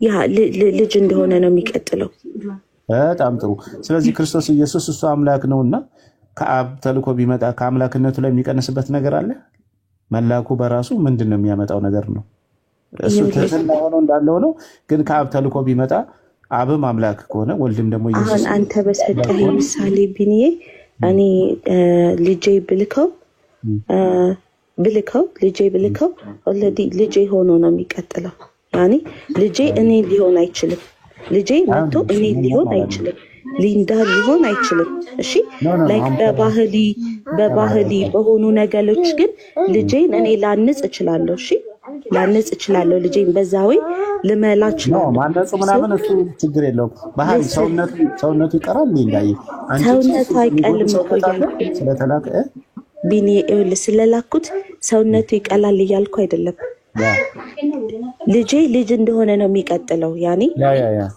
ያ ልጅ እንደሆነ ነው የሚቀጥለው። በጣም ጥሩ። ስለዚህ ክርስቶስ ኢየሱስ እሱ አምላክ ነውና ከአብ ተልኮ ቢመጣ ከአምላክነቱ ላይ የሚቀንስበት ነገር አለ? መላኩ በራሱ ምንድነው የሚያመጣው ነገር ነው? እሱ ትህትና ሆኖ እንዳለው ነው። ግን ከአብ ተልኮ ቢመጣ አብም አምላክ ከሆነ ወልድም ደግሞ ኢየሱስ አሁን አንተ በሰጠህ ምሳሌ ቢኒዬ እኔ ልጄ ብልከው ኦልሬዲ ልጄ ሆኖ ነው የሚቀጥለው። ያኔ ልጄ እኔ ሊሆን አይችልም። ልጄ መጥቶ እኔ ሊሆን አይችልም። ሊንዳ ሊሆን አይችልም። እሺ ላይክ በባህሊ በሆኑ ነገሮች ግን ልጄን እኔ ላንጽ እችላለሁ። እሺ ላንጽ እችላለሁ። ልጄን በዛው ልመላ እችላለሁ። ማነጹ ምናምን እሱ ችግር የለውም። ባህል ሰውነቱ ይቀራል። ሊንዳይ ሰውነቱ አይቀልም እኮ ስለተላከ ቢኒ ስለላኩት ሰውነቱ ይቀላል እያልኩ አይደለም። ልጄ ልጅ እንደሆነ ነው የሚቀጥለው። ያኔ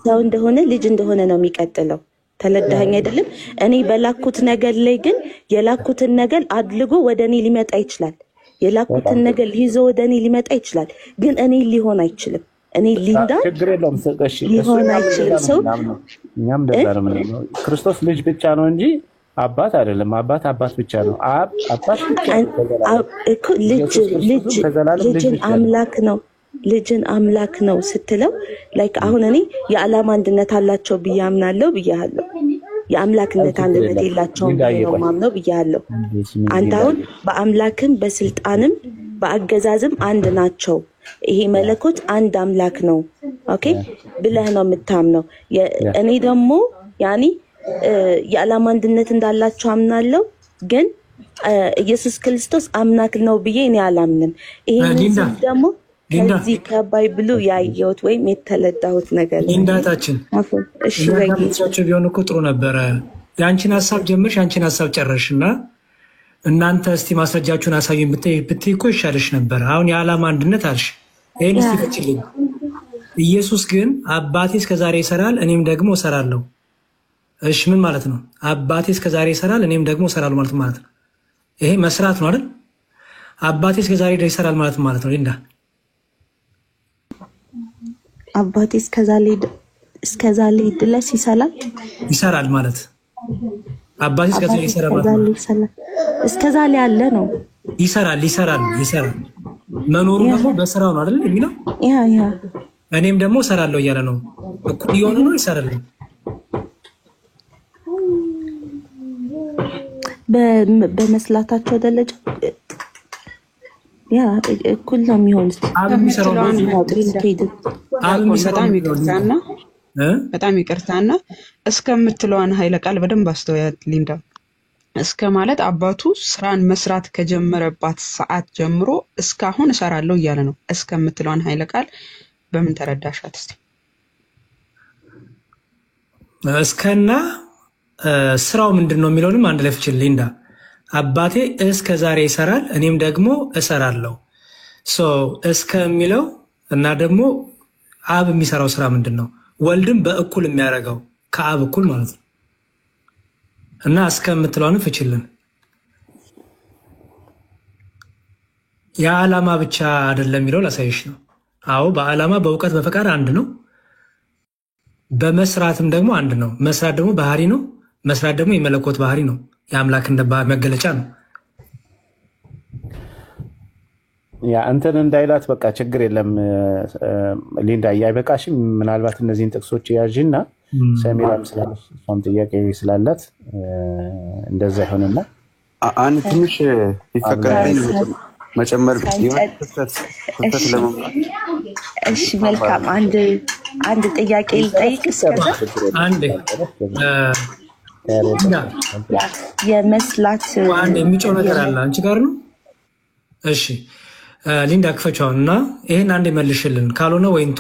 ሰው እንደሆነ ልጅ እንደሆነ ነው የሚቀጥለው። ተለዳኸኝ አይደለም? እኔ በላኩት ነገር ላይ ግን የላኩትን ነገር አድልጎ ወደኔ ሊመጣ ይችላል። የላኩትን ነገር ይዞ ወደኔ ሊመጣ ይችላል። ግን እኔ ሊሆን አይችልም። እኔ ሊንዳ ሊሆን አይችልም። ሰው እኛም ደጋረም ነው። ክርስቶስ ልጅ ብቻ ነው እንጂ አባት አይደለም። አባት ብቻ ነው። አባት ብቻ እኮ ልጅን አምላክ ነው። ልጅን አምላክ ነው ስትለው ላይክ አሁን እኔ የዓላማ አንድነት አላቸው ብያምናለሁ ብያለሁ። የአምላክነት አንድነት የላቸውም ነው ማምነው ብያለሁ። አንተ አሁን በአምላክም በስልጣንም በአገዛዝም አንድ ናቸው። ይሄ መለኮት አንድ አምላክ ነው ኦኬ ብለህ ነው የምታምነው። እኔ ደግሞ ያኒ የዓላማ አንድነት እንዳላቸው አምናለሁ። ግን ኢየሱስ ክርስቶስ አምላክ ነው ብዬ እኔ አላምንም። ይሄንን ደግሞ ከዚህ ከባይብሉ ያየሁት ወይም የተለዳሁት ነገር ነው። ሊንዳታችን እሺ ወይዬ ቢሆን እኮ ጥሩ ነበረ። ያንቺን ሐሳብ ጀምርሽ ያንቺን ሐሳብ ጨረሽና እናንተ እስቲ ማስረጃችሁን አሳዩኝ ብትይ እኮ ይሻልሽ ነበር። አሁን የዓላማ አንድነት አልሽ። ይሄን እስቲ ፍቺልኝ። ኢየሱስ ግን አባቴ እስከዛሬ ይሰራል እኔም ደግሞ እሰራለሁ። እሺ ምን ማለት ነው? አባቴ እስከዛሬ ይሰራል እኔም ደግሞ እሰራለሁ ማለት ነው። ይሄ መስራት ነው አይደል? አባቴ እስከዛሬ ይሰራል ማለት ነው። ሊንዳ አባቴ እስከዛሬ ድረስ ይሰራል ማለት አባቴ እስከዛሬ ይሰራል ማለት እስከዛሬ ያለ ነው። ይሰራል መኖሩ ደግሞ በስራው ነው አይደል የሚለው? ያ እኔም ደግሞ እሰራለሁ እያለ ነው። እኩል የሆነ ነው ይሰራል። በመስላታቸው ደረጃ ያ እኩል ነው የሚሆኑት። በጣም ይቅርታና እስከምትለዋን ኃይለ ቃል በደንብ አስተውያት ሊንዳ። እስከ ማለት አባቱ ስራን መስራት ከጀመረባት ሰዓት ጀምሮ እስካሁን እሰራለሁ እያለ ነው። እስከምትለዋን ኃይለ ቃል በምን ተረዳሻት እስቲ? እስከና ስራው ምንድነው የሚለውንም አንድ ላይ ፍቺል ሊንዳ። አባቴ እስከዛሬ ይሰራል እኔም ደግሞ እሰራለሁ። እስከሚለው እና ደግሞ አብ የሚሰራው ስራ ምንድነው? ወልድም በእኩል የሚያደርገው ከአብ እኩል ማለት ነው። እና እስከምትለውን ፍቺልን። የዓላማ ብቻ አይደለም የሚለው ላሳይሽ ነው። አዎ በዓላማ በእውቀት በፈቃድ አንድ ነው። በመስራትም ደግሞ አንድ ነው። መስራት ደግሞ ባህሪ ነው። መስራት ደግሞ የመለኮት ባህሪ ነው። የአምላክ መገለጫ ነው። ያ እንትን እንዳይላት በቃ ችግር የለም ሊንዳ ያይበቃሽም። ምናልባት እነዚህን ጥቅሶች ያዥና ሰሚራም ስላለሽ ሷም ጥያቄ ስላላት እንደዛ ይሆንና አንድ ትንሽ ይፈቀድልኝ መጨመር ይወጣት ለማምጣት። እሺ መልካም። አንድ ጥያቄ ልጠይቅ እስከዛ አንዴ የመስላት አንድ የሚጮህ ነገር አለ አንቺ ጋር ነው። እሺ ሊንዳ ክፈቻውና ይሄን አንዴ መልሽልን። ካልሆነ ወይንቶ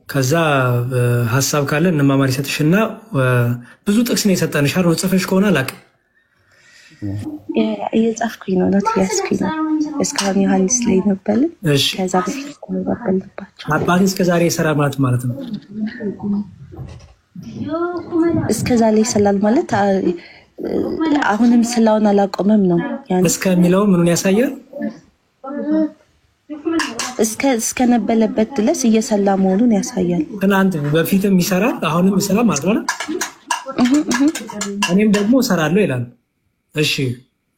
ከዛ ሐሳብ ካለ እንማማር ይሰጥሽና ብዙ ጥቅስ ነው የሰጠንሽ አይደል? ጽፈሽ ከሆነ አላውቅም። እየጻፍኩኝ ነው ነው ያስኩኝ ነው እስካሁን ዮሐንስ ላይ ነበር። ከዛ በፊት ተነበልባቸው አባቴ እስከዛሬ ይሰራል ማለት ነው። እስከዛሬ ይሰራል ማለት አሁንም ስላውን አላቆመም ነው ያን እስከሚለው ምኑን ያሳያል? እስከ ነበለበት ድረስ እየሰላ መሆኑን ያሳያል። ትናንት በፊትም ይሰራል አሁንም ይሰራል ማለት ነው። እኔም ደግሞ እሰራለሁ ይላል። እሺ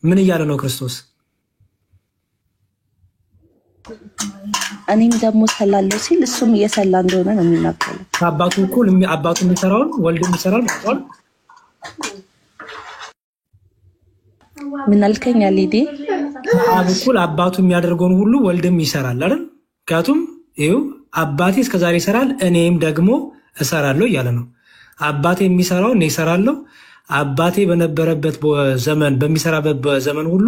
ምን እያለ ነው ክርስቶስ? እኔም ደግሞ ሰላለሁ ሲል እሱም እየሰላ እንደሆነ ነው የሚናገረው። አባቱ እኩል አባቱ የሚሰራውን ወልድም ይሰራል ማለት ነው። ምን አልከኝ አሊዲ? አብ እኩል አባቱ የሚያደርገውን ሁሉ ወልድም ይሰራል አይደል? ምክንያቱም ይኸው አባቴ እስከዛሬ ይሰራል እኔም ደግሞ እሰራለሁ እያለ ነው። አባቴ የሚሰራው እኔ እሰራለሁ፣ አባቴ በነበረበት ዘመን በሚሰራበት ዘመን ሁሉ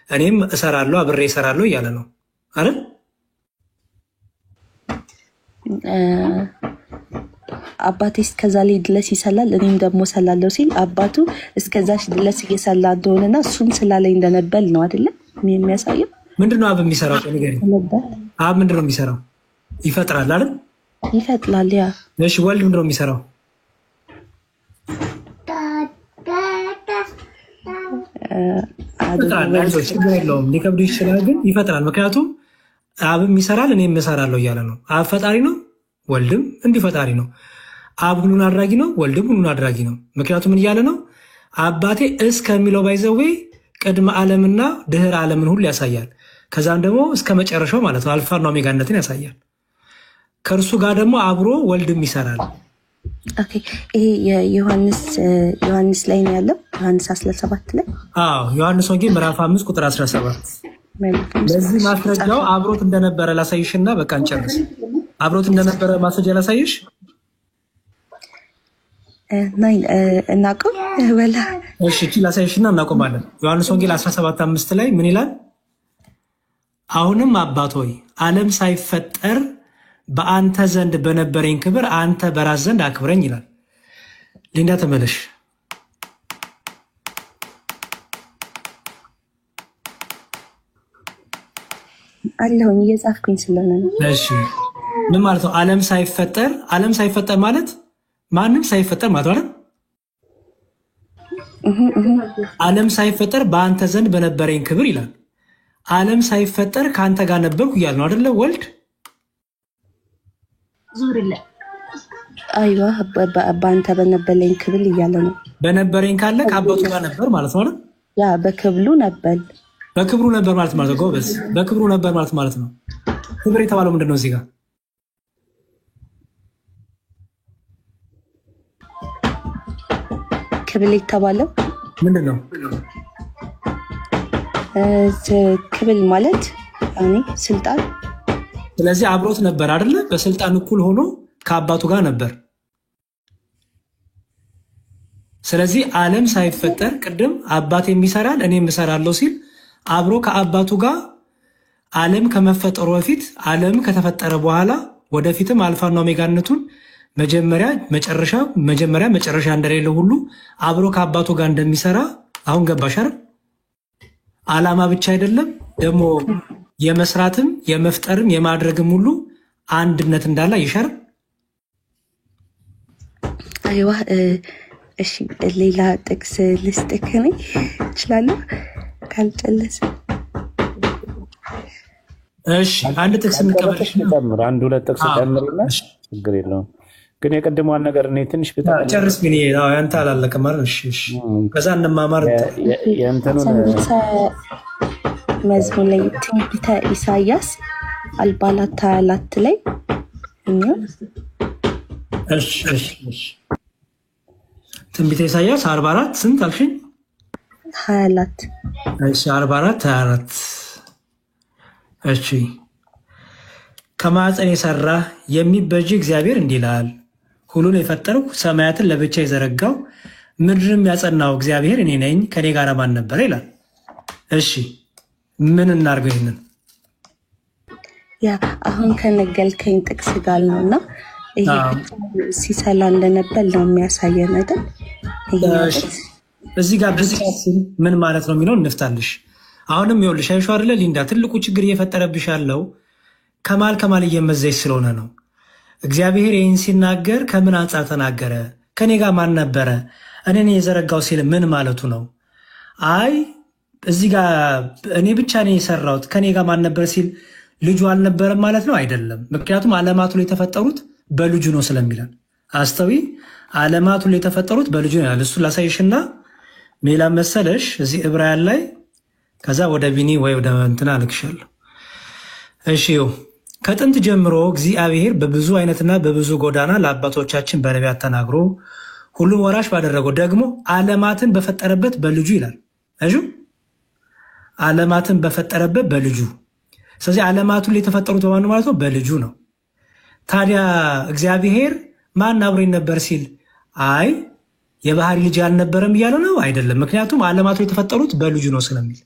እኔም እሰራለሁ አብሬ እሰራለሁ እያለ ነው አይደል? አባቴ እስከዛ ላይ ድረስ ይሰላል እኔም ደግሞ ሰላለሁ ሲል አባቱ እስከዛሽ ድረስ እየሰላ እንደሆነና እሱም ስላለኝ እንደነበል ነው አይደለ የሚያሳየው። ምንድነው አብ የሚሰራው? ንገሪኝ። አብ ምንድነው የሚሰራው? ይፈጥራል አይደል? ይፈጥራል። ያ እሺ ወልድ ምንድነው የሚሰራው? ችግር የለውም ሊከብድ ይችላል ግን ይፈጥራል። ምክንያቱም አብም ይሰራል እኔም እሰራለሁ እያለ ነው። አብ ፈጣሪ ነው፣ ወልድም እንዲህ ፈጣሪ ነው። አብ ሁሉን አድራጊ ነው፣ ወልድም ሁሉን አድራጊ ነው። ምክንያቱም ምን እያለ ነው? አባቴ እስከሚለው ባይዘዌ ቅድመ ዓለምና ድህረ ዓለምን ሁሉ ያሳያል። ከዛም ደግሞ እስከ መጨረሻው ማለት ነው አልፋና ኦሜጋነትን ያሳያል። ከእርሱ ጋር ደግሞ አብሮ ወልድም ይሰራል። ኦኬ ይሄ ዮሐንስ ላይ ነው ያለው። ዮሐንስ 17 ላይ ዮሐንስ ወንጌል ምዕራፍ 5 ቁጥር 17 ለዚህ ማስረጃው አብሮት እንደነበረ ላሳይሽና በቃ እንጨርስ። አብሮት እንደነበረ ማስረጃ ላሳይሽ። ናይ እናቆም ወላ እሺ ላሳይሽና እናቆማለን። ዮሐንስ ወንጌል 17:5 ላይ ምን ይላል? አሁንም አባት ሆይ ዓለም ሳይፈጠር በአንተ ዘንድ በነበረኝ ክብር አንተ በራስ ዘንድ አክብረኝ ይላል። ሊንዳ ተመለሽ። አለሁኝ እየጻፍኩኝ ስለሆነ ነው። እሺ ምን ማለት ነው? ዓለም ሳይፈጠር ማለት ማንም ሳይፈጠር ማለት አይደል? ዓለም ሳይፈጠር በአንተ ዘንድ በነበረኝ ክብር ይላል። ዓለም ሳይፈጠር ከአንተ ጋር ነበርኩ እያለ ነው አይደለ? ወልድ አይዋ በአንተ በነበረኝ ክብር እያለ ነው። በነበረኝ ካለ ከአባቱ ጋር ነበር ማለት ነው አይደል? ያ በክብሩ ነበር ማለት ነው። ጎበዝ በክብሩ ነበር ማለት ነው። ክብር የተባለው ምንድነው እዚህ ጋር? ክብር የተባለው ምንድነው? ክብር ማለት ስልጣን። ስለዚህ አብሮት ነበር አይደለ? በስልጣን እኩል ሆኖ ከአባቱ ጋር ነበር። ስለዚህ ዓለም ሳይፈጠር ቅድም አባቴ የሚሰራል እኔም እሰራለሁ ሲል አብሮ ከአባቱ ጋር ዓለም ከመፈጠሩ በፊት ዓለም ከተፈጠረ በኋላ ወደፊትም አልፋና ኦሜጋነቱን መጀመሪያ መጨረሻ እንደሌለው ሁሉ አብሮ ከአባቱ ጋር እንደሚሰራ አሁን ገባሽ አይደል? ዓላማ ብቻ አይደለም ደግሞ የመስራትም የመፍጠርም የማድረግም ሁሉ አንድነት እንዳለ ይሻር። አይዋ እሺ ሌላ ጥቅስ ልስጥክ ነኝ እችላለሁ ካልጨለሰ። እሺ አንድ ጥቅስ እንቀበልሽ። አንድ ሁለት ጥቅስ ጨምሪና ችግር የለውም። ግን የቀድሞዋን ነገር እኔ ትንሽ ጨርስ ግን ያንተ አላለቀም ማለት እሺ ከዛ እንማማር። የእንተኑን መዝሙር ላይ ትንቢተ ኢሳያስ 44 ላይ እሺ ትንቢተ ኢሳያስ 44 ስንት አልሽኝ? 24 እሺ 44 እሺ ከማዕፀን የሰራ የሚበጅ እግዚአብሔር እንዲህ ይላል፣ ሁሉን የፈጠርኩ ሰማያትን ለብቻ የዘረጋው ምድርም ያጸናው እግዚአብሔር እኔ ነኝ፣ ከኔ ጋር ማን ነበረ ይላል። እሺ ምን እናርገው? ይሄንን ያ አሁን ከነገልከኝ ጥቅስ ጋር ነውና ይሄ ሲሰላ እንደነበር ነው የሚያሳየን አይደል? እዚህ ጋር ብቻችን ምን ማለት ነው የሚለው እንፍታልሽ። አሁንም ይኸውልሽ አይሾ አይደለ ሊንዳ፣ ትልቁ ችግር እየፈጠረብሽ ያለው ከማል እየመዘሽ ስለሆነ ነው። እግዚአብሔር ይህን ሲናገር ከምን አንጻር ተናገረ? ከኔ ጋር ማን ነበረ? እኔ ነኝ የዘረጋው ሲል ምን ማለቱ ነው? አይ እዚህ ጋር እኔ ብቻ ነኝ የሰራሁት ከኔ ጋር ማን ነበር ሲል ልጁ አልነበረም ማለት ነው? አይደለም። ምክንያቱም ዓለማቱ ላይ የተፈጠሩት በልጁ ነው ስለሚለን አስተዊ ዓለማቱ ላይ የተፈጠሩት በልጁ ነው ያለ። እሱ ላሳይሽና ሜላ መሰለሽ እዚህ ዕብራውያን ላይ ከዛ ወደ ቢኒ ወይ ወደ እንትና ልክሻለሁ። እሺ ከጥንት ጀምሮ እግዚአብሔር በብዙ አይነትና በብዙ ጎዳና ለአባቶቻችን በነቢያት ተናግሮ ሁሉን ወራሽ ባደረገው ደግሞ ዓለማትን በፈጠረበት በልጁ ይላል። እሺ ዓለማትን በፈጠረበት በልጁ። ስለዚህ ዓለማቱ ላይ የተፈጠሩት በማን ማለት ነው? በልጁ ነው። ታዲያ እግዚአብሔር ማን አብሮኝ ነበር ሲል አይ የባህሪ ልጅ አልነበረም እያለ ነው? አይደለም። ምክንያቱም ዓለማቱ የተፈጠሩት በልጁ ነው ስለሚል።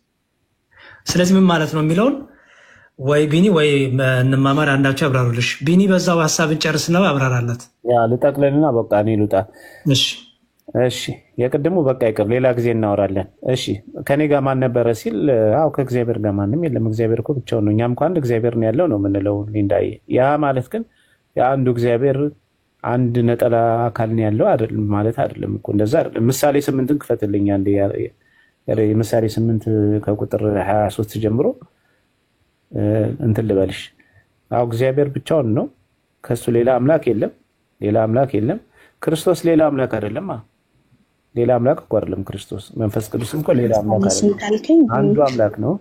ስለዚህ ምን ማለት ነው የሚለውን ወይ ቢኒ ወይ እንማማር አንዳቸው ያብራሩልሽ። ቢኒ በዛው ሐሳብን ጨርስና አብራራላት። ያ ልጠቅልልና በቃ እኔ ልውጣ። እሺ የቅድሙ በቃ ይቅር፣ ሌላ ጊዜ እናወራለን። እሺ ከኔ ጋር ማን ነበረ ሲል አው ከእግዚአብሔር ጋር ማንም የለም፣ እግዚአብሔር እኮ ብቻውን ነው። እኛም እኮ አንድ እግዚአብሔር ነው ያለው ነው የምንለው ሊንዳይ። ያ ማለት ግን የአንዱ እግዚአብሔር አንድ ነጠላ አካል ነው ያለው አይደለም ማለት አይደለም እኮ፣ እንደዛ አይደለም። ምሳሌ 8ን ክፈትልኝ አንዴ። ምሳሌ 8 ከቁጥር 23 ጀምሮ እንትን ልበልሽ። አው እግዚአብሔር ብቻውን ነው፣ ከሱ ሌላ አምላክ የለም፣ ሌላ አምላክ የለም። ክርስቶስ ሌላ አምላክ አይደለም። ሌላ አምላክ እኮ አይደለም ክርስቶስ። መንፈስ ቅዱስም እኮ ሌላ አምላክ አይደለም፣ አንዱ አምላክ ነው።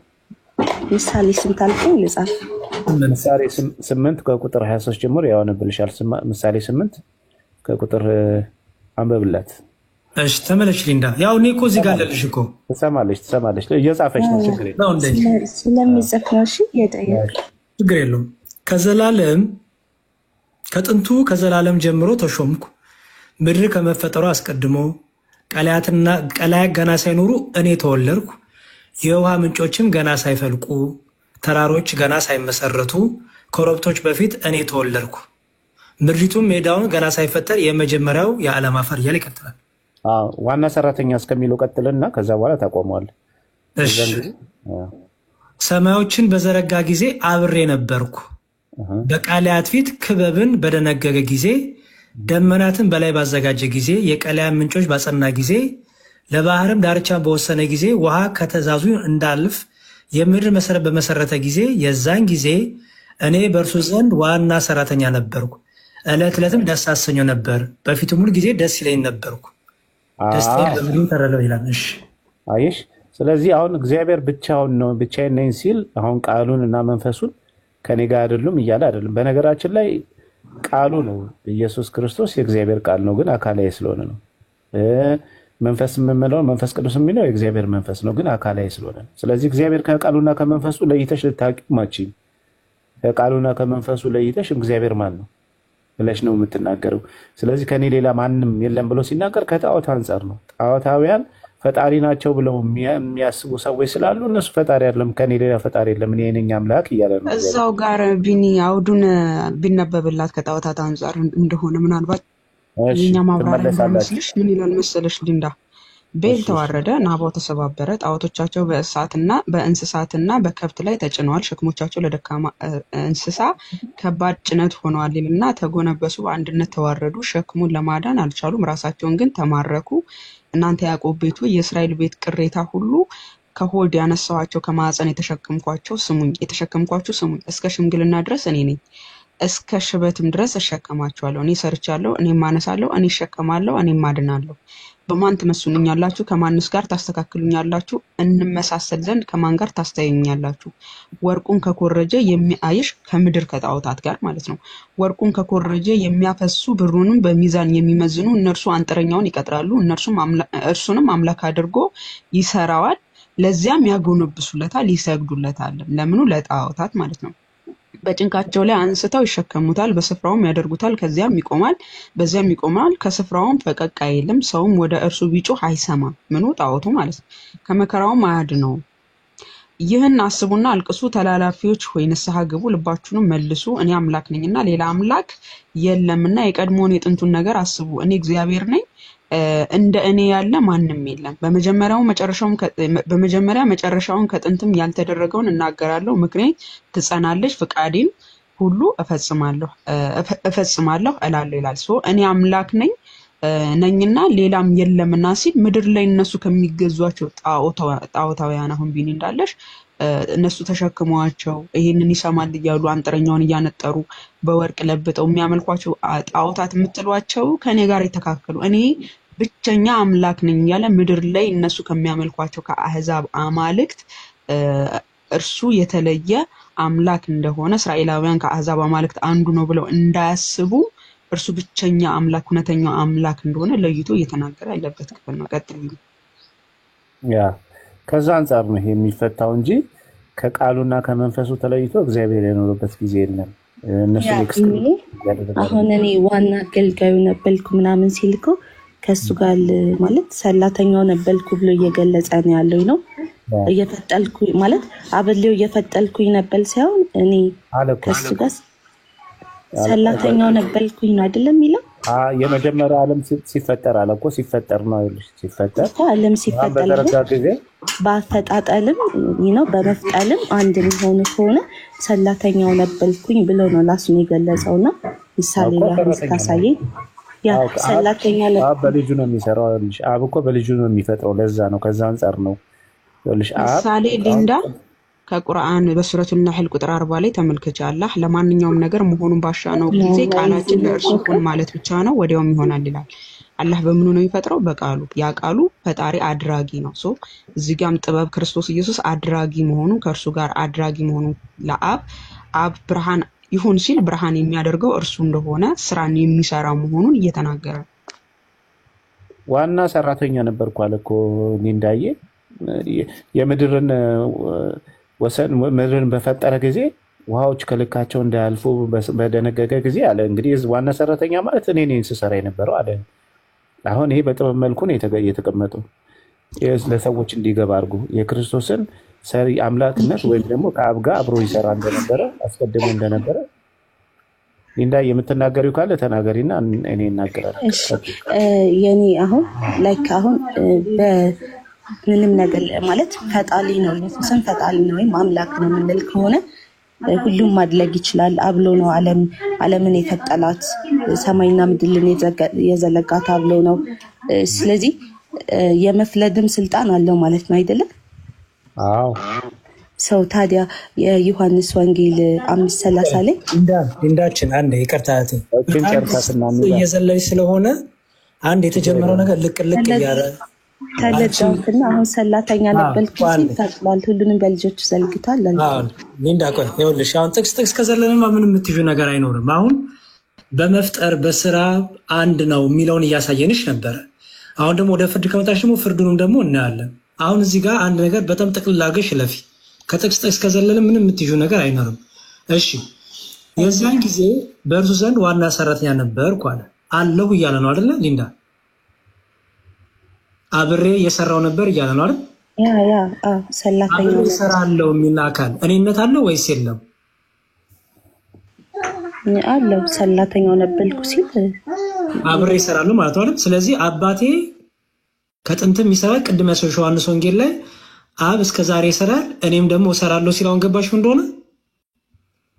ምሳሌ 8 አልከኝ ልጻፍ። ምሳሌ 8 ከቁጥር 23 ጀምሮ ያወነብልሻል። ምሳሌ 8 ከቁጥር አንበብላት። እሺ ተመለሽ ሊንዳ። ያው እኔ እኮ እዚህ ጋር አለልሽ እኮ ትሰማለች እየጻፈች ነው። ችግር የለውም ስለሚጽፍ ነው። እሺ የጠየቅ ችግር የለውም። ከጥንቱ ከዘላለም ጀምሮ ተሾምኩ፣ ምድር ከመፈጠሩ አስቀድሞ ቀላያት ገና ሳይኖሩ እኔ ተወለድኩ፣ የውሃ ምንጮችም ገና ሳይፈልቁ ተራሮች ገና ሳይመሰረቱ ኮረብቶች በፊት እኔ ተወለድኩ፣ ምድሪቱም ሜዳውን ገና ሳይፈጠር የመጀመሪያው የዓለም አፈር እያለ ይቀጥላል። ዋና ሰራተኛ እስከሚለው ቀጥልና ከዛ በኋላ ታቆመዋል። ሰማዮችን በዘረጋ ጊዜ አብሬ ነበርኩ፣ በቃላያት ፊት ክበብን በደነገገ ጊዜ፣ ደመናትን በላይ ባዘጋጀ ጊዜ፣ የቀላያን ምንጮች ባጸና ጊዜ፣ ለባህርም ዳርቻን በወሰነ ጊዜ፣ ውሃ ከተዛዙ እንዳልፍ የምድር መሰረት በመሰረተ ጊዜ፣ የዛን ጊዜ እኔ በእርሱ ዘንድ ዋና ሰራተኛ ነበርኩ፣ ዕለት ዕለትም ደስ አሰኘው ነበር፣ በፊቱም ሁል ጊዜ ደስ ይለኝ ነበርኩ፣ ደስታዬም በምድር ተረለው ይላል። እሺ አየሽ። ስለዚህ አሁን እግዚአብሔር ብቻውን ነው፣ ብቻዬን ነኝ ሲል አሁን ቃሉን እና መንፈሱን ከኔ ጋር አይደሉም እያለ አይደለም። በነገራችን ላይ ቃሉ ነው ኢየሱስ ክርስቶስ የእግዚአብሔር ቃል ነው፣ ግን አካላዊ ስለሆነ ነው። መንፈስ የምንለው መንፈስ ቅዱስ የሚለው የእግዚአብሔር መንፈስ ነው፣ ግን አካላዊ ስለሆነ ነው። ስለዚህ እግዚአብሔር ከቃሉና ከመንፈሱ ለይተሽ ልታውቂው ማችም። ከቃሉና ከመንፈሱ ለይተሽ እግዚአብሔር ማን ነው ብለሽ ነው የምትናገረው። ስለዚህ ከኔ ሌላ ማንም የለም ብሎ ሲናገር ከጣዖት አንጻር ነው። ጣዖታውያን ፈጣሪ ናቸው ብለው የሚያስቡ ሰዎች ስላሉ እነሱ ፈጣሪ አይደለም፣ ከኔ ሌላ ፈጣሪ የለም፣ እኔ ነኝ አምላክ እያለ ነው። እዛው ጋር ቢኒ አውዱን ቢነበብላት ከጣዖታት አንጻር እንደሆነ ምናልባት የኛ ማብራሪያ መስልሽ ምን ይላል መሰለሽ ሊንዳ? ቤል ተዋረደ፣ ናባው ተሰባበረ፣ ጣዖቶቻቸው በእሳትና በእንስሳትና በከብት ላይ ተጭነዋል፣ ሸክሞቻቸው ለደካማ እንስሳ ከባድ ጭነት ሆነዋል ይልና ተጎነበሱ፣ በአንድነት ተዋረዱ፣ ሸክሙን ለማዳን አልቻሉም፣ ራሳቸውን ግን ተማረኩ። እናንተ ያዕቆብ ቤቱ የእስራኤል ቤት ቅሬታ ሁሉ ከሆድ ያነሳዋቸው ከማዕፀን የተሸከምኳቸው ስሙኝ፣ ስሙኝ። እስከ ሽምግልና ድረስ እኔ ነኝ፣ እስከ ሽበትም ድረስ እሸከማቸዋለሁ። እኔ ሰርቻለሁ፣ እኔም አነሳለሁ፣ እኔ እሸከማለሁ፣ እኔም አድናለሁ። በማን ትመስሉኛላችሁ? ከማንስ ጋር ታስተካክሉኛላችሁ? እንመሳሰል ዘንድ ከማን ጋር ታስተያዩኛላችሁ? ወርቁን ከኮረጀ የሚያይሽ ከምድር ከጣዖታት ጋር ማለት ነው። ወርቁን ከኮረጀ የሚያፈሱ ብሩንም በሚዛን የሚመዝኑ እነርሱ አንጥረኛውን ይቀጥራሉ፣ እርሱንም አምላክ አድርጎ ይሰራዋል። ለዚያም ያጎነብሱለታል፣ ይሰግዱለታል። ለምኑ? ለጣዖታት ማለት ነው። በጭንቃቸው ላይ አንስተው ይሸከሙታል፣ በስፍራውም ያደርጉታል። ከዚያም ይቆማል፣ በዚያም ይቆማል፣ ከስፍራውም ፈቀቅ አይልም። ሰውም ወደ እርሱ ቢጮህ አይሰማም። ምኑ? ጣዖቱ ማለት ነው። ከመከራውም አያድነውም። ይህን አስቡና አልቅሱ፣ ተላላፊዎች ሆይ ንስሐ ግቡ፣ ልባችሁንም መልሱ። እኔ አምላክ ነኝና ሌላ አምላክ የለምና የቀድሞውን የጥንቱን ነገር አስቡ። እኔ እግዚአብሔር ነኝ፣ እንደ እኔ ያለ ማንም የለም። በመጀመሪያ መጨረሻውን ከጥንትም ያልተደረገውን እናገራለሁ። ምክሬ ትጸናለች፣ ፍቃዴን ሁሉ እፈጽማለሁ እላለሁ ይላል። እኔ አምላክ ነኝ፣ ነኝና ሌላም የለምና ሲል ምድር ላይ እነሱ ከሚገዟቸው ጣዖታውያን አሁን ቢኒ እንዳለሽ እነሱ ተሸክመዋቸው ይሄንን ይሰማል እያሉ አንጥረኛውን እያነጠሩ በወርቅ ለብጠው የሚያመልኳቸው ጣዖታት የምትሏቸው ከኔ ጋር የተካከሉ እኔ ብቸኛ አምላክ ነኝ ያለ ምድር ላይ እነሱ ከሚያመልኳቸው ከአህዛብ አማልክት እርሱ የተለየ አምላክ እንደሆነ እስራኤላውያን ከአህዛብ አማልክት አንዱ ነው ብለው እንዳያስቡ እርሱ ብቸኛ አምላክ እውነተኛው አምላክ እንደሆነ ለይቶ እየተናገረ ያለበት ክፍል ነው። ቀጥሉ። ያ ከዛ አንፃር ነው የሚፈታው እንጂ ከቃሉና ከመንፈሱ ተለይቶ እግዚአብሔር የኖረበት ጊዜ የለም። እነሱ አሁን እኔ ዋና አገልጋዩ ነበልኩ ምናምን ሲልኮ ከሱ ጋር ማለት ሰላተኛው ነበልኩ ብሎ እየገለጸ ነው ያለው ነው። እየፈጠልኩ ማለት አበሌው እየፈጠልኩኝ ነበር ሳይሆን እኔ ከሱ ጋር ሰላተኛው ነበልኩኝ ነው አይደለም የሚለው። የመጀመሪያ ዓለም ሲፈጠር አለ እኮ ሲፈጠር ነው አይደል? ሲፈጠር ዓለም ሲፈጠር ጊዜ በአፈጣጠልም ነው በመፍጠልም አንድ ሆኖ ከሆነ ሰላተኛው ነበልኩኝ ብሎ ነው ላስሙ የገለጸውና ምሳሌ ያህል ካሳየ ያ ሰላተኛ አብ በልጁ ነው የሚሰራው አይደል? አብ እኮ በልጁ ነው የሚፈጥረው። ለዛ ነው ከዛ አንፃር ነው ይልሽ አብ ምሳሌ ሊንዳ ከቁርአን በሱረቱል ነህል ቁጥር 40 ላይ ተመልከቻ አላህ ለማንኛውም ነገር መሆኑን ባሻነው ጊዜ ቃላችን ለእርሱ ሁን ማለት ብቻ ነው ወዲያውም ይሆናል ይላል። አላህ በምኑ ነው የሚፈጥረው? በቃሉ። ያ ቃሉ ፈጣሪ አድራጊ ነው። እዚህ ጋርም ጥበብ ክርስቶስ ኢየሱስ አድራጊ መሆኑ ከእርሱ ጋር አድራጊ መሆኑ ለአብ አብ ብርሃን ይሁን ሲል ብርሃን የሚያደርገው እርሱ እንደሆነ ስራን የሚሰራ መሆኑን እየተናገረ ዋና ሰራተኛ ነበርኩ አለ እኮ ሊንዳዬ የምድርን ወሰን ምድርን በፈጠረ ጊዜ ውሃዎች ከልካቸው እንዳያልፉ በደነገገ ጊዜ አለ እንግዲህ ዋና ሰራተኛ ማለት እኔ ነኝ ስሰራ የነበረው አለ። አሁን ይሄ በጥበብ መልኩ ነው የተቀመጠው ለሰዎች እንዲገባ አድርጎ የክርስቶስን ሰሪ አምላክነት ወይም ደግሞ ከአብ ጋር አብሮ ይሰራ እንደነበረ አስቀድሞ እንደነበረ ሊንዳ የምትናገሪው ካለ ተናገሪና እኔ እናገራለሁ። የኔ አሁን ላይክ አሁን ምንም ነገር ማለት ፈጣሪ ነው ኢየሱስን ፈጣሪ ነው ወይም አምላክ ነው የምንል ከሆነ ሁሉም ማድረግ ይችላል። አብሎ ነው ዓለምን የፈጠላት ሰማይና ምድርን የዘለጋት አብሎ ነው። ስለዚህ የመፍለድም ስልጣን አለው ማለት ነው አይደለም? አዎ ሰው ታዲያ የዮሐንስ ወንጌል 5:30 ላይ እንዳችን አንድ ይቅርታት እየዘለይ ስለሆነ አንድ የተጀመረው ነገር ልቅልቅ እያለ ተለጣውና አሁን ሰላተኛ ነበልኩ ሲል ታጥሏል። ሁሉንም በልጆቹ ዘልግቷል። ሊንዳ ቆይ ይኸውልሽ አሁን ጥቅስ ከዘለንማ ምንም የምትይዙ ነገር አይኖርም። አሁን በመፍጠር በስራ አንድ ነው የሚለውን እያሳየንሽ ነበረ። አሁን ደግሞ ወደ ፍርድ ከመጣሽ ደግሞ ፍርዱንም ደግሞ እናያለን። አሁን እዚህ ጋር አንድ ነገር በጣም ጥቅልል አድርገሽ ለፊ ከጥቅስ ከዘለልን ምንም የምትይዙ ነገር አይኖርም። እሺ የዛን ጊዜ በእርሱ ዘንድ ዋና ሰራተኛ ነበርኩ አለሁ እያለ ነው አይደለ ሊንዳ? አብሬ እየሰራው ነበር እያለ ነው አይደል? ያ ሰላተኛ እሰራለሁ የሚል አካል እኔነት አለው ወይስ የለም? አለው። ሰላተኛው ነበልኩ ሲል አብሬ እሰራለሁ ማለት ነው አይደል? ስለዚህ አባቴ ከጥንትም ይሰራል። ቅድም ያሰው ዮሐንስ ወንጌል ላይ አብ እስከ ዛሬ ይሰራል እኔም ደግሞ እሰራለሁ ሲላውን ገባሽ እንደሆነ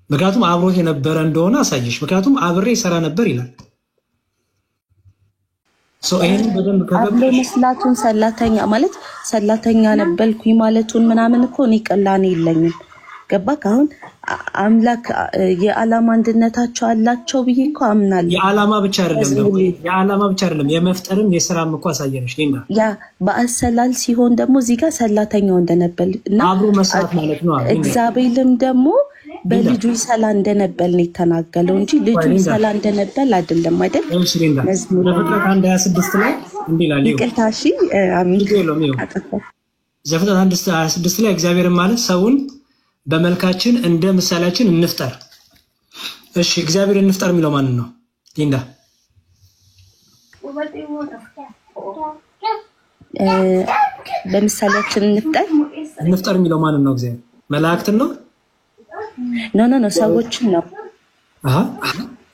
ምክንያቱም አብሮት የነበረ እንደሆነ አሳየሽ። ምክንያቱም አብሬ ይሰራ ነበር ይላል። ይሄን በደንብ ከገባሽ መስላቱን ሰላተኛ ማለት ሰላተኛ ነበልኩኝ ማለቱን ምናምን እኮ እኔ ቀላኔ የለኝም። ገባክ? አሁን አምላክ የዓላማ አንድነታቸው አላቸው ብዬ እኮ አምናለሁ። የዓላማ ብቻ አይደለም የመፍጠርም የሥራም እኮ አሳየነሽ ሊንዳ። ያ በአሰላል ሲሆን ደግሞ እዚህ ጋር ሰላተኛው እንደነበል እና አብሮ መስራት ማለት ነው። እግዚአብሔርም ደግሞ በልጁ ይሰላ እንደነበል ነው የተናገለው እንጂ ልጁ ይሰላ እንደነበል አይደለም አይደል? መዝሙር ዘፍጥረት 1:26 ላይ እንዲህ ይላል። ይቅርታ እሺ ዘፍጥረት 1:26 ላይ እግዚአብሔርን ማለት ሰውን በመልካችን እንደ ምሳሌያችን እንፍጠር። እሺ እግዚአብሔር እንፍጠር የሚለው ማንን ነው ሊንዳ? በምሳሌያችን እንፍጠር የሚለው ማንን ነው? እግዚአብሔር መላእክትን ነው? ኖ ሰዎችን ነው።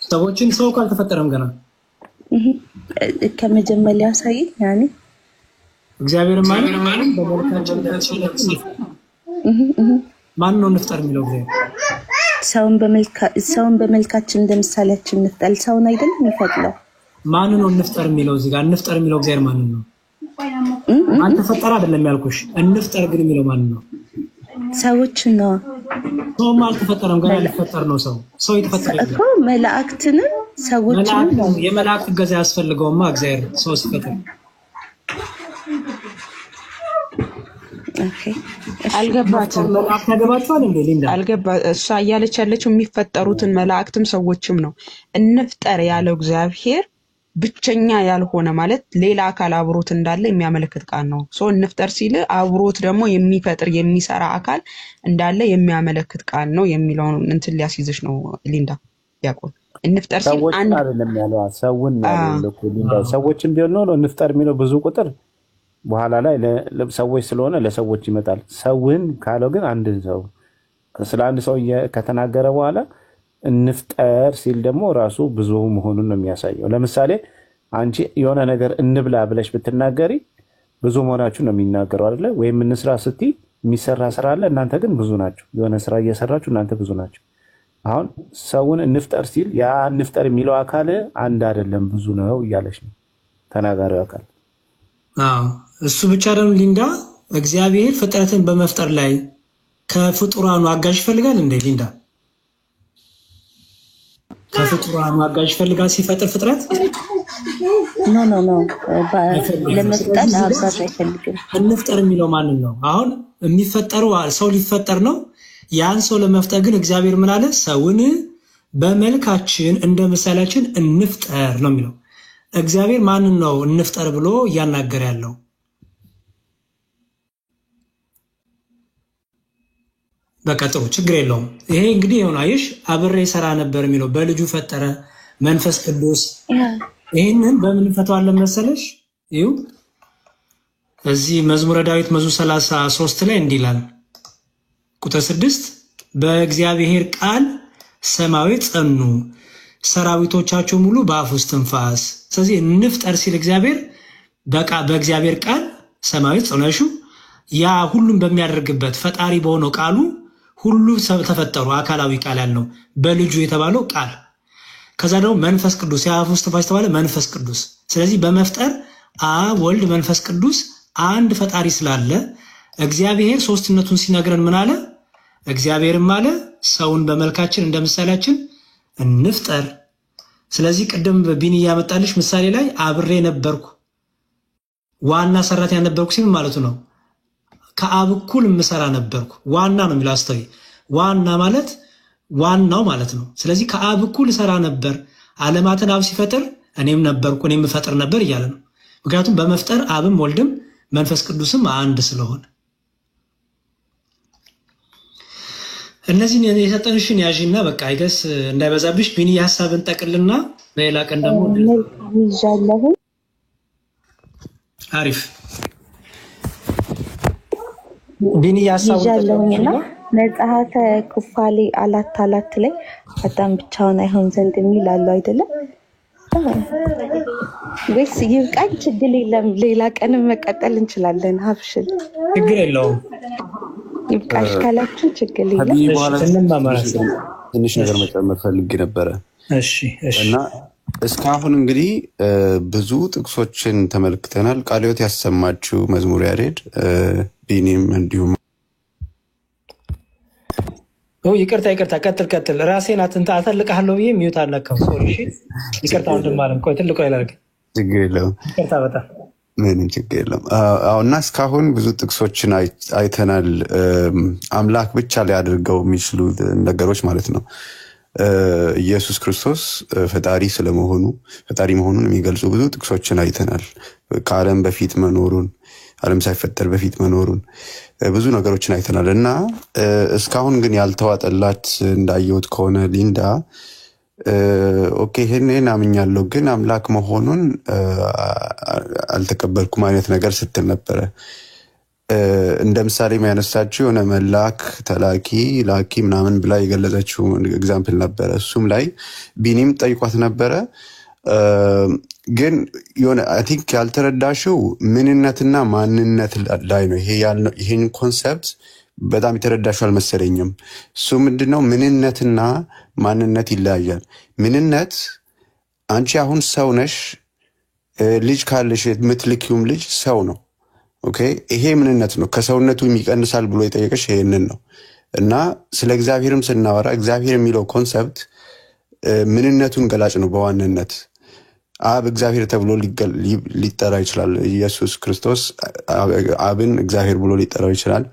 ሰዎችን ሰው ካልተፈጠረም ገና ከመጀመሪያ ሳይ ያኔ እግዚአብሔር ማለት በመልካችን ማን ነው እንፍጠር የሚለው? እግዚአብሔር ሰውን በመልካችን እንደ ምሳሌያችን እንፍጠር። ሰውን አይደለም የሚፈጥረው ማን ነው እንፍጠር የሚለው? እዚህ ጋር እንፍጠር የሚለው እግዚአብሔር ማን ነው? አንተ ፈጠረ አይደለም ያልኩሽ። እንፍጠር ግን የሚለው ማን ነው? ሰዎች ነው። ሰውም አልተፈጠረም፣ ገና ሊፈጠር ነው። ሰው የተፈጠረ እኮ መላእክትንም ሰዎችንም የመላእክት እገዛ ያስፈልገውማ እግዚአብሔር ሰው ሲፈጥር። አልገባትም። መላእክት ያገባቸዋል እንዴ ሊንዳ? እሷ እያለች ያለችው የሚፈጠሩትን መላእክትም ሰዎችም ነው። እንፍጠር ያለው እግዚአብሔር ብቸኛ ያልሆነ ማለት ሌላ አካል አብሮት እንዳለ የሚያመለክት ቃል ነው። ሶ እንፍጠር ሲል አብሮት ደግሞ የሚፈጥር የሚሰራ አካል እንዳለ የሚያመለክት ቃል ነው የሚለውን እንትን ሊያስይዝሽ ነው ሊንዳ ያቆም። እንፍጠር ሲል ሰዎችን አይደለም ያለው ሰውን ያለው ሊንዳ። ሰዎችን ቢሆን ነው እንፍጠር የሚለው ብዙ ቁጥር በኋላ ላይ ሰዎች ስለሆነ ለሰዎች ይመጣል። ሰውን ካለው ግን አንድ ሰው ስለ አንድ ሰው ከተናገረ በኋላ እንፍጠር ሲል ደግሞ ራሱ ብዙ መሆኑን ነው የሚያሳየው። ለምሳሌ አንቺ የሆነ ነገር እንብላ ብለሽ ብትናገሪ ብዙ መሆናችሁ ነው የሚናገረው አይደለ? ወይም እንስራ ስትይ የሚሰራ ስራ አለ፣ እናንተ ግን ብዙ ናችሁ። የሆነ ስራ እየሰራችሁ እናንተ ብዙ ናችሁ። አሁን ሰውን እንፍጠር ሲል ያ እንፍጠር የሚለው አካል አንድ አይደለም ብዙ ነው እያለች ነው ተናጋሪው አካል። እሱ ብቻ ደግሞ ሊንዳ እግዚአብሔር ፍጥረትን በመፍጠር ላይ ከፍጡራኑ አጋዥ ይፈልጋል እንዴ ሊንዳ? ከፍጡራኑ አጋዥ ይፈልጋል ሲፈጥር ፍጥረት? ኖ ለመፍጠር አጋዥ አይፈልግም። እንፍጠር የሚለው ማንን ነው? አሁን የሚፈጠረው ሰው ሊፈጠር ነው። ያን ሰው ለመፍጠር ግን እግዚአብሔር ምን አለ? ሰውን በመልካችን እንደ ምሳሌያችን እንፍጠር ነው የሚለው። እግዚአብሔር ማንን ነው እንፍጠር ብሎ እያናገረ ያለው? በቃ ጥሩ ችግር የለውም። ይሄ እንግዲህ የሆነ አይሽ አብሬ ሰራ ነበር የሚለው በልጁ ፈጠረ መንፈስ ቅዱስ። ይሄንን በምን ፈተዋለን መሰለሽ? ይሁ እዚህ መዝሙረ ዳዊት መዝሙር 33 ላይ እንዲህ ይላል ቁጥር 6 በእግዚአብሔር ቃል ሰማያት ጸኑ ሰራዊቶቻቸው ሙሉ በአፉ ውስጥ ትንፋስ። ስለዚህ እንፍጠር ሲል እግዚአብሔር በቃ በእግዚአብሔር ቃል ሰማያት ጸኑ። ያ ሁሉም በሚያደርግበት ፈጣሪ በሆነው ቃሉ ሁሉ ተፈጠሩ። አካላዊ ቃል ያለው በልጁ የተባለው ቃል። ከዛ ደግሞ መንፈስ ቅዱስ የአፉ ውስጥ ትንፋስ የተባለ መንፈስ ቅዱስ። ስለዚህ በመፍጠር አብ ወልድ መንፈስ ቅዱስ አንድ ፈጣሪ ስላለ እግዚአብሔር ሶስትነቱን ሲነግረን ምን አለ? እግዚአብሔርም አለ ሰውን በመልካችን እንደ ምሳሌያችን እንፍጠር። ስለዚህ ቅድም ቢኒ ያመጣልሽ ምሳሌ ላይ አብሬ ነበርኩ ዋና ሰራተኛ ነበርኩ ሲል ማለቱ ነው። ከአብ እኩል ምሰራ ነበርኩ ዋና ነው የሚለው አስተውይ። ዋና ማለት ዋናው ማለት ነው። ስለዚህ ከአብ እኩል ሰራ ነበር። ዓለማትን አብ ሲፈጥር እኔም ነበርኩ እኔም ፈጥር ነበር እያለ ነው። ምክንያቱም በመፍጠር አብም ወልድም መንፈስ ቅዱስም አንድ ስለሆነ እነዚህን የሰጠንሽን ያዢና በቃ አይገስ እንዳይበዛብሽ ቢኒ ሐሳብን ጠቅልና በሌላ ቀን ደግሞ ይዣለሁ። አሪፍ ቢኒ ሐሳብን ይዣለሁና መጽሐፈ ኩፋሌ 4:4 ላይ አዳም ብቻውን አይሆን ዘንድ የሚል አለው አይደለም ወይስ ይብቃኝ? ችግር የለም ሌላ ቀንም መቀጠል እንችላለን። ሀብሽል ችግር የለውም። ይብቃሽ ካላችሁ ችግር የለም። ትንሽ ነገር መጨመር ፈልጌ ነበረ። እሺ እና እስካሁን እንግዲህ ብዙ ጥቅሶችን ተመልክተናል። ቃለ ሕይወት ያሰማችሁ መዝሙር ያሬድ ቢኒም እንዲሁም ይቅርታ ቀጥል ራሴን አተልቅሃለሁ ብዬ ሚዩት አልነካው። ሶሪ እሺ ይቅርታ ወንድማለም። ቆይ ትልቁ አይላርግ ችግር የለውም። ይቅርታ በጣም ምንም ችግር የለም። እና እስካሁን ብዙ ጥቅሶችን አይተናል። አምላክ ብቻ ሊያደርገው የሚችሉ ነገሮች ማለት ነው። ኢየሱስ ክርስቶስ ፈጣሪ መሆኑን የሚገልጹ ብዙ ጥቅሶችን አይተናል። ከዓለም በፊት መኖሩን፣ ዓለም ሳይፈጠር በፊት መኖሩን ብዙ ነገሮችን አይተናል። እና እስካሁን ግን ያልተዋጠላት እንዳየሁት ከሆነ ሊንዳ ኦኬ ይሄን አምኛለሁ ግን አምላክ መሆኑን አልተቀበልኩም አይነት ነገር ስትል ነበረ። እንደ ምሳሌ የሚያነሳችው የሆነ መልአክ ላኪ ምናምን ብላ የገለጸችው ኤግዛምፕል ነበረ። እሱም ላይ ቢኒም ጠይቋት ነበረ። ግን የሆነ አይ ቲንክ ያልተረዳሽው ምንነትና ማንነት ላይ ነው። ይሄን ኮንሰፕት በጣም የተረዳሽው አልመሰለኝም። እሱ ምንድነው? ምንነትና ማንነት ይለያያል። ምንነት አንቺ አሁን ሰው ነሽ፣ ልጅ ካለሽ የምትልኪውም ልጅ ሰው ነው። ኦኬ ይሄ ምንነት ነው? ከሰውነቱ የሚቀንሳል ብሎ የጠየቀሽ ይሄንን ነው። እና ስለ እግዚአብሔርም ስናወራ እግዚአብሔር የሚለው ኮንሰፕት ምንነቱን ገላጭ ነው በዋንነት። አብ እግዚአብሔር ተብሎ ሊጠራ ይችላል። ኢየሱስ ክርስቶስ አብን እግዚአብሔር ብሎ ሊጠራው ይችላል።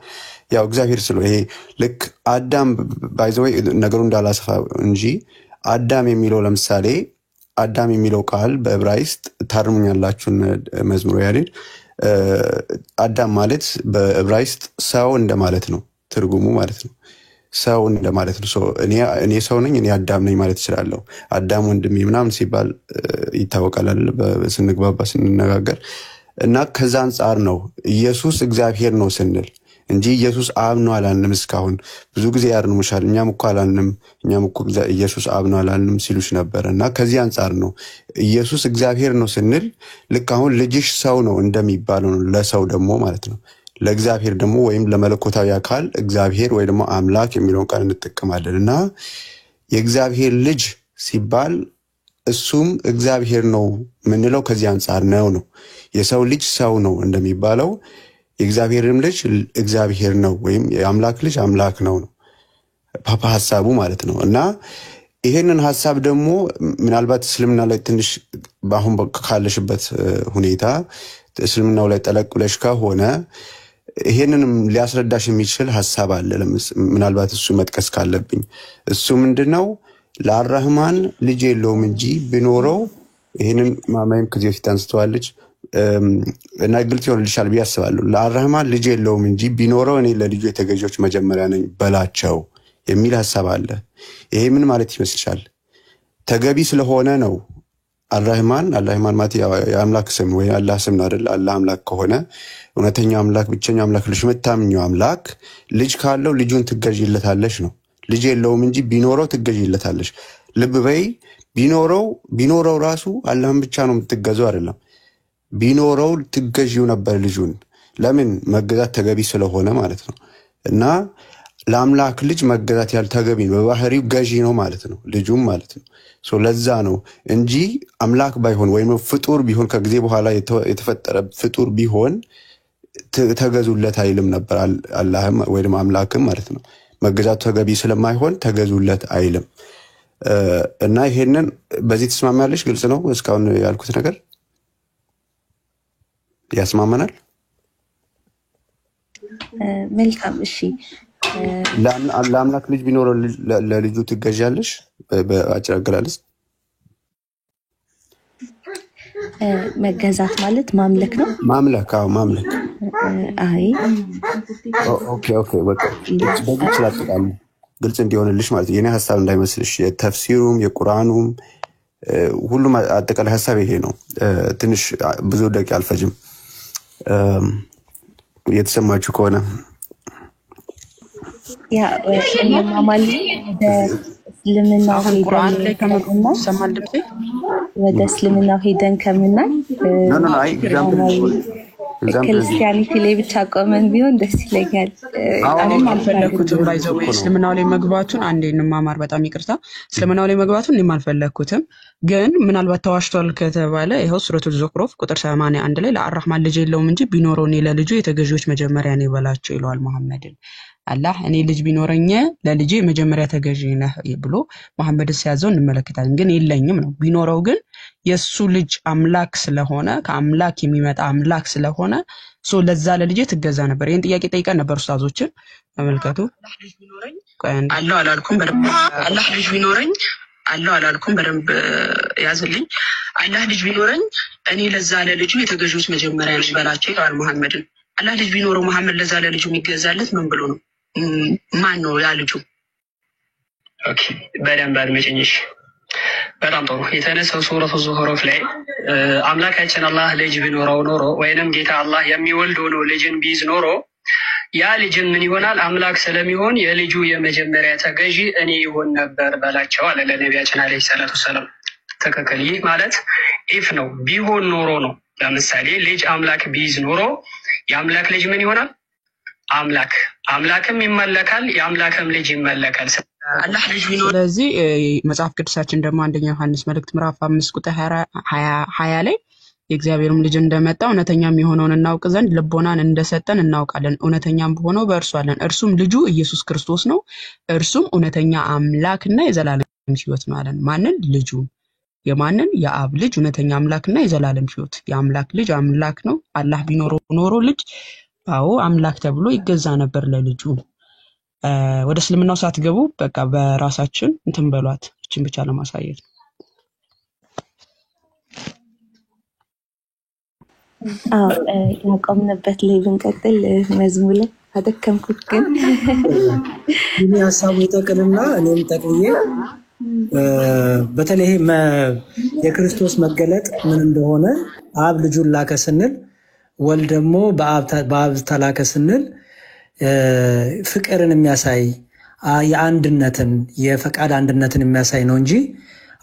ያው እግዚአብሔር ስለው ይሄ ልክ አዳም ባይዘወይ ነገሩ እንዳላሰፋ እንጂ አዳም የሚለው ለምሳሌ አዳም የሚለው ቃል በዕብራይስጥ ታርሙኛላችሁን መዝሙሩ ያሬድ አዳም ማለት በዕብራይስጥ ሰው እንደማለት ነው ትርጉሙ ማለት ነው። ሰው እንደማለት ነው። እኔ ሰው ነኝ እኔ አዳም ነኝ ማለት እችላለሁ። አዳም ወንድሜ ምናምን ሲባል ይታወቃል ስንግባባ ስንነጋገር እና ከዛ አንፃር ነው ኢየሱስ እግዚአብሔር ነው ስንል እንጂ ኢየሱስ አብ ነው አላልንም። እስካሁን ብዙ ጊዜ ያርሙሻል እኛም እኮ አላልንም እኛም እኮ ኢየሱስ አብ ነው አላልንም ሲሉሽ ነበር። እና ከዚህ አንፃር ነው ኢየሱስ እግዚአብሔር ነው ስንል ልክ አሁን ልጅሽ ሰው ነው እንደሚባለው ነው ለሰው ደግሞ ማለት ነው። ለእግዚአብሔር ደግሞ ወይም ለመለኮታዊ አካል እግዚአብሔር ወይ ደግሞ አምላክ የሚለውን ቃል እንጠቀማለን። እና የእግዚአብሔር ልጅ ሲባል እሱም እግዚአብሔር ነው ምንለው ከዚህ አንፃር ነው። የሰው ልጅ ሰው ነው እንደሚባለው የእግዚአብሔርም ልጅ እግዚአብሔር ነው ወይም የአምላክ ልጅ አምላክ ነው ፓፓ ሐሳቡ ማለት ነው። እና ይሄንን ሐሳብ ደግሞ ምናልባት እስልምና ላይ ትንሽ ባሁን ካለሽበት ሁኔታ እስልምናው ላይ ጠለቅ ብለሽ ከሆነ ይሄንንም ሊያስረዳሽ የሚችል ሐሳብ አለ። ምናልባት እሱ መጥቀስ ካለብኝ እሱ ምንድነው ለአራህማን ልጅ የለውም እንጂ ቢኖረው ይሄንን ማማይም ከዚህ በፊት አንስተዋለች እና ግልጽ ይሆንልሻል ብዬ አስባለሁ። ለአራህማን ልጅ የለውም እንጂ ቢኖረው እኔ ለልጁ የተገዢዎች መጀመሪያ ነኝ በላቸው የሚል ሐሳብ አለ። ይሄ ምን ማለት ይመስልሻል? ተገቢ ስለሆነ ነው። አራህማን ማለት የአምላክ ስም ወይ አላህ ስም ነው አይደል? አላህ አምላክ ከሆነ እውነተኛ አምላክ ብቸኛ አምላክ ልጅ መታምኘው አምላክ ልጅ ካለው ልጁን ትገዢለታለሽ ነው። ልጅ የለውም እንጂ ቢኖረው ትገዢለታለሽ። ልብ በይ ቢኖረው ራሱ አላህን ብቻ ነው የምትገዛው አይደለም። ቢኖረው ትገዢው ነበር ልጁን። ለምን? መገዛት ተገቢ ስለሆነ ማለት ነው። እና ለአምላክ ልጅ መገዛት ያልተገቢ ነው፣ በባህሪው ገዢ ነው ማለት ነው ልጁም ማለት ነው። ለዛ ነው እንጂ አምላክ ባይሆን ወይም ፍጡር ቢሆን ከጊዜ በኋላ የተፈጠረ ፍጡር ቢሆን ተገዙለት አይልም ነበር አላህም ወይም አምላክም ማለት ነው። መገዛቱ ተገቢ ስለማይሆን ተገዙለት አይልም። እና ይሄንን በዚህ ተስማማለሽ? ግልጽ ነው እስካሁን ያልኩት ነገር ያስማማናል? መልካም እሺ። ለአምላክ ልጅ ቢኖረው ለልጁ ትገዣለሽ? በአጭር አገላለጽ መገዛት ማለት ማምለክ ነው። ማምለክ አይ ኦኬ በቃ በዚህ ይችላል ግልጽ እንዲሆንልሽ ማለት የኔ ሐሳብ እንዳይመስልሽ። የተፍሲሩም የቁርአኑም ሁሉም አጠቃላይ ሐሳብ ይሄ ነው። ትንሽ ብዙ ደቂቃ አልፈጅም የተሰማችሁ ከሆነ ያ ማማሊ እስልምናው ቁርአን ላይ ከመሰማል ድምጽ ወደ እስልምናው ሄደን ከምናይ ክርስቲያኒቲ ላይ ብቻ ቆመን ቢሆን ደስ ይለኛል። እኔም አልፈለኩትም ባይዘው እስልምናው ላይ መግባቱን አንዴ እንማማር። በጣም ይቅርታ እስልምናው ላይ መግባቱን እኔም አልፈለኩትም። ግን ምናልባት ተዋሽቷል ከተባለ ይሄው ሱረቱል ዙኽሩፍ ቁጥር 81 ላይ ለአራህማን ልጅ የለውም እንጂ ቢኖረው እኔ ለልጁ የተገዢዎች መጀመሪያ ነኝ በላቸው ይለዋል መሐመድን። አላህ እኔ ልጅ ቢኖረኝ ለልጄ መጀመሪያ ተገዢ ነህ ብሎ መሐመድን ሲያዘው እንመለከታለን። ግን የለኝም ነው። ቢኖረው ግን የሱ ልጅ አምላክ ስለሆነ ከአምላክ የሚመጣ አምላክ ስለሆነ ለዛ ለልጄ ትገዛ ነበር። ይሄን ጥያቄ ጠይቀን ነበር ኡስታዞችን ተመልከቱ። አላህ አላልኩም በደንብ ያዝልኝ። አላህ ልጅ ቢኖረኝ እኔ ለዛ ለልጁ የተገዢዎች መጀመሪያ ነኝ በላቸው ይለዋል መሐመድን። አላህ ልጅ ቢኖረው መሐመድ ለዛ ለልጁ የሚገዛለት ምን ብሎ ነው? ማን ነው ያ ልጁ? ኦኬ በደንብ አድምጪኝ። በጣም ጥሩ። የተነሳው ሱረቱ ዙኽሩፍ ላይ አምላካችን አላህ ልጅ ቢኖረው ኖሮ ወይንም ጌታ አላህ የሚወልደው ነው ልጅን ቢይዝ ኖሮ ያ ልጅም ምን ይሆናል? አምላክ ስለሚሆን የልጁ የመጀመሪያ ተገዢ እኔ ይሆን ነበር በላቸው አለ ለነቢያችን አለይሂ ሰላቱ ሰላም። ትክክል። ይህ ማለት ኢፍ ነው ቢሆን ኖሮ ነው። ለምሳሌ ልጅ አምላክ ቢይዝ ኖሮ የአምላክ ልጅ ምን ይሆናል? አምላክም ይመለካል፣ የአምላክም ልጅ ይመለካል። አላህ ልጅ ቢኖር ስለዚህ መጽሐፍ ቅዱሳችን ደግሞ አንደኛ ዮሐንስ መልእክት ምዕራፍ 5 ቁጥር 20 ላይ የእግዚአብሔርም ልጅ እንደመጣ እውነተኛም የሆነውን እናውቅ ዘንድ ልቦናን እንደሰጠን እናውቃለን። እውነተኛም በሆነው በእርሱ አለን፣ እርሱም ልጁ ኢየሱስ ክርስቶስ ነው። እርሱም እውነተኛ አምላክና የዘላለም ሕይወት ነው አለን። ማንን? ልጁ። የማንን? የአብ ልጅ እውነተኛ አምላክና የዘላለም ሕይወት። የአምላክ ልጅ አምላክ ነው። አላህ ቢኖረው ኖሮ ልጅ አዎ አምላክ ተብሎ ይገዛ ነበር ለልጁ። ወደ እስልምናው ሳትገቡ በቃ በራሳችን እንትን በሏት። እቺን ብቻ ለማሳየት ነው። ያቆምንበት ላይ ብንቀጥል መዝሙር ላይ አደከምኩት፣ ግን ይህ ሀሳቡ ይጠቅልና እኔም ጠቅዬ በተለይ የክርስቶስ መገለጥ ምን እንደሆነ አብ ልጁን ላከ ስንል ወልድ ደግሞ በአብ ተላከ ስንል ፍቅርን የሚያሳይ የአንድነትን የፈቃድ አንድነትን የሚያሳይ ነው እንጂ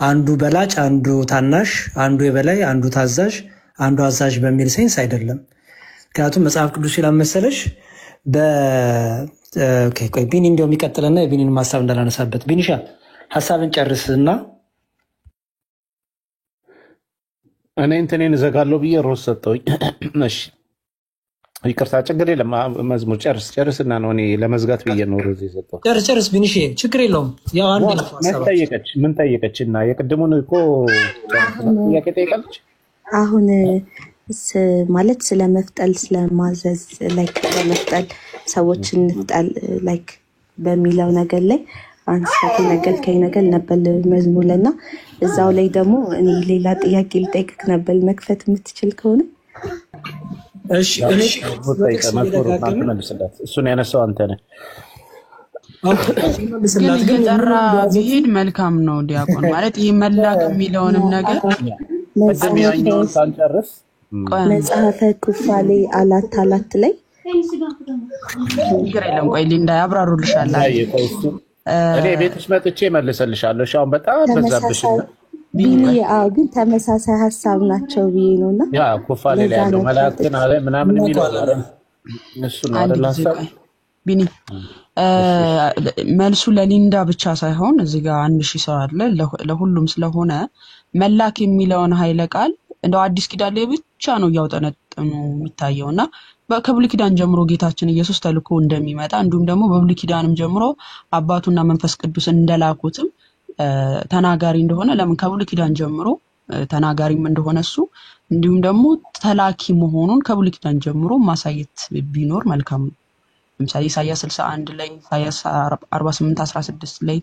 አንዱ በላጭ አንዱ ታናሽ፣ አንዱ የበላይ አንዱ ታዛዥ አንዱ አዛዥ በሚል ሴንስ አይደለም። ምክንያቱም መጽሐፍ ቅዱስ ይላል መሰለሽ ቆይ ቢኒ እንደውም ይቀጥልና የቢኒን ሀሳብ እንዳላነሳበት ቢኒሻ ሀሳብን ጨርስና እኔ እንትኔን እዘጋለሁ ብዬ ሮስ ሰጠሁኝ። እሺ ይቅርታ፣ ችግር የለም። መዝሙር ጨርስና ነው እኔ ለመዝጋት ብዬ ነው ሮዝ የሰጠሁት። ጨርስ ቢኒሽ፣ ችግር የለውም። ያው አንድ ነው ምን ጠየቀችና የቅድሙን እኮ ጥያቄ ጠይቃለች። አሁን ማለት ስለመፍጠል ስለማዘዝ ላይክ በመፍጠል ሰዎችን እንፍጠል ላይክ በሚለው ነገር ላይ አንሳት ነገርከኝ ነገር ነበር መዝሙርና እዛው ላይ ደግሞ እኔ ሌላ ጥያቄ ልጠይቅህ ነበር መክፈት የምትችል ከሆነ። እሺ እሱን ያነሳው አንተ ነህ። ግን ጠራ ቢሄድ መልካም ነው ዲያቆን ማለት ይሄ መላክ የሚለውንም ነገር መጽሐፈ ኩፋሌ 4 ላይ ችግር የለም። ቆይ ሊንዳ ያብራሩልሻል። እኔ ቤትሽ መጥቼ መልሰልሻለሁ። አሁን በጣም በዛብሽ ቢኒ ግን ተመሳሳይ ሀሳብ ናቸው ብዬ ነውና ያ ኩፋሌ ላይ ያለው መላእክትን አለ ምናምን የሚለው እሱ ነው አይደል? ሀሳብ ቢኒ መልሱ ለሊንዳ ብቻ ሳይሆን እዚህ ጋር 1000 ሰው አለ ለሁሉም ስለሆነ መላክ የሚለውን ኃይለ ቃል እንደው አዲስ ኪዳን ላይ ብቻ ነው ያውጠነጠኑ የሚታየውና በብሉይ ኪዳን ጀምሮ ጌታችን ኢየሱስ ተልኮ እንደሚመጣ እንዲሁም ደግሞ በብሉይ ኪዳንም ጀምሮ አባቱና መንፈስ ቅዱስ እንደላኩትም ተናጋሪ እንደሆነ ለምን ከብሉይ ኪዳን ጀምሮ ተናጋሪም እንደሆነ እሱ እንዲሁም ደግሞ ተላኪ መሆኑን ከብሉይ ኪዳን ጀምሮ ማሳየት ቢኖር መልካም ነው። ለምሳሌ ኢሳይያስ 61 ላይ ኢሳይያስ 48:16 ላይ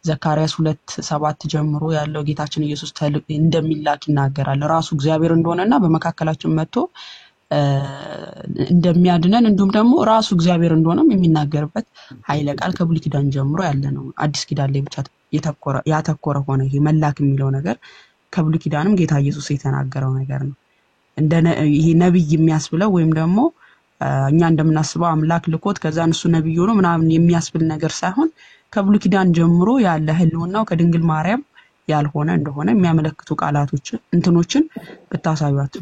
ዘካርያስ 2:7 ጀምሮ ያለው ጌታችን ኢየሱስ እንደሚላክ ይናገራል። ራሱ እግዚአብሔር እንደሆነና በመካከላችን መጥቶ እንደሚያድነን እንዲሁም ደግሞ ራሱ እግዚአብሔር እንደሆነም የሚናገርበት ኃይለ ቃል ከብሉይ ኪዳን ጀምሮ ያለ ነው። አዲስ ኪዳን ላይ ብቻ ያተኮረ ሆነ ይሄ መላክ የሚለው ነገር ከብሉይ ኪዳንም ጌታ ኢየሱስ የተናገረው ነገር ነው። ይሄ ነብይ የሚያስብለው ወይም ደግሞ እኛ እንደምናስበው አምላክ ልኮት ከዛ እሱ ነብይ ሆኖ ምናምን የሚያስብል ነገር ሳይሆን ከብሉይ ኪዳን ጀምሮ ያለ ህልውናው ከድንግል ማርያም ያልሆነ እንደሆነ የሚያመለክቱ ቃላቶችን እንትኖችን ብታሳዩት።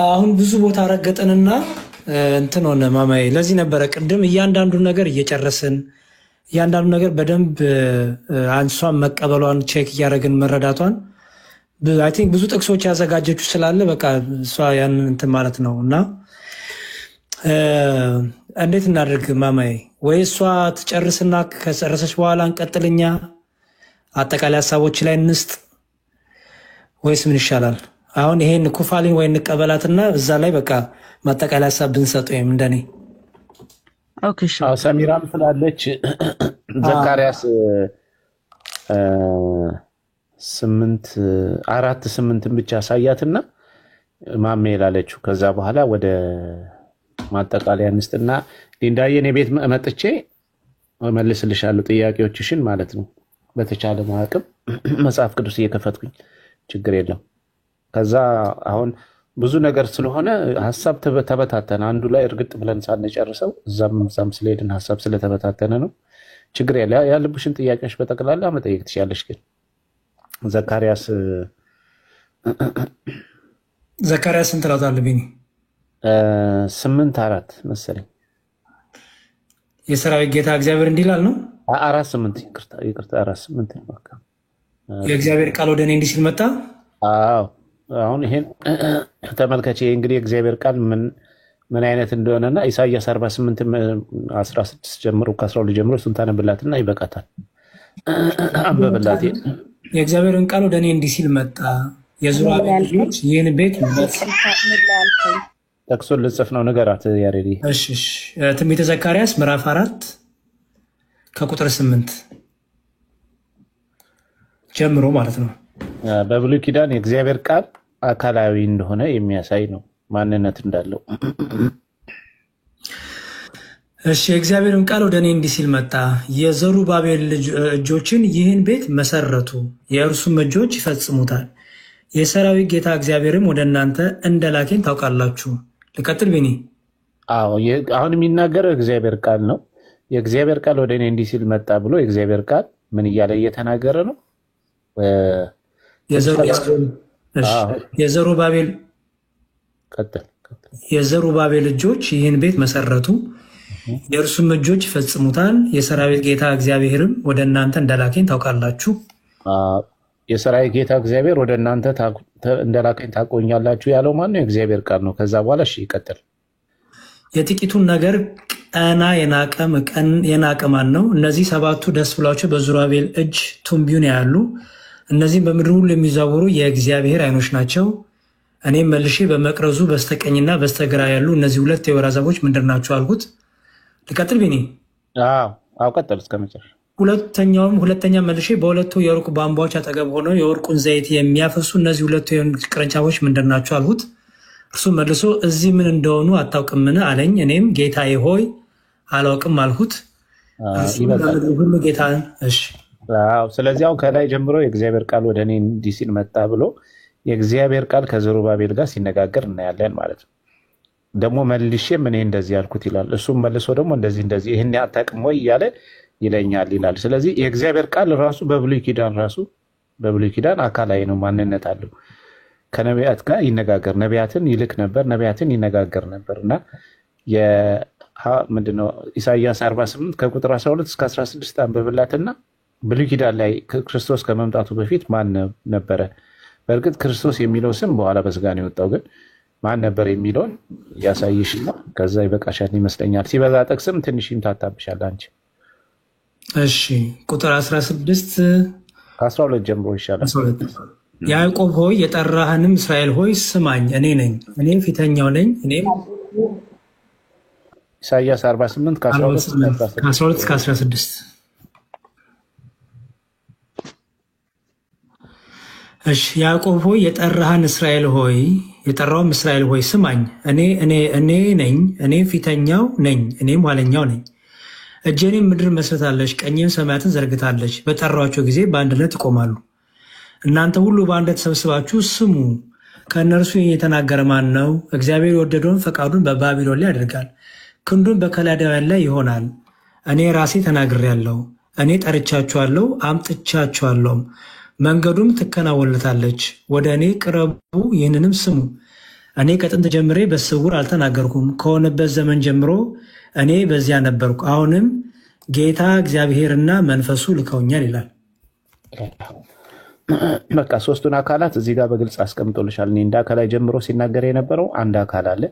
አሁን ብዙ ቦታ ረገጠንና እንትን ሆነ ማማዬ። ለዚህ ነበረ ቅድም እያንዳንዱ ነገር እየጨረስን እያንዳንዱ ነገር በደንብ አንሷን መቀበሏን ቼክ እያደረግን መረዳቷን አይ ቲንክ ብዙ ጥቅሶች ያዘጋጀችው ስላለ በቃ እሷ ያን እንትን ማለት ነው። እና እንዴት እናድርግ ማማዬ? ወይ እሷ ትጨርስና ከጨረሰች በኋላ እንቀጥልኛ አጠቃላይ ሀሳቦች ላይ እንስጥ ወይስ ምን ይሻላል? አሁን ይሄን ኩፋሌን ወይ እንቀበላትና እዛ ላይ በቃ ማጠቃላይ ሀሳብ ብንሰጥ ወይም እንደኔ ኦኬ። ሰሚራም ስላለች ዘካርያስ 8:4-8 ብቻ ሳያትና ማሜ ላለችው ከዛ በኋላ ወደ ማጠቃለያ እንስጥና ሊንዳዬ እኔ ቤት መጥቼ መልስልሻለሁ ጥያቄዎችሽን ማለት ነው። በተቻለ ማዕቀብ መጽሐፍ ቅዱስ እየከፈትኩኝ ችግር የለም። ከዛ አሁን ብዙ ነገር ስለሆነ ሐሳብ ተበታተነ። አንዱ ላይ እርግጥ ብለን ሳንጨርሰው እዛም ስለሄድን ሐሳብ ስለተበታተነ ነው። ችግር የለ። ያለብሽን ጥያቄዎች በጠቅላላ መጠየቅ ትችያለሽ። ግን ዘካርያስ እንትን ትላለህ ቢኒ 8:4 መሰለኝ። የሰራዊት ጌታ እግዚአብሔር እንዲህ ይላል ነው 4:8 ይቅርታ 4:8 ነው። የእግዚአብሔር ቃል ወደ እኔ እንዲህ ሲል መጣ። አዎ አሁን ይሄን ተመልከች። እንግዲህ የእግዚአብሔር ቃል ምን አይነት እንደሆነና ኢሳይያስ 48:16 ጀምሮ ከ12 ጀምሮ እሱን ታነብላትና ይበቃታል። አንበብላት። የእግዚአብሔርን ቃል ወደ እኔ እንዲህ ሲል መጣ። የዘሩባቤል ልጆች ይህን ቤት ጠቅሶን ልጽፍ ነው ንገራት ያሬዲ። እሺ ትንቢተ ዘካርያስ ምዕራፍ 4 ከቁጥር 8 ጀምሮ ማለት ነው። በብሉይ ኪዳን የእግዚአብሔር ቃል አካላዊ እንደሆነ የሚያሳይ ነው፣ ማንነት እንዳለው። እሺ የእግዚአብሔርን ቃል ወደ እኔ እንዲህ ሲል መጣ። የዘሩባቤል እጆችን ይህን ቤት መሰረቱ፣ የእርሱም እጆች ይፈጽሙታል። የሰራዊት ጌታ እግዚአብሔርም ወደ እናንተ እንደላከኝ ታውቃላችሁ። ልቀጥል ቢኒ? አዎ አሁን የሚናገረው የእግዚአብሔር ቃል ነው። የእግዚአብሔር ቃል ወደ እኔ እንዲህ ሲል መጣ ብሎ የእግዚአብሔር ቃል ምን እያለ እየተናገረ ነው? የዘሩባቤል እጆች ይህን ቤት መሰረቱ፣ የእርሱም እጆች ይፈጽሙታል። የሰራዊት ጌታ እግዚአብሔርም ወደ እናንተ እንደላከኝ ታውቃላችሁ። የሰራዊት ጌታ እግዚአብሔር ወደ እናንተ እንደላከኝ ታውቁኛላችሁ ያለው ማን ነው? የእግዚአብሔር ቃል ነው። ከዛ በኋላ እሺ ይቀጥል። የጥቂቱን ነገር ቀና የናቀ ማን ነው? እነዚህ ሰባቱ ደስ ብሏቸው በዘሩባቤል እጅ ቱንቢውን ያያሉ። እነዚህም በምድር ሁሉ የሚዛወሩ የእግዚአብሔር ዓይኖች ናቸው። እኔም መልሼ በመቅረዙ በስተቀኝና በስተግራ ያሉ እነዚህ ሁለት የወይራ ዛፎች ምንድን ናቸው አልኩት። ልቀጥል ቢኒ? አዎ ቀጥል እስከ መጨረሻ። ሁለተኛ መልሼ በሁለቱ የወርቅ ቧንቧዎች አጠገብ ሆነው የወርቁን ዘይት የሚያፈሱ እነዚህ ሁለቱ ቅርንጫፎች ምንድን ናቸው አልሁት። እርሱ መልሶ እዚህ ምን እንደሆኑ አታውቅምን አለኝ። እኔም ጌታዬ ሆይ አላውቅም አልሁት። ሁሉ ጌታ። እሺ ስለዚህ አሁን ከላይ ጀምሮ የእግዚአብሔር ቃል ወደ እኔ እንዲህ ሲል መጣ ብሎ የእግዚአብሔር ቃል ከዘሩባቤል ጋር ሲነጋገር እናያለን ማለት ነው። ደግሞ መልሼም እኔ እንደዚህ ያልኩት ይላል። እሱም መልሶ ደግሞ እንደዚህ ይህን አታውቅም ወይ እያለ ይለኛል ይላል። ስለዚህ የእግዚአብሔር ቃል ራሱ በብሉይ ኪዳን አካላዊ ነው፣ ማንነት አለው። ከነቢያት ጋር ይነጋገር፣ ነቢያትን ይልክ ነበር፣ ነቢያትን ይነጋገር ነበር እና ምንድነው ኢሳይያስ 48 ከቁጥር 12 እስከ 16 አንብብላትና ብሉይ ኪዳን ላይ ክርስቶስ ከመምጣቱ በፊት ማን ነበረ? በእርግጥ ክርስቶስ የሚለው ስም በኋላ በስጋ ነው የወጣው፣ ግን ማን ነበር የሚለውን ያሳይሽና ከዛ ይበቃሻል ይመስለኛል። ሲበዛ ጠቅስም ትንሽ ይምታታብሻል አንቺ። እሺ ቁጥር 16 ከ12 ጀምሮ ይሻላል። ያዕቆብ ሆይ የጠራህንም እስራኤል ሆይ ስማኝ፣ እኔ ነኝ፣ እኔ ፊተኛው ነኝ። እኔም ኢሳይያስ 48 ከ12 እስከ 16። እሺ ያዕቆብ ሆይ የጠራህን እስራኤል ሆይ የጠራውም እስራኤል ሆይ ስማኝ፣ እኔ ነኝ፣ እኔ ፊተኛው ነኝ፣ እኔም ኋለኛው ነኝ። እጄንም ምድር መስርታለች፣ ቀኝም ሰማያትን ዘርግታለች። በጠራኋቸው ጊዜ በአንድነት ይቆማሉ። እናንተ ሁሉ በአንድነት ተሰብስባችሁ ስሙ። ከእነርሱ የተናገረ ማን ነው? እግዚአብሔር የወደደውን ፈቃዱን በባቢሎን ላይ ያደርጋል፣ ክንዱን በከላዳውያን ላይ ይሆናል። እኔ ራሴ ተናግሬያለሁ፣ እኔ ጠርቻችኋለሁ፣ አምጥቻችኋለሁም። መንገዱም ትከናወንለታለች። ወደ እኔ ቅረቡ፣ ይህንንም ስሙ። እኔ ከጥንት ጀምሬ በስውር አልተናገርኩም፣ ከሆነበት ዘመን ጀምሮ እኔ በዚያ ነበርኩ። አሁንም ጌታ እግዚአብሔርና መንፈሱ ልከውኛል ይላል። በቃ ሶስቱን አካላት እዚህ ጋር በግልጽ አስቀምጦልሻል። እኔ እንደ አካላይ ጀምሮ ሲናገር የነበረው አንድ አካል አለ፣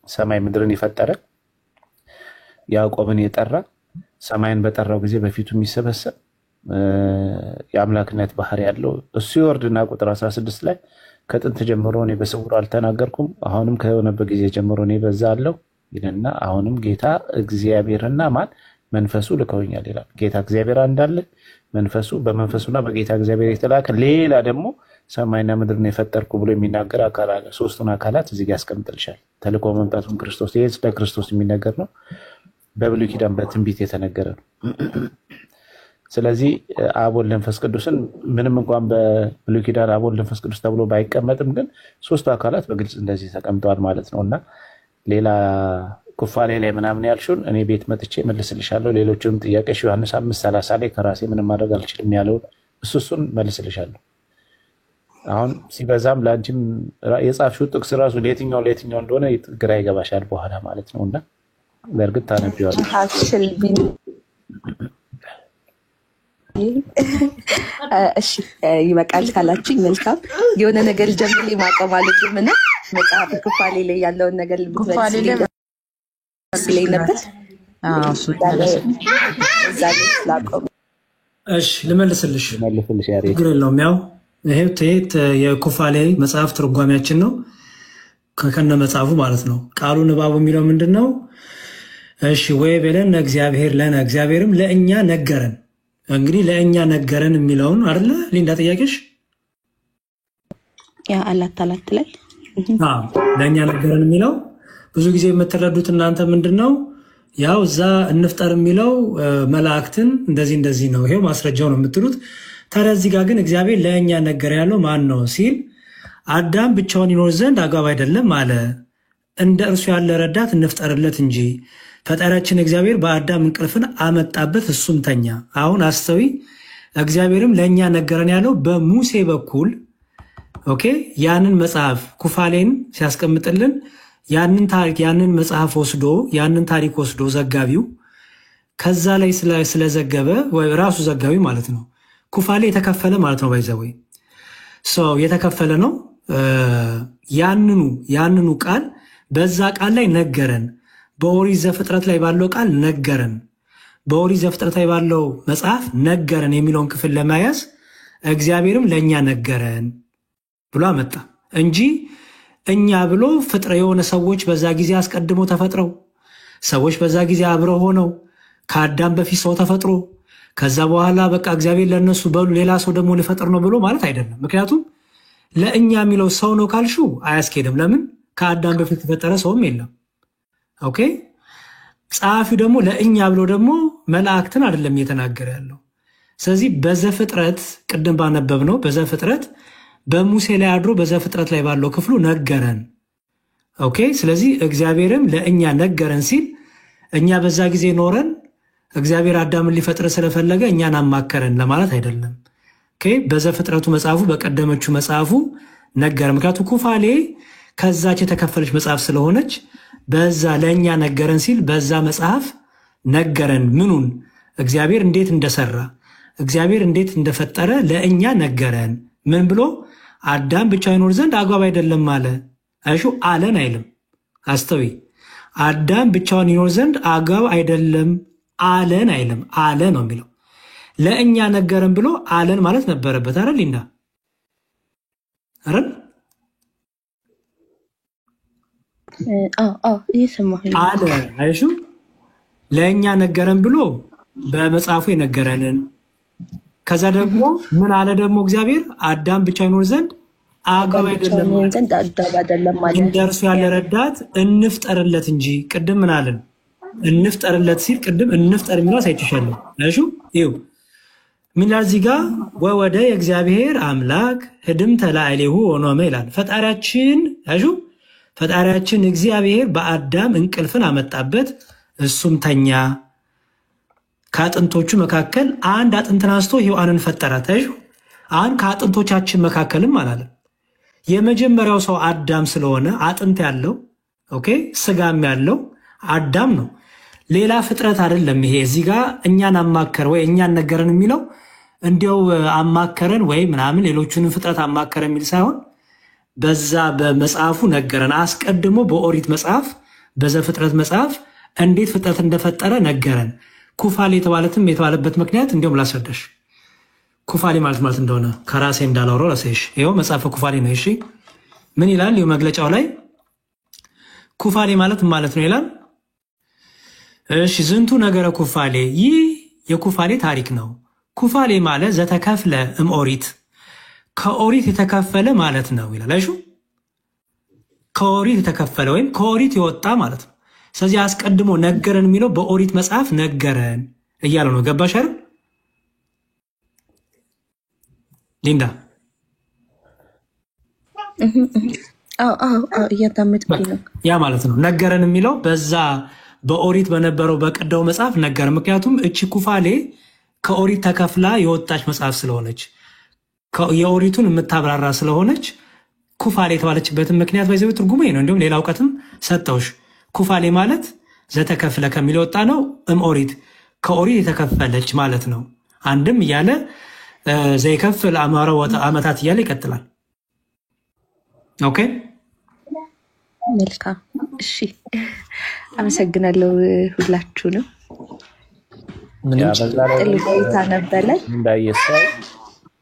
ሰማይ ምድርን የፈጠረ ያዕቆብን የጠራ ሰማይን በጠራው ጊዜ በፊቱ የሚሰበሰብ የአምላክነት ባህሪ ያለው እሱ ይወርድና ቁጥር 16 ላይ ከጥንት ጀምሮ እኔ በስውር አልተናገርኩም፣ አሁንም ከሆነበት ጊዜ ጀምሮ እኔ በዛ አለው ይልና አሁንም ጌታ እግዚአብሔርና ማን መንፈሱ ልከውኛል ይላል። ጌታ እግዚአብሔር እንዳለ መንፈሱ በመንፈሱና በጌታ እግዚአብሔር የተላከ ሌላ ደግሞ ሰማይና ምድርን የፈጠርኩ ብሎ የሚናገር አካል አለ። ሶስቱን አካላት እዚህ ጋር ያስቀምጥልሻል። ተልኮ መምጣቱን ክርስቶስ ይሄ ስለ ክርስቶስ የሚነገር ነው። በብሉይ ኪዳን በትንቢት የተነገረ ነው። ስለዚህ አብ ወልድ መንፈስ ቅዱስን ምንም እንኳን በብሉይ ኪዳን አብ ወልድ መንፈስ ቅዱስ ተብሎ ባይቀመጥም ግን ሶስቱ አካላት በግልጽ እንደዚህ ተቀምጠዋል ማለት ነው እና ሌላ ኩፋሌ ላይ ምናምን ያልሽውን እኔ ቤት መጥቼ መልስልሻለሁ። ሌሎችም ጥያቄሽ ዮሐንስ 5:30 ላይ ከራሴ ምንም ማድረግ አልችልም ያለውን እሱን መልስልሻለሁ። አሁን ሲበዛም ለአንቺም የጻፍሽው ጥቅስ ራሱ ለየትኛው እንደሆነ ግራ ይገባሻል በኋላ ማለት ነው እና በእርግጥ ታነቢዋለሽ። አትችል ቢል እሺ ይበቃል ካላችሁኝ መልካም። የሆነ ነገር ጀምሪ ማቆም አልችልም እና መጽሐፍ ኩፋሌ ላይ ያለውን ነገር ልትበልጽልኝ ነበር። እዛ ላይ ስላቆም እሺ ልመልስልሽ ያሬ ችግር የለውም። ያው ይሄ የኩፋሌ መጽሐፍ ትርጓሜያችን ነው ከከነ መጽሐፉ ማለት ነው። ቃሉ ንባቡ የሚለው ምንድነው? እሺ ወይ በለን እግዚአብሔር ለነ እግዚአብሔርም ለእኛ ነገረን። እንግዲህ ለእኛ ነገረን የሚለውን አይደለ ሊንዳ ጥያቄሽ? ያ አላት ላይ ለእኛ ነገረን የሚለው ብዙ ጊዜ የምትረዱት እናንተ ምንድነው? ያው እዛ እንፍጠር የሚለው መላእክትን እንደዚህ ነው፣ ይሄው ማስረጃው ነው የምትሉት። ታዲያ እዚህ ጋር ግን እግዚአብሔር ለእኛ ነገረ ያለው ማን ነው ሲል አዳም ብቻውን ይኖር ዘንድ አግባብ አይደለም አለ፣ እንደ እርሱ ያለ ረዳት እንፍጠርለት እንጂ ፈጣሪያችን እግዚአብሔር በአዳም እንቅልፍን አመጣበት እሱም ተኛ። አሁን አስተዊ እግዚአብሔርም ለእኛ ነገረን ያለው በሙሴ በኩል ኦኬ። ያንን መጽሐፍ ኩፋሌን ሲያስቀምጥልን ያንን ታሪክ ያንን መጽሐፍ ወስዶ ያንን ታሪክ ወስዶ ዘጋቢው ከዛ ላይ ስለዘገበ ወይ ራሱ ዘጋቢ ማለት ነው። ኩፋሌ የተከፈለ ማለት ነው። ባይዘው የተከፈለ ነው። ያንኑ ቃል በዛ ቃል ላይ ነገረን። በኦሪት ዘፍጥረት ላይ ባለው ቃል ነገረን፣ በኦሪት ዘፍጥረት ላይ ባለው መጽሐፍ ነገረን የሚለውን ክፍል ለማያዝ እግዚአብሔርም ለእኛ ነገረን ብሎ አመጣ እንጂ እኛ ብሎ ፍጥረ የሆነ ሰዎች በዛ ጊዜ አስቀድሞ ተፈጥረው ሰዎች በዛ ጊዜ አብረው ሆነው ከአዳም በፊት ሰው ተፈጥሮ ከዛ በኋላ በቃ እግዚአብሔር ለነሱ በሉ ሌላ ሰው ደግሞ ሊፈጥር ነው ብሎ ማለት አይደለም። ምክንያቱም ለእኛ የሚለው ሰው ነው ካልሹ አያስኬድም። ለምን? ከአዳም በፊት የተፈጠረ ሰውም የለም። ኦኬ። ጸሐፊው ደግሞ ለእኛ ብሎ ደግሞ መላእክትን አይደለም እየተናገረ ያለው። ስለዚህ በዘፍጥረት ቅድም ባነበብ ነው በዘፍጥረት በሙሴ ላይ አድሮ በዘፍጥረት ላይ ባለው ክፍሉ ነገረን። ኦኬ። ስለዚህ እግዚአብሔርም ለእኛ ነገረን ሲል እኛ በዛ ጊዜ ኖረን እግዚአብሔር አዳምን ሊፈጥር ስለፈለገ እኛን አማከረን ለማለት አይደለም። ኦኬ። በዘፍጥረቱ መጽሐፉ በቀደመችው መጽሐፉ ነገረን። ምክንያቱም ኩፋሌ ከዛች የተከፈለች መጽሐፍ ስለሆነች በዛ ለእኛ ነገረን ሲል በዛ መጽሐፍ ነገረን። ምኑን? እግዚአብሔር እንዴት እንደሰራ እግዚአብሔር እንዴት እንደፈጠረ ለእኛ ነገረን። ምን ብሎ? አዳም ብቻ ይኖር ዘንድ አግባብ አይደለም አለ። አይሹ አለን አይልም። አስተዊ አዳም ብቻውን ይኖር ዘንድ አግባብ አይደለም አለን አይልም። አለ ነው የሚለው። ለእኛ ነገረን ብሎ አለን ማለት ነበረበት አይደል? ሊንዳ አይደል? አለ አይሹ ለእኛ ነገረን ብሎ በመጽሐፉ የነገረንን ከዛ ደግሞ ምን አለ ደግሞ እግዚአብሔር አዳም ብቻ ይኖር ዘንድ አግባብ አይደለም ማለት እንደ እርሱ ያለ ረዳት እንፍጠርለት እንጂ። ቅድም ምን አለን? እንፍጠርለት ሲል ቅድም እንፍጠር የሚለው ሳይትሻለሁ አይሹ ይው ምን ይላል እዚህ ጋር? ወወደ የእግዚአብሔር አምላክ ህድም ተላዕሌሁ ወኖመ ይላል። ፈጣሪያችን አይሹ ፈጣሪያችን እግዚአብሔር በአዳም እንቅልፍን አመጣበት እሱም ተኛ። ከአጥንቶቹ መካከል አንድ አጥንትን አንስቶ ሔዋንን ፈጠራት። አሁን ከአጥንቶቻችን መካከልም አላለም። የመጀመሪያው ሰው አዳም ስለሆነ አጥንት ያለው ኦኬ ስጋም ያለው አዳም ነው። ሌላ ፍጥረት አይደለም። ይሄ እዚህ ጋር እኛን አማከረ ወይ እኛን ነገረን የሚለው እንዲያው አማከረን ወይ ምናምን ሌሎቹንም ፍጥረት አማከረ የሚል ሳይሆን በዛ በመጽሐፉ ነገረን። አስቀድሞ በኦሪት መጽሐፍ በዘፍጥረት መጽሐፍ እንዴት ፍጥረት እንደፈጠረ ነገረን። ኩፋሌ የተባለበት ምክንያት እንዲሁም ላስረዳሽ። ኩፋሌ ማለት እንደሆነ ከራሴ እንዳላወራው ላሳይሽ። ይኸው መጽሐፈ ኩፋሌ ነው። እሺ ምን ይላል? ይኸው መግለጫው ላይ ኩፋሌ ማለት ነው ይላል። እሺ ዝንቱ ነገረ ኩፋሌ፣ ይህ የኩፋሌ ታሪክ ነው። ኩፋሌ ማለት ዘተከፍለ እምኦሪት፣ ከኦሪት የተከፈለ ማለት ነው ይላል። አይሹ ከኦሪት የተከፈለ ወይም ከኦሪት የወጣ ማለት ነው። ስለዚህ አስቀድሞ ነገረን የሚለው በኦሪት መጽሐፍ ነገረን እያለ ነው። ገባሽ አይደል ሊንዳ? እያዳመጥኩኝ ነው። ያ ማለት ነው ነገረን የሚለው በዛ በኦሪት በነበረው በቀደው መጽሐፍ ነገረን። ምክንያቱም እቺ ኩፋሌ ከኦሪት ተከፍላ የወጣች መጽሐፍ ስለሆነች የኦሪቱን የምታብራራ ስለሆነች ኩፋሌ የተባለችበትን ምክንያት በዚህ ትርጉሙ ነው። እንዲሁም ሌላ እውቀትም ሰጠውሽ። ኩፋሌ ማለት ዘተከፍለ ከሚለው ወጣ ነው። ኦሪት ከኦሪት የተከፈለች ማለት ነው። አንድም እያለ ዘይከፍል አማረ ዓመታት እያለ ይቀጥላል። ኦኬ መልካም እሺ፣ አመሰግናለሁ ሁላችሁንም። ጥሩ ቆይታ ነበረ።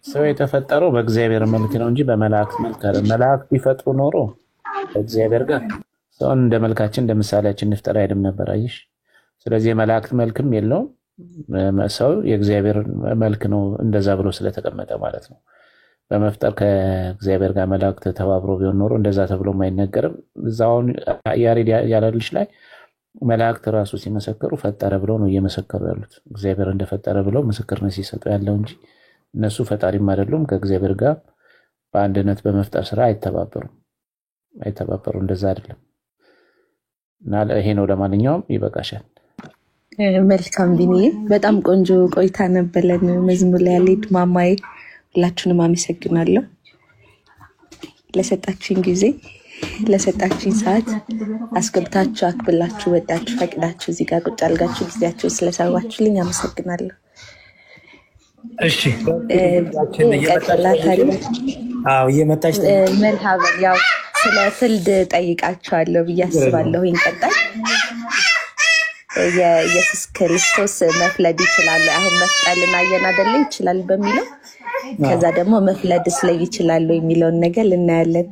ሰው የተፈጠረው በእግዚአብሔር መልክ ነው እንጂ በመላእክት መልክ አይደለም። መላእክት ቢፈጥሩ ኖሮ እግዚአብሔር ጋር ሰውን እንደ መልካችን እንደ ምሳሌያችን እንፍጠር አይደለም ነበር። አይሽ ስለዚህ የመላእክት መልክም የለውም። ሰው የእግዚአብሔር መልክ ነው እንደዛ ብሎ ስለተቀመጠ ማለት ነው። በመፍጠር ከእግዚአብሔር ጋር መላእክት ተባብሮ ቢሆን ኖሮ እንደዛ ተብሎ አይነገርም። እዛውን ያሬድ ያለልሽ ላይ መላእክት ራሱ ሲመሰክሩ ፈጠረ ብለው ነው እየመሰከሩ ያሉት። እግዚአብሔር እንደፈጠረ ብለው ምስክርነት ሲሰጡ ያለው እንጂ እነሱ ፈጣሪም አይደሉም። ከእግዚአብሔር ጋር በአንድነት በመፍጠር ስራ አይተባበሩም። እንደዛ አይደለም። እና ይሄ ነው። ለማንኛውም ይበቃሻል። መልካም ቢኒ፣ በጣም ቆንጆ ቆይታ ነበረን። መዝሙር ላይ ያለች ማማዬ ሁላችሁንም አመሰግናለሁ ለሰጣችሁኝ ጊዜ፣ ለሰጣችሁኝ ሰዓት አስገብታችሁ አክብላችሁ ወዳችሁ ፈቅዳችሁ እዚህ ጋር ቁጭ አልጋችሁ ጊዜያችሁ ስለሰዋችሁልኝ አመሰግናለሁ። እሺ እየመጣች መልካም ያው ስለ ፍልድ ጠይቃቸዋለሁ ብዬ አስባለሁ። ይንቀጣል የኢየሱስ ክርስቶስ መፍለድ ይችላል። አሁን መፍጠልን አየን አይደለ? ይችላል በሚለው ከዛ ደግሞ መፍለድስ ላይ ይችላል የሚለውን ነገር ልናያለን።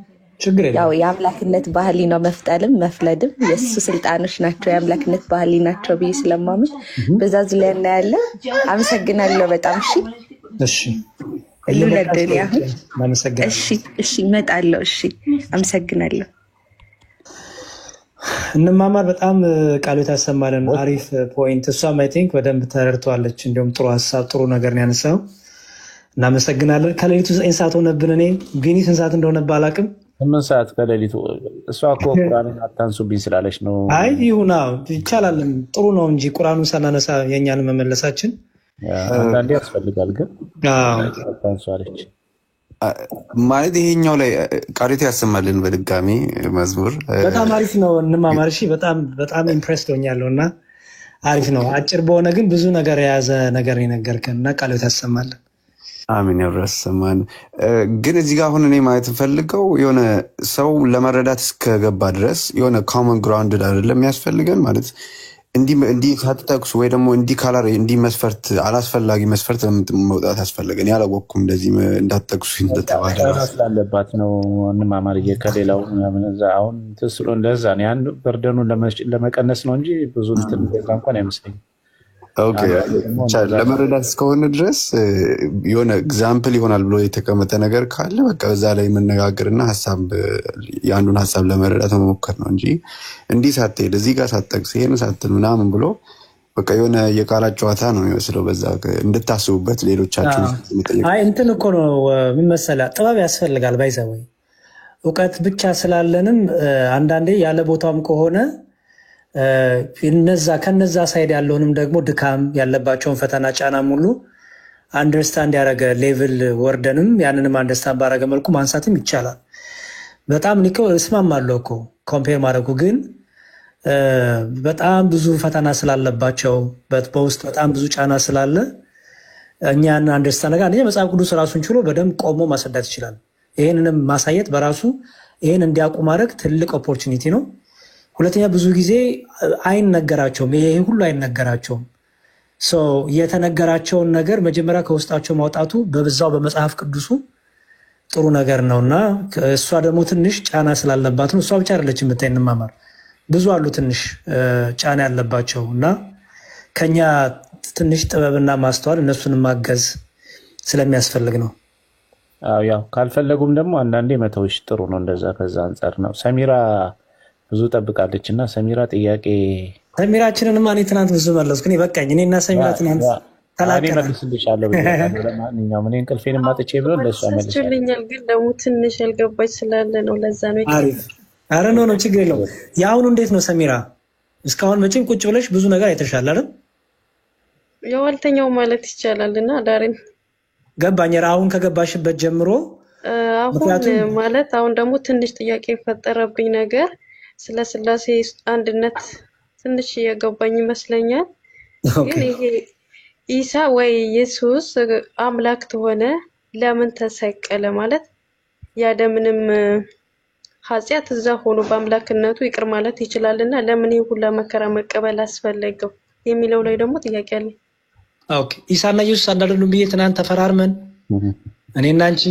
ያው የአምላክነት ባህሊ ነው መፍጠልም መፍለድም የእሱ ስልጣኖች ናቸው፣ የአምላክነት ባህሊ ናቸው ብዬ ስለማምን በዛ ዙሪያ እናያለን። አመሰግናለሁ በጣም። እሺ ልውለድል ያህል እሺ እመጣለሁ። እሺ አመሰግናለሁ። እንማማር። በጣም ቃሉ ታሰማለን። አሪፍ ፖይንት። እሷም አይ ቲንክ በደንብ ተረድቷለች። እንዲሁም ጥሩ ሀሳብ ጥሩ ነገር ነው ያነሳው። እናመሰግናለን። ከሌሊቱ 9 ሰዓት ሆነብን። እኔ ቢኒ ስንት ሰዓት እንደሆነ ባላቅም 8 ሰዓት ከሌሊቱ። እሷ እኮ ቁርአንን አታንሱብኝ ስላለች ነው። አይ ይሁን ይቻላል፣ ጥሩ ነው እንጂ ቁርአኑን ሳናነሳ የኛን መመለሳችን አንዳንዴ ያስፈልጋል። ግን አታንሷለች ማለት ይሄኛው ላይ ቃሪት ያሰማልን በድጋሚ መዝሙር በጣም አሪፍ ነው። እንማማር። እሺ በጣም ኢምፕሬስድ ሆኛለሁና አሪፍ ነው። አጭር በሆነ ግን ብዙ ነገር የያዘ ነገር የነገርከንና ቃሪት ያሰማልን። አሜን ያብራሰማን። ግን እዚህ ጋር አሁን እኔ ማለት ፈልገው የሆነ ሰው ለመረዳት እስከገባ ድረስ የሆነ ኮመን ግራውንድ አይደለም የሚያስፈልገን ማለት እንዲህ ሳትጠቅሱ ወይ ደግሞ እንዲህ ካላር እንዲህ መስፈርት አላስፈላጊ መስፈርት መውጣት አስፈልገን ያላወቅኩም እንደዚህ እንዳትጠቅሱ እንደተባለ ስላለባት ነው። እንማማር ከሌላው አሁን ተስሎ እንደዛ ነው። ያን በርደኑን ለመቀነስ ነው እንጂ ብዙ እንደዛ እንኳን አይመስለኝም። ኦኬ ለመረዳት እስከሆነ ድረስ የሆነ ኤግዛምፕል ይሆናል ብሎ የተቀመጠ ነገር ካለ በቃ በዛ ላይ መነጋገርና ሐሳብ ያንዱን ሐሳብ ለመረዳት መሞከር ነው እንጂ እንዲህ ሳትሄድ እዚህ ጋር ሳትጠቅስ ይሄን ሳትል ምናምን ብሎ በቃ የሆነ የቃላት ጨዋታ ነው የሚመስለው። በዛ እንድታስቡበት ሌሎቻችሁ አይ እንትን እኮ ነው ምን መሰለህ፣ ጥበብ ያስፈልጋል። ባይዘው እውቀት ብቻ ስላለንም አንዳንዴ ያለ ቦታውም ከሆነ ከነዛ ሳይድ ያለውንም ደግሞ ድካም ያለባቸውን ፈተና ጫናም ሁሉ አንደርስታንድ ያደረገ ሌቭል ወርደንም ያንንም አንደርስታንድ ባደረገ መልኩ ማንሳትም ይቻላል። በጣም ኒኮ እስማማለሁ እኮ ኮምፔር ማድረጉ ግን በጣም ብዙ ፈተና ስላለባቸው በውስጥ በጣም ብዙ ጫና ስላለ እኛን አንደርስታንድ ነገር አንደኛ መጽሐፍ ቅዱስ ራሱን ችሎ በደንብ ቆሞ ማስረዳት ይችላል። ይሄንንም ማሳየት በራሱ ይሄን እንዲያውቁ ማድረግ ትልቅ ኦፖርቹኒቲ ነው። ሁለተኛ ብዙ ጊዜ አይነገራቸውም። ይሄ ሁሉ አይነገራቸውም። የተነገራቸውን ነገር መጀመሪያ ከውስጣቸው ማውጣቱ በዛው በመጽሐፍ ቅዱሱ ጥሩ ነገር ነውና እሷ ደግሞ ትንሽ ጫና ስላለባት ነው። እሷ ብቻ አይደለች የምታይ እንማማር ብዙ አሉ ትንሽ ጫና ያለባቸው እና ከኛ ትንሽ ጥበብና ማስተዋል እነሱን ማገዝ ስለሚያስፈልግ ነው። ያው ካልፈለጉም ደግሞ አንዳንዴ መተውሽ ጥሩ ነው። እንደዛ ከዛ አንፃር ነው። ሰሚራ ብዙ ጠብቃለች እና ሰሚራ ጥያቄ ሰሚራችንን ማን ትናንት ብዙ መለስኩ እኔ በቃኝ። እኔና ሰሚራ ትናንት ተላቀረ መልስልሻለሁ። ለማንኛውም እኔ እንቅልፌንም ማጥቼ ብሎ ለሷ መልስልኛል። ግን ደግሞ ትንሽ ያልገባች ስላለ ነው ለዛ ነው። አሪፍ አረ ነው ችግር የለው። ያሁኑ እንዴት ነው ሰሚራ? እስካሁን መቼም ቁጭ ብለሽ ብዙ ነገር አይተሻል አይደል? የዋልተኛው ማለት ይቻላልና ዳሬን ገባኝ። አሁን ከገባሽበት ጀምሮ አሁን ማለት አሁን ደግሞ ትንሽ ጥያቄ ፈጠረብኝ ነገር ስለ ስላሴ አንድነት ትንሽ የገባኝ ይመስለኛል። ግን ይሄ ኢሳ ወይ ኢየሱስ አምላክ ተሆነ ለምን ተሰቀለ ማለት ያለምንም ኃጢአት እዛ ሆኖ በአምላክነቱ ይቅር ማለት ይችላልና ለምን ይሄ ሁላ መከራ መቀበል አስፈለገው የሚለው ላይ ደግሞ ጥያቄ አለኝ። ኦኬ ኢሳና ኢየሱስ አንዳንዱን ብዬ ትናንት ተፈራርመን እኔና አንቺ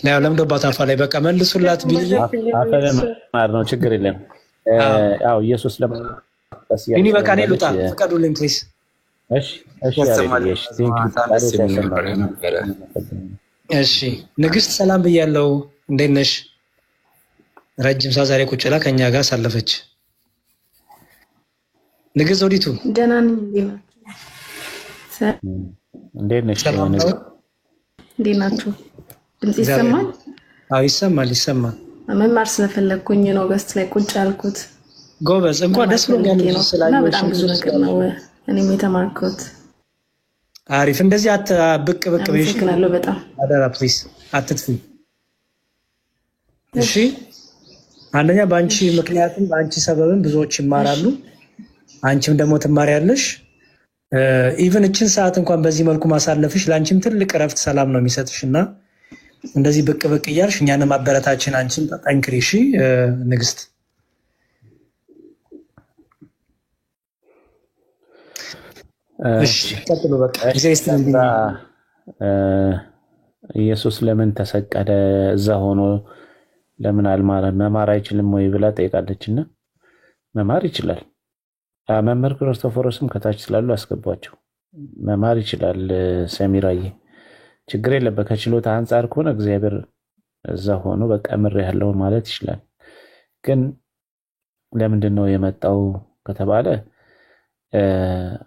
ለምዶ ባታፋ ላይ በቃ መልሱላት ቢል አፈለማር ነው ችግር የለም። ያው ኢየሱስ ለማስ እኔ በቃ እኔ ልውጣ ፍቀዱልኝ ፕሊዝ። እሺ ንግስት ሰላም ብያለሁ። እንዴት ነሽ? ረጅም ሰዓት ዛሬ ቁጭ ብላ ከኛ ጋር ሳለፈች። ንግስት ዘውዲቱ ደህና ነኝ። እንዴት ነሽ? እንዴት ናችሁ? ድምጽ ይሰማል? አዎ ይሰማል። መማር ስለፈለኩኝ ነው ገስት ላይ ቁጭ ያልኩት። ጎበዝ እንኳን ደስ ብሎኛል ስላየሁሽ። በጣም ብዙ ነገር ነው እኔም የተማርኩት። አሪፍ። እንደዚህ ብቅ በይሽ። አመሰግናለሁ በጣም አደራ ፕሊዝ አትጥፊ። እሺ አንደኛ በአንቺ ምክንያቱም በአንቺ ሰበብም ብዙዎች ይማራሉ፣ አንቺም ደግሞ ትማሪያለሽ። ኢቭን እችን ሰዓት እንኳን በዚህ መልኩ ማሳለፍሽ ለአንቺም ትልቅ እረፍት ሰላም ነው የሚሰጥሽና እንደዚህ ብቅ እያልሽ እኛንም አበረታችን። አንቺም ጠንክሪ እሺ ንግስት። እሺ ቀጥሉ በቃ ኢየሱስ ለምን ተሰቀለ እዛ ሆኖ ለምን አልማረም? መማር አይችልም ወይ ብላ ጠይቃለችና መማር ይችላል። መምህር ክርስቶፎሮስም ከታች ስላሉ አስገቧቸው። መማር ይችላል። ሰሚራዬ ችግር የለበት። ከችሎታ አንፃር ከሆነ እግዚአብሔር እዛ ሆኖ በቃ ምር ያለው ማለት ይችላል። ግን ለምንድን ነው የመጣው ከተባለ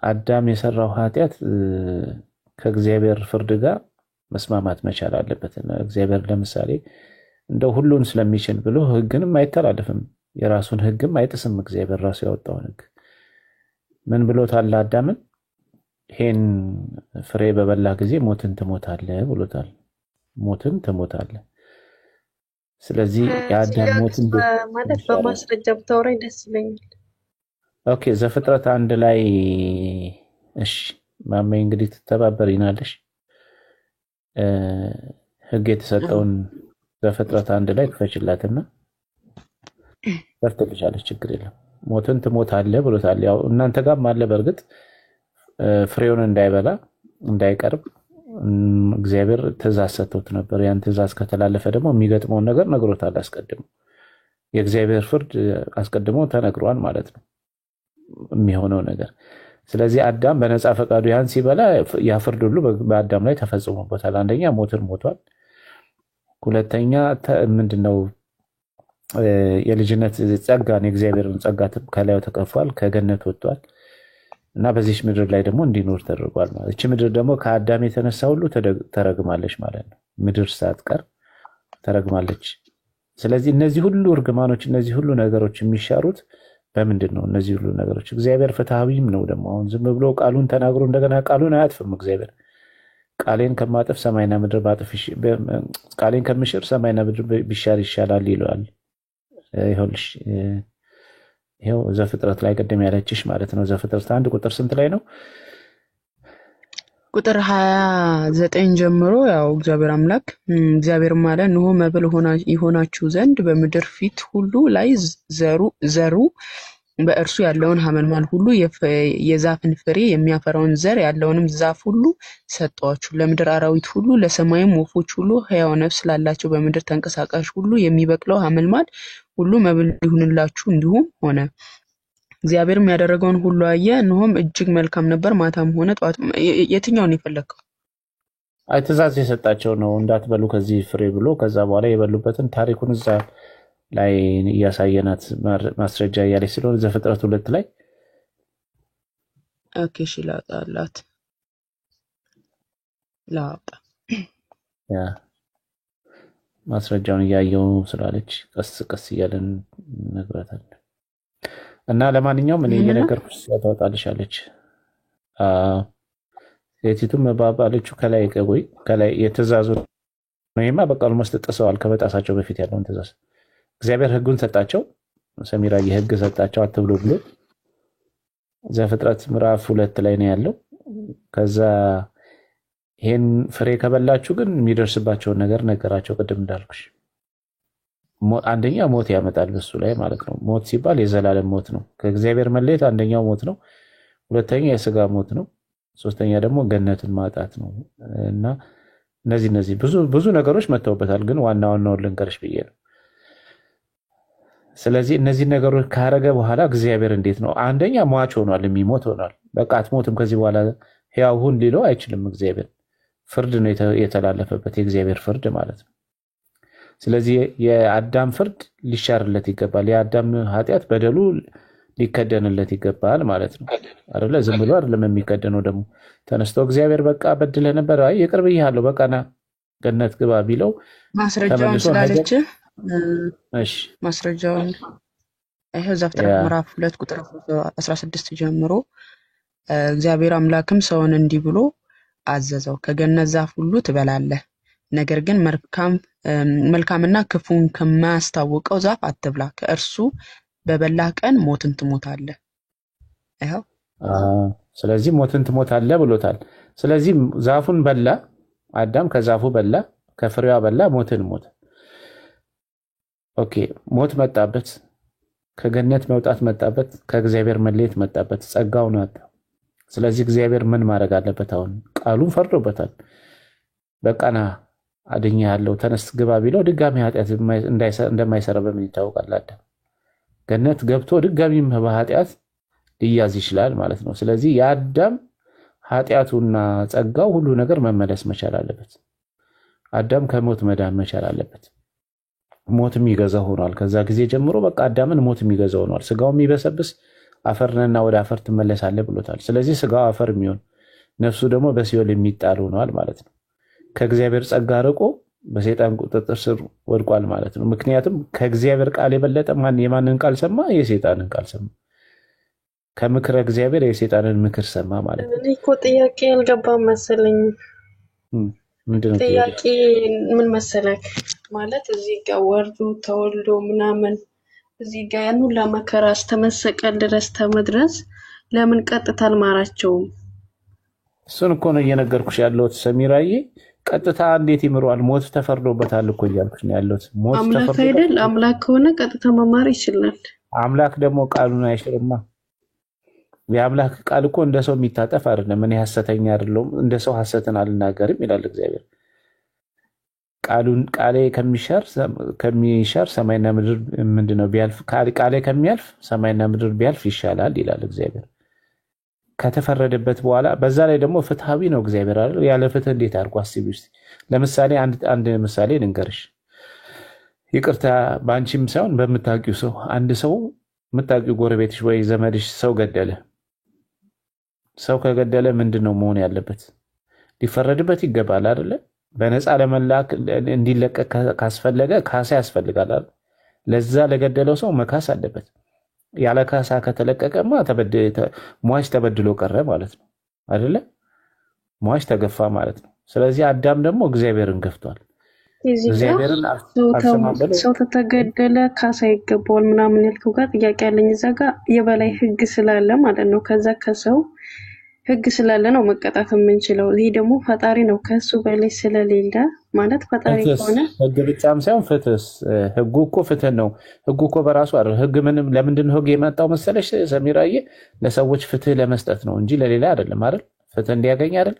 አዳም የሰራው ኃጢአት ከእግዚአብሔር ፍርድ ጋር መስማማት መቻል አለበት። እግዚአብሔር ለምሳሌ እንደው ሁሉን ስለሚችል ብሎ ህግንም አይተላለፍም፣ የራሱን ህግም አይጥስም። እግዚአብሔር ራሱ ያወጣው ህግ ምን ብሎታል? አዳምን ይሄን ፍሬ በበላ ጊዜ ሞትን ትሞታለህ ብሎታል። ሞትን ትሞታለህ። ስለዚህ የአዳም ሞትን ማለት በማስረጃ ብታወራኝ ደስ ይለኛል። ኦኬ ዘፍጥረት 1 ላይ እሺ ማሜ እንግዲህ ትተባበሪናለሽ። ህግ የተሰጠውን ዘፍጥረት 1 ላይ ክፈችላትና ፈርተልሻለች። ችግር የለም። ሞትን ትሞታለህ ብሎታል። ያው እናንተ ጋርም አለ በርግጥ ፍሬውን እንዳይበላ እንዳይቀርብ እግዚአብሔር ትእዛዝ ሰጥቶት ነበር። ያን ትእዛዝ ከተላለፈ ደግሞ የሚገጥመውን ነገር ነግሮታል አስቀድሞ። የእግዚአብሔር ፍርድ አስቀድሞ ተነግሯል ማለት ነው የሚሆነው ነገር። ስለዚህ አዳም በነፃ ፈቃዱ ያን ሲበላ ያ ፍርድ ሁሉ በአዳም ላይ ተፈጽሞበታል። አንደኛ ሞትን ሞቷል። ሁለተኛ ምንድነው የልጅነት ጸጋን የእግዚአብሔርን ጸጋ ከላዩ ተቀፏል፣ ከገነት ወጥቷል እና በዚህ ምድር ላይ ደግሞ እንዲኖር ተደርጓል ማለት። እቺ ምድር ደግሞ ከአዳም የተነሳ ሁሉ ተረግማለች ማለት ነው። ምድር ሳትቀር ተረግማለች። ስለዚህ እነዚህ ሁሉ እርግማኖች እነዚህ ሁሉ ነገሮች የሚሻሩት በምንድን ነው? እነዚህ ሁሉ ነገሮች እግዚአብሔር ፍትሃዊም ነው። ደግሞ አሁን ዝም ብሎ ቃሉን ተናግሮ እንደገና ቃሉን አያጥፍም እግዚአብሔር። ቃሌን ከማጥፍ ሰማይና ምድር ባጥፍ ቃሌን ከምሽር ሰማይና ምድር ቢሻር ይሻላል ይለዋል። ይኸውልሽ ይኸው ዘፍጥረት ላይ ቀደም ያለችሽ ማለት ነው። ዘፍጥረት 1 ቁጥር ስንት ላይ ነው? ቁጥር 29 ጀምሮ ያው እግዚአብሔር አምላክ እግዚአብሔር ማለት ነው መብል ይሆናችሁ ዘንድ በምድር ፊት ሁሉ ላይ ዘሩ በእርሱ ያለውን ሐመልማል ሁሉ የዛፍን ፍሬ የሚያፈራውን ዘር ያለውንም ዛፍ ሁሉ ሰጠዋችሁ። ለምድር አራዊት ሁሉ ለሰማይም ወፎች ሁሉ ሕያው ነፍስ ላላቸው በምድር ተንቀሳቃሽ ሁሉ የሚበቅለው ሐመልማል ሁሉ መብል ይሁንላችሁ። እንዲሁም ሆነ። እግዚአብሔርም ያደረገውን ሁሉ አየ፣ እነሆም እጅግ መልካም ነበር። ማታም ሆነ ጠዋት። የትኛውን የፈለከው? አይ ትእዛዝ የሰጣቸው ነው እንዳትበሉ ከዚህ ፍሬ ብሎ ከዛ በኋላ የበሉበትን ታሪኩን እዛ ላይ እያሳየናት ማስረጃ እያለች ስለሆነ ዘፍጥረት 2 ላይ ኦኬ እሺ ላውጣላት ያ ማስረጃውን እያየው ስላለች ቀስ እያለን ነግራታለን። እና ለማንኛውም እኔ እየነገርኩሽ ታወጣልሻለች። የቲቱም ባባለችው ከላይ የትእዛዙ ነውማ በቃሉ መስጠተሰዋል ከመጣሳቸው በፊት ያለውን ትእዛዝ እግዚአብሔር ህጉን ሰጣቸው። ሰሚራ የህግ ሰጣቸው አትብሉ ብሎ ዘፍጥረት ምዕራፍ 2 ላይ ነው ያለው። ከዛ ይሄን ፍሬ ከበላችሁ ግን የሚደርስባቸውን ነገር ነገራቸው። ቅድም እንዳልኩሽ አንደኛ ሞት ያመጣል በሱ ላይ ማለት ነው። ሞት ሲባል የዘላለም ሞት ነው። ከእግዚአብሔር መለየት አንደኛው ሞት ነው። ሁለተኛ የስጋ ሞት ነው። ሶስተኛ ደግሞ ገነትን ማጣት ነው። እና እነዚህ ብዙ ነገሮች መተውበታል። ግን ዋናውን ልንገርሽ ብዬ ነው። ስለዚህ እነዚህ ነገሮች ካረገ በኋላ እግዚአብሔር እንዴት ነው? አንደኛ ሟች ሆኗል፣ የሚሞት ሆኗል። በቃ አትሞትም ከዚህ በኋላ ሕያው ሁን ሊለው አይችልም። እግዚአብሔር ፍርድ ነው የተላለፈበት፣ የእግዚአብሔር ፍርድ ማለት ነው። ስለዚህ የአዳም ፍርድ ሊሻርለት ይገባል። የአዳም ኃጢአት በደሉ ሊከደንለት ይገባል ማለት ነው አይደለ? ዝም ብሎ አይደለም የሚከደነው። ደግሞ ተነስቶ እግዚአብሔር በቃ በድለህ ነበር፣ አይ ይቅር ብዬሃለሁ፣ በቃ ና ገነት ግባ ቢለው ማስረጃውን ስላለች ማስረጃውን ይሄው ዘፍጥረት ምዕራፍ 2 ቁጥር 16 ጀምሮ እግዚአብሔር አምላክም ሰውን እንዲህ ብሎ አዘዘው፣ ከገነት ዛፍ ሁሉ ትበላለህ፣ ነገር ግን መልካምና ክፉን ከማያስታውቀው ዛፍ አትብላ፣ ከእርሱ በበላህ ቀን ሞትን ትሞታለህ። ይሄው ስለዚህ ሞትን ትሞታለህ ብሎታል። ስለዚህ ዛፉን በላ አዳም፣ ከዛፉ በላ፣ ከፍሬዋ በላ፣ ሞትን ሞተ። ኦኬ ሞት መጣበት፣ ከገነት መውጣት መጣበት፣ ከእግዚአብሔር መለየት መጣበት፣ ጸጋውን አጣ። ስለዚህ እግዚአብሔር ምን ማድረግ አለበት? አሁን ቃሉን ፈርዶበታል። በቃና አድኜሃለሁ ተነስ ግባ ቢለው ድጋሚ ኃጢአት እንደማይሰራ በምን ይታወቃል? አዳም ገነት ገብቶ ድጋሚ በኃጢአት ሊያዝ ይችላል ማለት ነው። ስለዚህ የአዳም ኃጢአቱና ጸጋው ሁሉ ነገር መመለስ መቻል አለበት። አዳም ከሞት መዳን መቻል አለበት። ሞት የሚገዛው ሆኗል። ከዛ ጊዜ ጀምሮ በቃ አዳምን ሞት የሚገዛው ሆኗል። ስጋው የሚበሰብስ አፈርነና ወደ አፈር ትመለሳለህ ብሎታል። ስለዚህ ስጋው አፈር የሚሆን ነፍሱ ደግሞ በሲኦል የሚጣል ሆኗል ማለት ነው። ከእግዚአብሔር ጸጋ ርቆ በሰይጣን ቁጥጥር ስር ወድቋል ማለት ነው። ምክንያቱም ከእግዚአብሔር ቃል የበለጠ የማንን ቃል ሰማ? የሰይጣንን ቃል ሰማ። ከምክረ እግዚአብሔር የሰይጣንን ምክር ሰማ ማለት ነው። እኔ እኮ ጥያቄ አልገባም መሰለኝ። ምንድነው ጥያቄ ምን መሰለክ? ማለት እዚህ ጋር ወርዱ ተወልዶ ምናምን እዚህ ጋር ያን ሁላ መከራ እስከመሰቀል ድረስ ተመድረስ ለምን ቀጥታ አልማራቸውም? እሱን እኮ ነው እየነገርኩሽ ያለሁት ሰሚራዬ። ቀጥታ እንዴት ይምሯል? ሞት ተፈርዶበታል እኮ እያልኩሽ ነው ያለሁት። ሞት አምላክ አይደል? አምላክ ከሆነ ቀጥታ መማር ይችላል። አምላክ ደግሞ ቃሉን አይሽርማ። የአምላክ ቃል እኮ እንደ ሰው የሚታጠፍ አይደለም። እኔ ሐሰተኛ አይደለሁም፣ እንደ ሰው ሐሰትን አልናገርም ይላል እግዚአብሔር። ቃሌ ከሚሻር ሰማይና ምድር ምንድነው ቢያልፍ፣ ቃሌ ከሚያልፍ ሰማይና ምድር ቢያልፍ ይሻላል ይላል እግዚአብሔር። ከተፈረደበት በኋላ በዛ ላይ ደግሞ ፍትሃዊ ነው እግዚአብሔር አይደል? ያለ ፍትህ እንዴት አድርጎ አስቢ ውስጥ ለምሳሌ አንድ ምሳሌ ልንገርሽ። ይቅርታ በአንቺም ሳይሆን በምታውቂው ሰው፣ አንድ ሰው የምታውቂው ጎረቤትሽ ወይ ዘመድሽ ሰው ገደለ። ሰው ከገደለ ምንድነው መሆን ያለበት? ሊፈረድበት ይገባል አይደለ? በነፃ ለመላክ እንዲለቀቅ ካስፈለገ ካሳ ያስፈልጋል አይደል? ለዛ ለገደለው ሰው መካስ አለበት። ያለ ካሳ ከተለቀቀማ ሟች ተበድሎ ቀረ ማለት ነው አይደለ? ሟች ተገፋ ማለት ነው። ስለዚህ አዳም ደግሞ እግዚአብሔርን ገፍቷል። እግዚአብሔርን ሰው ተተገደለ ካሳ ይገባዋል ምናምን ያልከው ጋር ጥያቄ ያለኝ። እዛ ጋር የበላይ ህግ ስላለ ማለት ነው። ከዛ ከሰው ህግ ስላለ ነው መቀጣት የምንችለው። ይሄ ደግሞ ፈጣሪ ነው ከሱ በላይ ስለሌለ ማለት ፈጣሪ ከሆነ ህግ ብቻም ሳይሆን ፍትህስ። ህጉ እኮ ፍትህ ነው። ህጉ እኮ በራሱ አይደል። ህግ ለምንድን ነው ህግ የመጣው መሰለሽ ሰሚራዬ? ለሰዎች ፍትህ ለመስጠት ነው እንጂ ለሌላ አይደለም አይደል? ፍትህ እንዲያገኝ አይደል?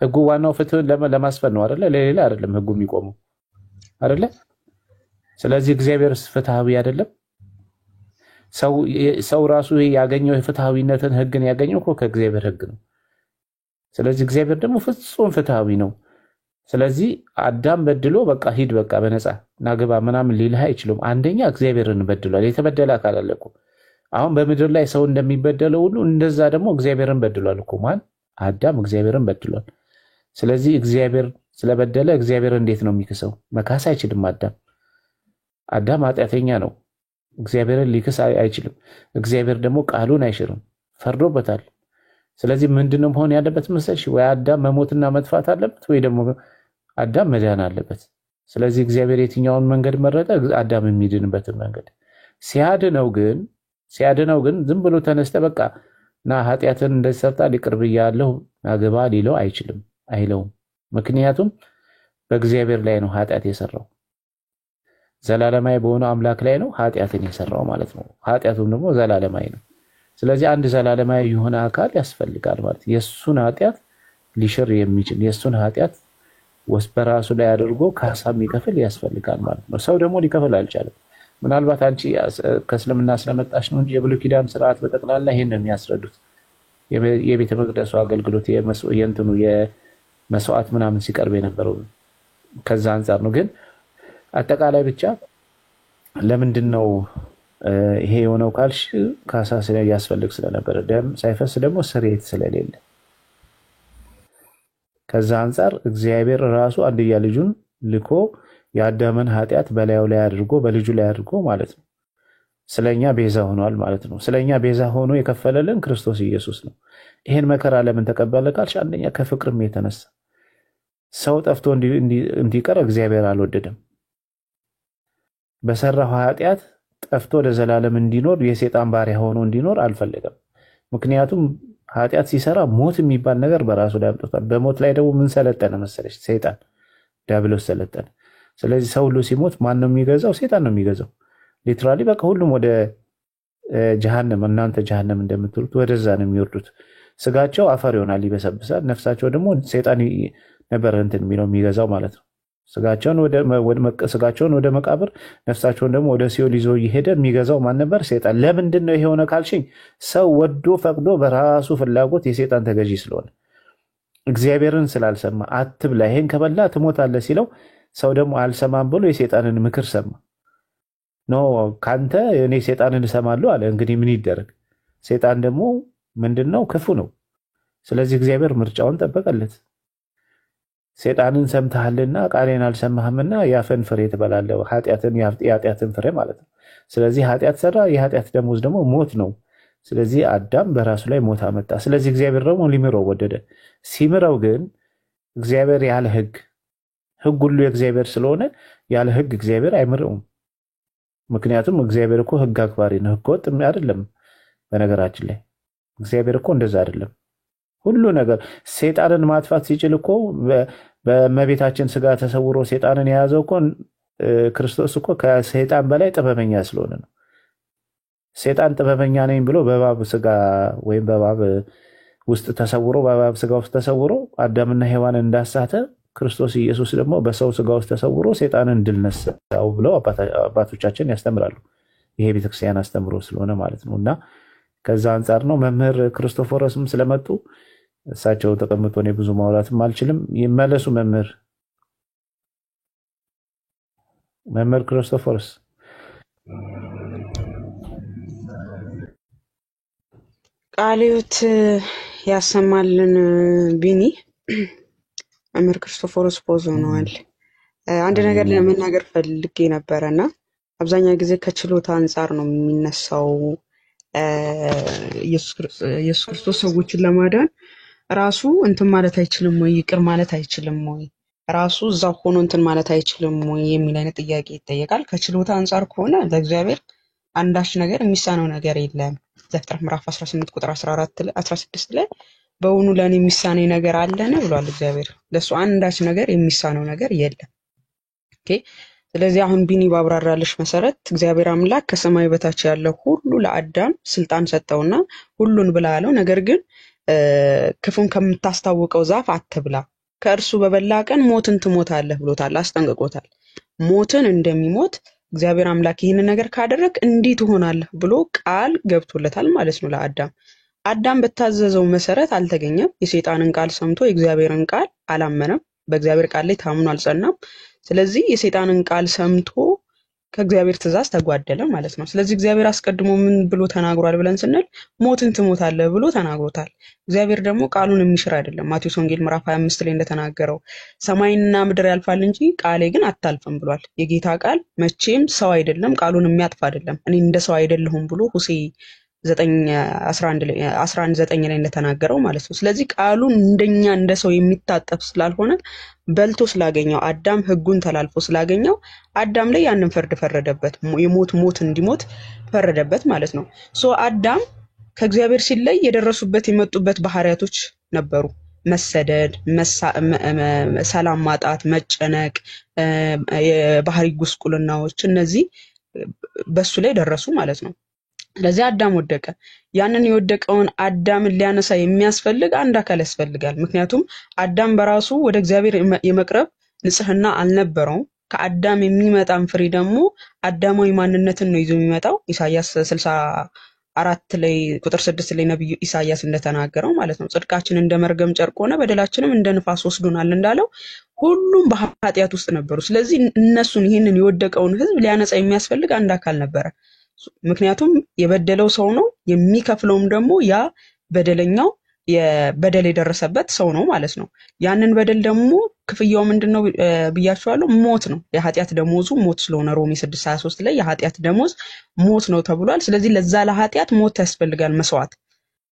ህጉ ዋናው ፍትህ ለማስፈን ነው አይደል? ለሌላ አይደለም ህጉ የሚቆመው አይደለ? ስለዚህ እግዚአብሔርስ ፍትሃዊ አይደለም? ሰው ራሱ ያገኘው የፍትሃዊነትን ህግን ያገኘው እኮ ከእግዚአብሔር ህግ ነው። ስለዚህ እግዚአብሔር ደግሞ ፍጹም ፍትሃዊ ነው። ስለዚህ አዳም በድሎ በቃ ሂድ በቃ በነፃ ናግባ ምናምን ሊልህ አይችልም። አንደኛ እግዚአብሔርን በድሏል። የተበደለ አካል አለ እኮ። አሁን በምድር ላይ ሰው እንደሚበደለው ሁሉ እንደዛ ደግሞ እግዚአብሔርን በድሏል እኮ። ማን? አዳም እግዚአብሔርን በድሏል። ስለዚህ እግዚአብሔር ስለበደለ እግዚአብሔር እንዴት ነው የሚክሰው? መካስ አይችልም። አዳም ኃጢአተኛ ነው። እግዚአብሔርን ሊክስ አይችልም። እግዚአብሔር ደግሞ ቃሉን አይሽርም፣ ፈርዶበታል። ስለዚህ ምንድነው መሆን ያለበት መሰለሽ? ወይ አዳም መሞትና መጥፋት አለበት ወይ ደግሞ አዳም መዳን አለበት። ስለዚህ እግዚአብሔር የትኛውን መንገድ መረጠ? አዳም የሚድንበትን መንገድ። ሲያድነው ግን ዝም ብሎ ተነስተ በቃ እና ኃጢአትን እንደዚህ ሰርታ ይቅር ብያለሁ አግባ ሊለው አይችልም አይለውም። ምክንያቱም በእግዚአብሔር ላይ ነው ኃጢአት የሰራው፣ ዘላለማዊ በሆነው አምላክ ላይ ነው ኃጢአትን የሰራው ማለት ነው። ኃጢአቱም ደግሞ ዘላለማዊ ነው። ስለዚህ አንድ ዘላለማዊ የሆነ አካል ያስፈልጋል ማለት የሱን ኃጢአት ሊሽር የሚችል የሱን ኃጢአት በራሱ ላይ አድርጎ ካሳ የሚከፍል ያስፈልጋል ማለት ነው። ሰው ደግሞ ሊከፍል አልቻለም። ምናልባት አንቺ ከእስልምና ስለመጣሽ ነው እንጂ የብሉይ ኪዳን ስርዓት በጠቅላላ ይሄን ነው የሚያስረዱት። የቤተ መቅደሱ አገልግሎት የእንትኑ የመስዋዕት ምናምን ሲቀርብ የነበረው ከዛ አንፃር ነው። ግን አጠቃላይ ብቻ ለምንድን ነው ይሄ የሆነው ካልሽ ካሳ ያስፈልግ ስለነበረ፣ ደም ሳይፈስ ደግሞ ስርየት ስለሌለ፣ ከዛ አንፃር እግዚአብሔር ራሱ አንድያ ልጁን ልኮ የአዳምን ኃጢአት በላዩ ላይ አድርጎ በልጁ ላይ አድርጎ ማለት ነው ስለኛ ቤዛ ሆኗል ማለት ነው። ስለኛ ቤዛ ሆኖ የከፈለልን ክርስቶስ ኢየሱስ ነው። ይሄን መከራ ለምን ተቀበለ ካልሽ አንደኛ ከፍቅርም የተነሳ ሰው ጠፍቶ እንዲቀር እግዚአብሔር አልወደደም። በሰራው ኃጢአት ጠፍቶ ለዘላለም እንዲኖር የሰይጣን ባሪያ ሆኖ እንዲኖር አልፈለገም። ምክንያቱም ኃጢአት ሲሰራ ሞት የሚባል ነገር በራሱ ላይ አምጥቷል። በሞት ላይ ደግሞ ምን ሰለጠነ መሰለሽ? ሰይጣን ዲያብሎስ ሰለጠነ። ስለዚህ ሰው ሁሉ ሲሞት ማን ነው የሚገዛው? ሰይጣን ነው የሚገዛው። ሊትራሊ በቃ ሁሉም ወደ ጀሃነም፣ እናንተ ጀሃነም እንደምትሉት ወደዛ ነው የሚወርዱት። ስጋቸው አፈር ይሆናል፣ ይበሰብሳል። ነፍሳቸው ደግሞ ሰይጣን ነበር እንትን የሚለው የሚገዛው ማለት ነው። ስጋቸውን ወደ መቃብር፣ ነፍሳቸውን ደግሞ ወደ ሲኦል ይዞ እየሄደ የሚገዛው ማን ነበር? ሰይጣን። ለምንድን ነው ይሄ ሆነ ካልሽኝ፣ ሰው ወዶ ፈቅዶ በራሱ ፍላጎት የሰይጣን ተገዢ ስለሆነ እግዚአብሔርን ስላልሰማ አትብላ ይሄን ከበላ ትሞታለህ ሲለው ሰው ደግሞ አልሰማም ብሎ የሰይጣንን ምክር ሰማ። ኖ ካንተ እኔ ሰይጣንን እሰማለሁ አለ። እንግዲህ ምን ይደረግ? ሰይጣን ደግሞ ምንድነው? ክፉ ነው። ስለዚህ እግዚአብሔር ምርጫውን ጠበቀለት። ሰይጣንን ሰምተሃልና ቃሌን አልሰማህምና የአፍህን ፍሬ ትበላለህ፣ የኃጢአትን ፍሬ ማለት ነው። ስለዚህ ኃጢአት ሰራ፣ የኃጢአት ደሞዝ ደግሞ ሞት ነው። ስለዚህ አዳም በራሱ ላይ ሞት አመጣ። ስለዚህ እግዚአብሔር ደግሞ ሊምረው ወደደ። ሲምረው ግን እግዚአብሔር ያለ ህግ ሁሉ የእግዚአብሔር ስለሆነ ያለ ህግ እግዚአብሔር አይምረውም። ምክንያቱም እግዚአብሔር እኮ ህግ አክባሪ ነው፣ ህገ ወጥ አይደለም። በነገራችን ላይ እግዚአብሔር እኮ እንደዛ አይደለም። ሁሉ ነገር ሰይጣንን ማጥፋት ሲችል እኮ በእመቤታችን ስጋ ተሰውሮ ሰይጣንን የያዘው እኮ ክርስቶስ እኮ ከሰይጣን በላይ ጥበበኛ ስለሆነ ነው። ሰይጣን ጥበበኛ ነኝ ብሎ በእባብ ስጋ ወይም በእባብ ውስጥ ተሰውሮ በእባብ ስጋ ውስጥ ተሰውሮ አዳምና ሔዋንን እንዳሳተ ክርስቶስ ኢየሱስ ደግሞ በሰው ስጋ ውስጥ ተሰውሮ ሰይጣንን ድል ነሳው ብለው አባቶቻችን ያስተምራሉ። ይሄ ቤተክርስቲያን አስተምሮ ስለሆነ ማለት ነው። እና ከዛ አንፃር ነው መምህር ክርስቶፎሮስም ስለመጡ እሳቸው ተቀምጦ እኔ ብዙ ማውራትም አልችልም። ይመለሱ መምህር ክርስቶፎሮስ። ቃልዮት ያሰማልን ቢኒ። መምህር ክርስቶፎሮስ ፖዝ ሆነዋል። አንድ ነገር ለመናገር ፈልጌ ነበረና አብዛኛው ጊዜ ከችሎታ አንፃር ነው የሚነሳው። ኢየሱስ ክርስቶስ ሰዎችን ለማዳን ራሱ እንትን ማለት አይችልም ወይ? ይቅር ማለት አይችልም ወይ? ራሱ እዛው ሆኖ እንትን ማለት አይችልም ወይ የሚል አይነት ጥያቄ ይጠየቃል። ከችሎታ አንፃር ከሆነ ለእግዚአብሔር አንዳች ነገር የሚሳነው ነገር የለም። ዘፍጥረት ምዕራፍ 18 ቁጥር 16 ላይ በእውኑ ለኔ የሚሳነኝ ነገር አለን ብሏል እግዚአብሔር። ለሱ አንዳች ነገር የሚሳነው ነገር የለም። ኦኬ። ስለዚህ አሁን ቢኒ ባብራራልሽ መሰረት እግዚአብሔር አምላክ ከሰማይ በታች ያለው ሁሉ ለአዳም ስልጣን ሰጠውና ሁሉን ብላ አለው። ነገር ግን ክፉን ከምታስታውቀው ዛፍ አትብላ፣ ከእርሱ በበላ ቀን ሞትን ትሞታለህ ብሎታል፣ አስጠንቅቆታል። ሞትን እንደሚሞት እግዚአብሔር አምላክ ይህንን ነገር ካደረግ እንዲህ ትሆናለህ ብሎ ቃል ገብቶለታል ማለት ነው ለአዳም። አዳም በታዘዘው መሰረት አልተገኘም። የሰይጣንን ቃል ሰምቶ የእግዚአብሔርን ቃል አላመነም። በእግዚአብሔር ቃል ላይ ታምኖ አልጸናም። ስለዚህ የሰይጣንን ቃል ሰምቶ ከእግዚአብሔር ትእዛዝ ተጓደለ ማለት ነው። ስለዚህ እግዚአብሔር አስቀድሞ ምን ብሎ ተናግሯል ብለን ስንል ሞትን ትሞታለህ ብሎ ተናግሮታል። እግዚአብሔር ደግሞ ቃሉን የሚሽር አይደለም። ማቴዎስ ወንጌል ምዕራፍ 25 ላይ እንደተናገረው ሰማይና ምድር ያልፋል እንጂ ቃሌ ግን አታልፍም ብሏል። የጌታ ቃል መቼም ሰው አይደለም፣ ቃሉን የሚያጥፍ አይደለም። እኔ እንደ ሰው አይደለሁም ብሎ ሆሴዕ 11:9 ላይ እንደተናገረው ማለት ነው። ስለዚህ ቃሉን እንደኛ እንደ ሰው የሚታጠፍ ስላልሆነ በልቶ ስላገኘው አዳም ህጉን ተላልፎ ስላገኘው አዳም ላይ ያንን ፍርድ ፈረደበት። የሞት እንዲሞት ፈረደበት ማለት ነው። ሶ አዳም ከእግዚአብሔር ሲለይ የደረሱበት የመጡበት ባህሪያቶች ነበሩ። መሰደድ፣ ሰላም ማጣት፣ መጨነቅ፣ የባህሪ ጉስቁልናዎች እነዚህ በሱ ላይ ደረሱ ማለት ነው። ስለዚህ አዳም ወደቀ። ያንን የወደቀውን አዳምን ሊያነሳ የሚያስፈልግ አንድ አካል ያስፈልጋል። ምክንያቱም አዳም በራሱ ወደ እግዚአብሔር የመቅረብ ንጽህና አልነበረውም። ከአዳም የሚመጣን ፍሬ ደግሞ አዳማዊ ማንነትን ነው ይዞ የሚመጣው። ኢሳይያስ 64 ላይ ቁጥር 6 ላይ ነብዩ ኢሳይያስ እንደተናገረው ማለት ነው። ጽድቃችን እንደ መርገም ጨርቅ ሆነ፣ በደላችንም እንደ ንፋስ ወስዶናል እንዳለው ሁሉም በኃጢአት ውስጥ ነበሩ። ስለዚህ እነሱን ይህንን የወደቀውን ህዝብ ሊያነጻ የሚያስፈልግ አንድ አካል ነበረ። ምክንያቱም የበደለው ሰው ነው፣ የሚከፍለውም ደግሞ ያ በደለኛው የበደል የደረሰበት ሰው ነው ማለት ነው። ያንን በደል ደግሞ ክፍያው ምንድነው ብያችኋለሁ? ሞት ነው። የኃጢአት ደሞዙ ሞት ስለሆነ ሮሜ 6:23 ላይ የኃጢአት ደሞዝ ሞት ነው ተብሏል። ስለዚህ ለዛ ለኃጢአት ሞት ያስፈልጋል፣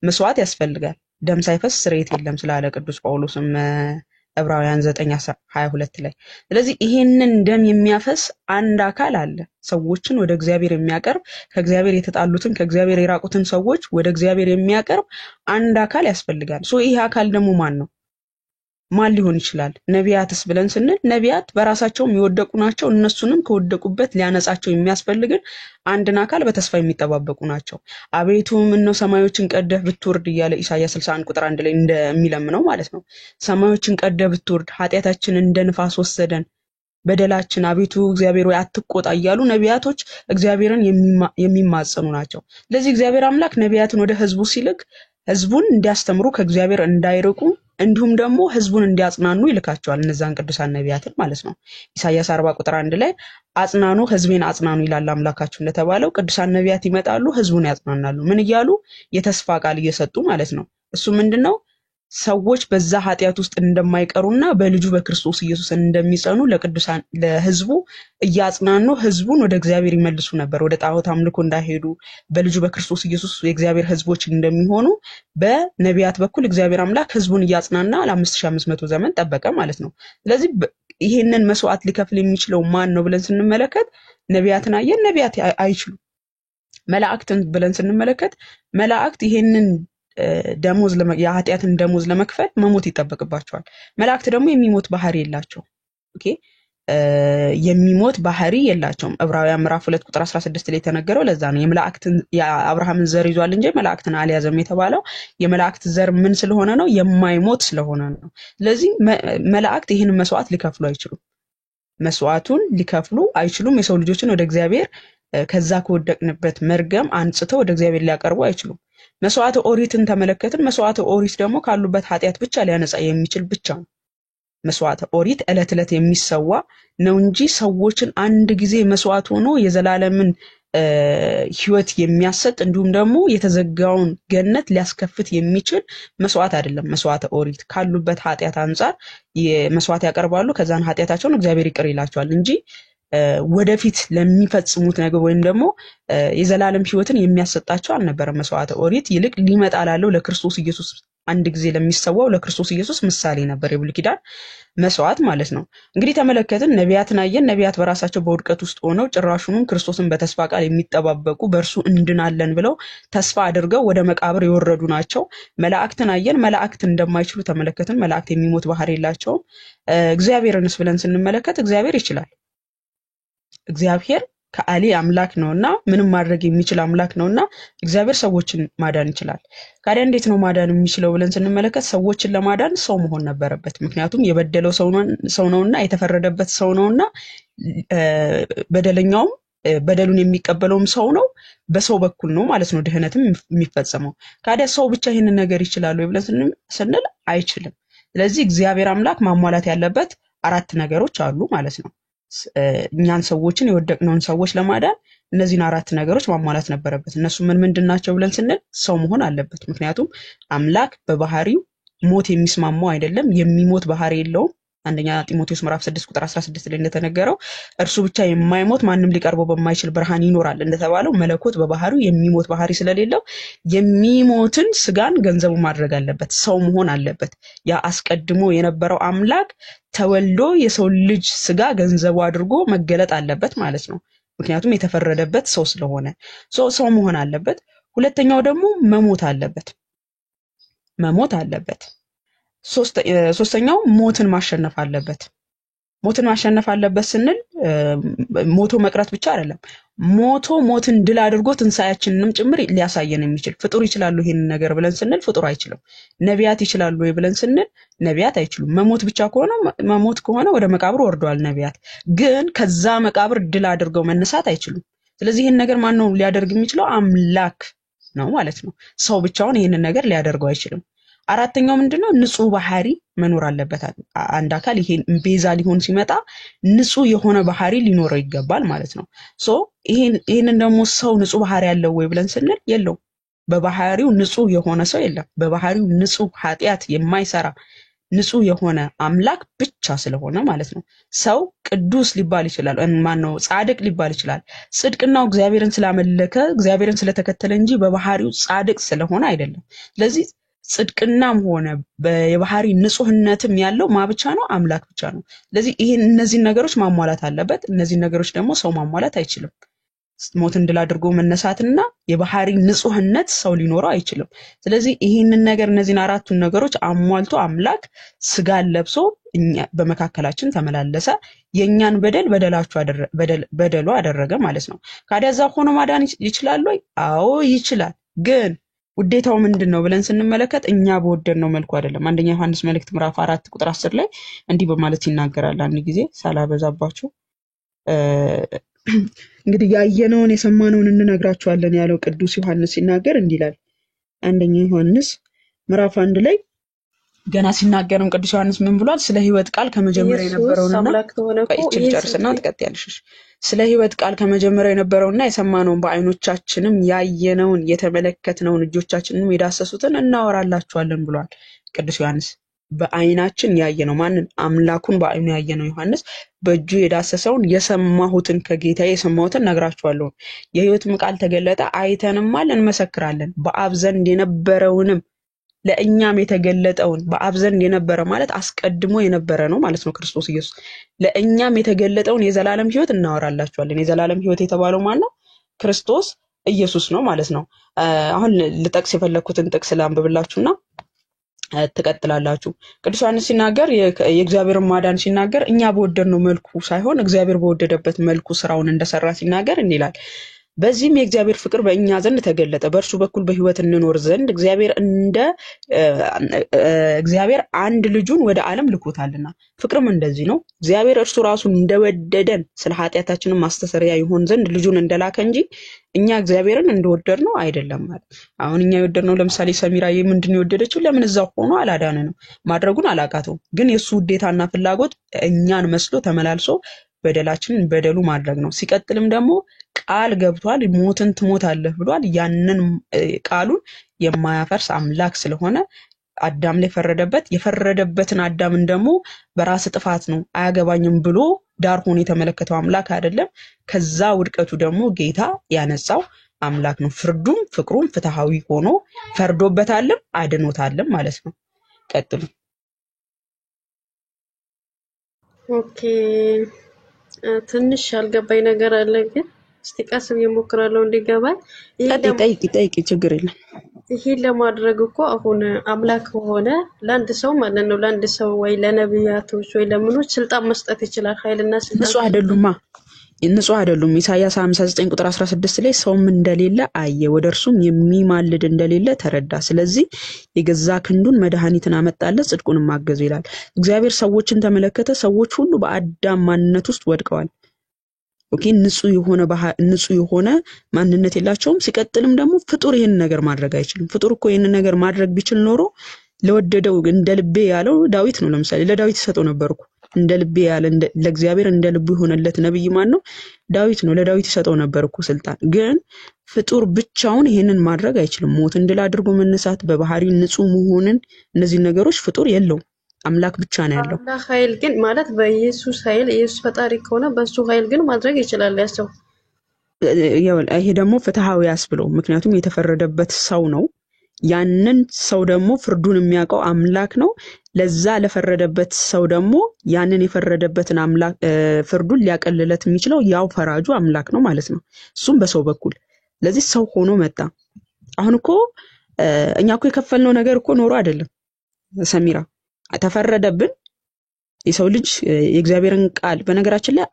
መስዋዕት ያስፈልጋል። ደም ሳይፈስ ስርየት የለም ስላለ ቅዱስ ጳውሎስም ዕብራውያን 9:22 ላይ። ስለዚህ ይሄንን ደም የሚያፈስ አንድ አካል አለ፣ ሰዎችን ወደ እግዚአብሔር የሚያቀርብ፣ ከእግዚአብሔር የተጣሉትን ከእግዚአብሔር የራቁትን ሰዎች ወደ እግዚአብሔር የሚያቀርብ አንድ አካል ያስፈልጋል። ይሄ አካል ደግሞ ማን ነው? ማን ሊሆን ይችላል? ነቢያትስ ብለን ስንል ነቢያት በራሳቸውም የወደቁ ናቸው። እነሱንም ከወደቁበት ሊያነጻቸው የሚያስፈልግን አንድን አካል በተስፋ የሚጠባበቁ ናቸው። አቤቱ ምነው ሰማዮችን ቀደህ ብትወርድ እያለ ኢሳይያስ 61 ቁጥር 1 ላይ እንደሚለምነው ማለት ነው። ሰማዮችን ቀደህ ብትወርድ፣ ኃጢአታችን እንደ ንፋስ ወሰደን፣ በደላችን አቤቱ እግዚአብሔር ወይ አትቆጣ እያሉ ነቢያቶች እግዚአብሔርን የሚማጸኑ ናቸው። ስለዚህ እግዚአብሔር አምላክ ነቢያትን ወደ ህዝቡ ሲልክ ህዝቡን እንዲያስተምሩ ከእግዚአብሔር እንዳይርቁ እንዲሁም ደግሞ ህዝቡን እንዲያጽናኑ ይልካቸዋል። እነዛን ቅዱሳን ነቢያትን ማለት ነው። ኢሳይያስ 40 ቁጥር 1 ላይ አጽናኑ፣ ህዝቤን አጽናኑ ይላል አምላካችሁ እንደተባለው ቅዱሳን ነቢያት ይመጣሉ፣ ህዝቡን ያጽናናሉ። ምን እያሉ? የተስፋ ቃል እየሰጡ ማለት ነው። እሱ ምንድነው? ሰዎች በዛ ኃጢአት ውስጥ እንደማይቀሩና በልጁ በክርስቶስ ኢየሱስ እንደሚጸኑ ለቅዱሳን ለህዝቡ እያጽናኑ ህዝቡን ወደ እግዚአብሔር ይመልሱ ነበር። ወደ ጣዖት አምልኮ እንዳይሄዱ በልጁ በክርስቶስ ኢየሱስ የእግዚአብሔር ህዝቦች እንደሚሆኑ በነቢያት በኩል እግዚአብሔር አምላክ ህዝቡን እያጽናና ለ5500 ዘመን ጠበቀ ማለት ነው። ስለዚህ ይሄንን መስዋዕት ሊከፍል የሚችለው ማን ነው ብለን ስንመለከት ነቢያትን አየን። ነቢያት አይችሉም። መላእክትን ብለን ስንመለከት መላእክት ይሄንን ደሞዝ የኃጢአትን ደሞዝ ለመክፈል መሞት ይጠበቅባቸዋል። መላእክት ደግሞ የሚሞት ባህሪ የላቸውም። ኦኬ የሚሞት ባህሪ የላቸውም። ዕብራውያን ምዕራፍ 2 ቁጥር 16 ላይ ተነገረው ለዛ ነው የመላእክትን የአብርሃምን ዘር ይዟል እንጂ መላእክትን አልያዘም የተባለው። የመላእክት ዘር ምን ስለሆነ ነው? የማይሞት ስለሆነ ነው። ስለዚህ መላእክት ይህን መስዋዕት ሊከፍሉ አይችሉም። መስዋዕቱን ሊከፍሉ አይችሉም። የሰው ልጆችን ወደ እግዚአብሔር ከዛ ከወደቅንበት መርገም አንጽተው ወደ እግዚአብሔር ሊያቀርቡ አይችሉም። መስዋዕተ ኦሪትን ተመለከትን። መስዋዕተ ኦሪት ደግሞ ካሉበት ኃጢአት ብቻ ሊያነጻ የሚችል ብቻ ነው። መስዋዕተ ኦሪት ዕለት ዕለት የሚሰዋ ነው እንጂ ሰዎችን አንድ ጊዜ መስዋዕት ሆኖ የዘላለምን ህይወት የሚያሰጥ እንዲሁም ደግሞ የተዘጋውን ገነት ሊያስከፍት የሚችል መስዋዕት አይደለም። መስዋዕተ ኦሪት ካሉበት ኃጢአት አንጻር መስዋዕት ያቀርባሉ። ከዛን ኃጢአታቸውን እግዚአብሔር ይቅር ይላቸዋል እንጂ ወደፊት ለሚፈጽሙት ነገር ወይም ደግሞ የዘላለም ህይወትን የሚያሰጣቸው አልነበረም መስዋዕተ ኦሪት። ይልቅ ሊመጣ ላለው ለክርስቶስ ኢየሱስ አንድ ጊዜ ለሚሰዋው ለክርስቶስ ኢየሱስ ምሳሌ ነበር የብሉይ ኪዳን መስዋዕት ማለት ነው። እንግዲህ ተመለከትን፣ ነቢያትን አየን። ነቢያት በራሳቸው በውድቀት ውስጥ ሆነው ጭራሹንም ክርስቶስን በተስፋ ቃል የሚጠባበቁ በእርሱ እንድናለን ብለው ተስፋ አድርገው ወደ መቃብር የወረዱ ናቸው። መላእክትን አየን። መላእክት እንደማይችሉ ተመለከትን። መላእክት የሚሞት ባህሪ የላቸውም። እግዚአብሔርንስ ብለን ስንመለከት እግዚአብሔር ይችላል። እግዚአብሔር ከአሊ አምላክ ነውና ምንም ማድረግ የሚችል አምላክ ነውና እግዚአብሔር ሰዎችን ማዳን ይችላል። ታዲያ እንዴት ነው ማዳን የሚችለው ብለን ስንመለከት ሰዎችን ለማዳን ሰው መሆን ነበረበት። ምክንያቱም የበደለው ሰው ነውና የተፈረደበት ሰው ነውና በደለኛውም በደሉን የሚቀበለውም ሰው ነው። በሰው በኩል ነው ማለት ነው ድህነትም የሚፈጸመው። ታዲያ ሰው ብቻ ይሄንን ነገር ይችላል ወይ ብለን ስንል አይችልም። ስለዚህ እግዚአብሔር አምላክ ማሟላት ያለበት 4 ነገሮች አሉ ማለት ነው። እኛን ሰዎችን የወደቅነውን ሰዎች ለማዳን እነዚህን 4 ነገሮች ማሟላት ነበረበት። እነሱ ምንድን ናቸው ብለን ስንል ሰው መሆን አለበት። ምክንያቱም አምላክ በባህሪው ሞት የሚስማማው አይደለም፣ የሚሞት ባህሪ የለውም። አንደኛ ጢሞቴዎስ ምዕራፍ 6 ቁጥር 16 ላይ እንደተነገረው እርሱ ብቻ የማይሞት ማንም ሊቀርበው በማይችል ብርሃን ይኖራል እንደተባለው መለኮት በባህሪው የሚሞት ባህሪ ስለሌለው የሚሞትን ስጋን ገንዘቡ ማድረግ አለበት፣ ሰው መሆን አለበት። ያ አስቀድሞ የነበረው አምላክ ተወልዶ የሰው ልጅ ስጋ ገንዘቡ አድርጎ መገለጥ አለበት ማለት ነው። ምክንያቱም የተፈረደበት ሰው ስለሆነ ሰው መሆን አለበት። ሁለተኛው ደግሞ መሞት አለበት። ሶስተኛው ሞትን ማሸነፍ አለበት። ሞትን ማሸነፍ አለበት ስንል ሞቶ መቅረት ብቻ አይደለም። ሞትን ድል አድርጎ ትንሳኤያችንንም ጭምር ሊያሳየን የሚችል ፍጡር ይችላሉ ይሄን ነገር ብለን ስንል ፍጡር አይችልም። ነቢያት ይችላሉ ወይ ብለን ስንል ነቢያት አይችሉም። መሞት ከሆነ ወደ መቃብር ወርደዋል ነቢያት፣ ግን ከዛ መቃብር ድል አድርገው መነሳት አይችሉም። ስለዚህ ይሄን ነገር ማን ነው ሊያደርግ የሚችለው? አምላክ ነው ማለት ነው። ሰው ብቻውን ይሄንን ነገር ሊያደርገው አይችልም። አራተኛው ምንድነው? ንጹህ ባህሪ መኖር አለበት። አንድ አካል ይሄን ቤዛ ሊሆን ሲመጣ ንጹህ የሆነ ባህሪ ሊኖረው ይገባል ማለት ነው። ይሄንን ደግሞ ሰው ንጹህ ባህሪ ያለው ወይ ብለን ስንል የለው። በባህሪው ንጹህ የሆነ ሰው የለም። በባህሪው ንጹህ ኃጢአት የማይሰራ ንጹህ የሆነ አምላክ ብቻ ስለሆነ ማለት ነው። ሰው ቅዱስ ሊባል ይችላል፣ ማነው ጻድቅ ሊባል ይችላል። ጽድቅናው እግዚአብሔርን ስላመለከ እግዚአብሔርን ስለተከተለ እንጂ በባህሪው ጻድቅ ስለሆነ አይደለም። ስለዚህ ጽድቅናም ሆነ የባህሪ ንጹህነትም ያለው ብቻ ነው? አምላክ ብቻ ነው። ስለዚህ እነዚህን ነገሮች ማሟላት አለበት። እነዚህን ነገሮች ደግሞ ሰው ማሟላት አይችልም። ሞትን ድል አድርጎ መነሳትና የባህሪ ንጹህነት ሰው ሊኖረው አይችልም። ስለዚህ ይህንን ነገር እነዚህን አራቱን ነገሮች አሟልቶ አምላክ ስጋን ለብሶ በመካከላችን ተመላለሰ፣ የኛን በደሉ አደረገ ማለት ነው። ካዲያ እዛ ሆኖ ማዳን ይችላል ወይ? አዎ ይችላል። ግን ውዴታው ምንድነው ብለን ስንመለከት እኛ በወደድነው መልኩ አይደለም። አንደኛ ዮሐንስ መልእክት ምዕራፍ 4 ቁጥር 10 ላይ እንዲህ በማለት ይናገራል። አንድ ጊዜ ሳላበዛባችሁ እንግዲህ ያየነውን የሰማነውን እንነግራችኋለን ያለው ቅዱስ ዮሐንስ ሲናገር እንዲህ ይላል። አንደኛ ዮሐንስ ምዕራፍ 1 ላይ ገና ሲናገርም ቅዱስ ዮሐንስ ምን ብሏል? ስለ ሕይወት ቃል ከመጀመሪያ የነበረውና ጨርስና ተቀጥያለሽ። ስለ ሕይወት ቃል ከመጀመሪያ የነበረውና የሰማነውን በአይኖቻችንም ያየነውን የተመለከትነውን እጆቻችንንም የዳሰሱትን እናወራላችኋለን ብሏል ቅዱስ ዮሐንስ። በአይናችን ያየነው ማንን? አምላኩን በአይኑ ያየነው ዮሐንስ በእጁ የዳሰሰውን የሰማሁትን ከጌታዬ የሰማሁትን ነግራችኋለሁ። የሕይወትም ቃል ተገለጠ፣ አይተንማል፣ እንመሰክራለን። በአብ ዘንድ የነበረውንም ለእኛም የተገለጠውን በአብ ዘንድ የነበረ ማለት አስቀድሞ የነበረ ነው ማለት ነው ክርስቶስ ኢየሱስ። ለእኛም የተገለጠውን የዘላለም ሕይወት እናወራላችኋለን። የዘላለም ሕይወት የተባለው ማን ነው? ክርስቶስ ኢየሱስ ነው ማለት ነው። አሁን ልጠቅስ የፈለኩትን ጥቅስ ላንብብላችሁና ትቀጥላላችሁ። ቅዱስ ዮሐንስ ሲናገር የእግዚአብሔርን ማዳን ሲናገር እኛ በወደድነው መልኩ ሳይሆን እግዚአብሔር በወደደበት መልኩ ስራውን እንደሰራ ሲናገር እንዲህ ይላል። በዚህም የእግዚአብሔር ፍቅር በእኛ ዘንድ ተገለጠ፣ በእርሱ በኩል በሕይወት እንኖር ዘንድ እግዚአብሔር አንድ ልጁን ወደ ዓለም ልኮታልና። ፍቅርም እንደዚህ ነው፣ እግዚአብሔር እርሱ ራሱ እንደወደደን ስለ ኃጢአታችንም ማስተሰሪያ ይሆን ዘንድ ልጁን እንደላከ እንጂ እኛ እግዚአብሔርን እንደወደድነው አይደለም ማለት። አሁን እኛ የወደድነው ለምሳሌ ሰሚራዬ ምንድን የወደደችው? ለምን እዛው ሆኖ አላዳነንም? ማድረጉን አላቃተውም። ግን የሱ ውዴታና ፍላጎት እኛን መስሎ ተመላልሶ በደላችንን በደሉ ማድረግ ነው። ሲቀጥልም ደግሞ ቃል ገብቷል፣ ሞትን ትሞታለህ ብሏል። ያንን ቃሉን የማያፈርስ አምላክ ስለሆነ አዳም ላይ የፈረደበትን አዳምን ደግሞ በራስ ጥፋት ነው አያገባኝም ብሎ ዳር ሆኖ የተመለከተው አምላክ አይደለም። ከዛ ውድቀቱ ደግሞ ጌታ ያነጻው አምላክ ነው። ፍርዱም ፍቅሩም ፍትሃዊ ሆኖ ፈርዶበታልም አድኖታልም ማለት ነው። ቀጥሉ። ኦኬ ትንሽ ያልገባኝ ነገር አለ፣ ግን እስቲ ቀስ ብዬ እሞክራለሁ እንዲገባኝ። ጠይቂ፣ ችግር የለም። ይሄን ለማድረግ እኮ አሁን አምላክ ሆነ ለአንድ ሰው ማለት ነው፣ ለአንድ ሰው ወይ ለነብያቶች ወይ ለምኖች ስልጣን መስጠት ይችላል። ኃይልና ስልጣን ንጹህ አይደሉም። ኢሳይያስ 59 ቁጥር 16 ላይ ሰውም እንደሌለ አየ፣ ወደ እርሱም የሚማልድ እንደሌለ ተረዳ። ስለዚህ የገዛ ክንዱን መድኃኒትን አመጣለት፣ ጽድቁንም አገዘው ይላል። እግዚአብሔር ሰዎችን ተመለከተ። ሰዎች ሁሉ በአዳም ማንነት ውስጥ ወድቀዋል። ኦኬ፣ ንጹህ የሆነ ማንነት የላቸውም። ሲቀጥልም ደግሞ ፍጡር ይሄን ነገር ማድረግ አይችልም። ፍጡር እኮ ይሄን ነገር ማድረግ ቢችል ኖሮ ለወደደው እንደ ልቤ ያለው ዳዊት ነው። ለምሳሌ ለዳዊት ይሰጠው ነበርኩ እንደ ልቤ ያለ ለእግዚአብሔር እንደ ልቡ የሆነለት ነብይ ማን ነው? ዳዊት ነው። ለዳዊት ይሰጠው ነበርኩ ስልጣን። ግን ፍጡር ብቻውን ይሄንን ማድረግ አይችልም። ሞትን ድል አድርጎ መነሳት፣ በባህሪ ንጹህ መሆንን፣ እነዚህ ነገሮች ፍጡር የለውም። አምላክ ብቻ ነው ያለው። አምላክ ኃይል ግን ማለት በኢየሱስ ኃይል ኢየሱስ ፈጣሪ ከሆነ በሱ ኃይል ግን ማድረግ ይችላል ያሰው። ይሄ ደግሞ ፍትሃዊ ያስብለው፣ ምክንያቱም የተፈረደበት ሰው ነው። ያንን ሰው ደግሞ ፍርዱን የሚያውቀው አምላክ ነው። ለዛ ለፈረደበት ሰው ደግሞ ያንን የፈረደበትን አምላክ ፍርዱን ሊያቀልለት የሚችለው ያው ፈራጁ አምላክ ነው ማለት ነው። እሱም በሰው በኩል ለዚህ ሰው ሆኖ መጣ። አሁን እኮ እኛ እኮ የከፈልነው ነገር እኮ ኖሮ አይደለም ሰሚራ ተፈረደብን የሰው ልጅ የእግዚአብሔርን ቃል በነገራችን ላይ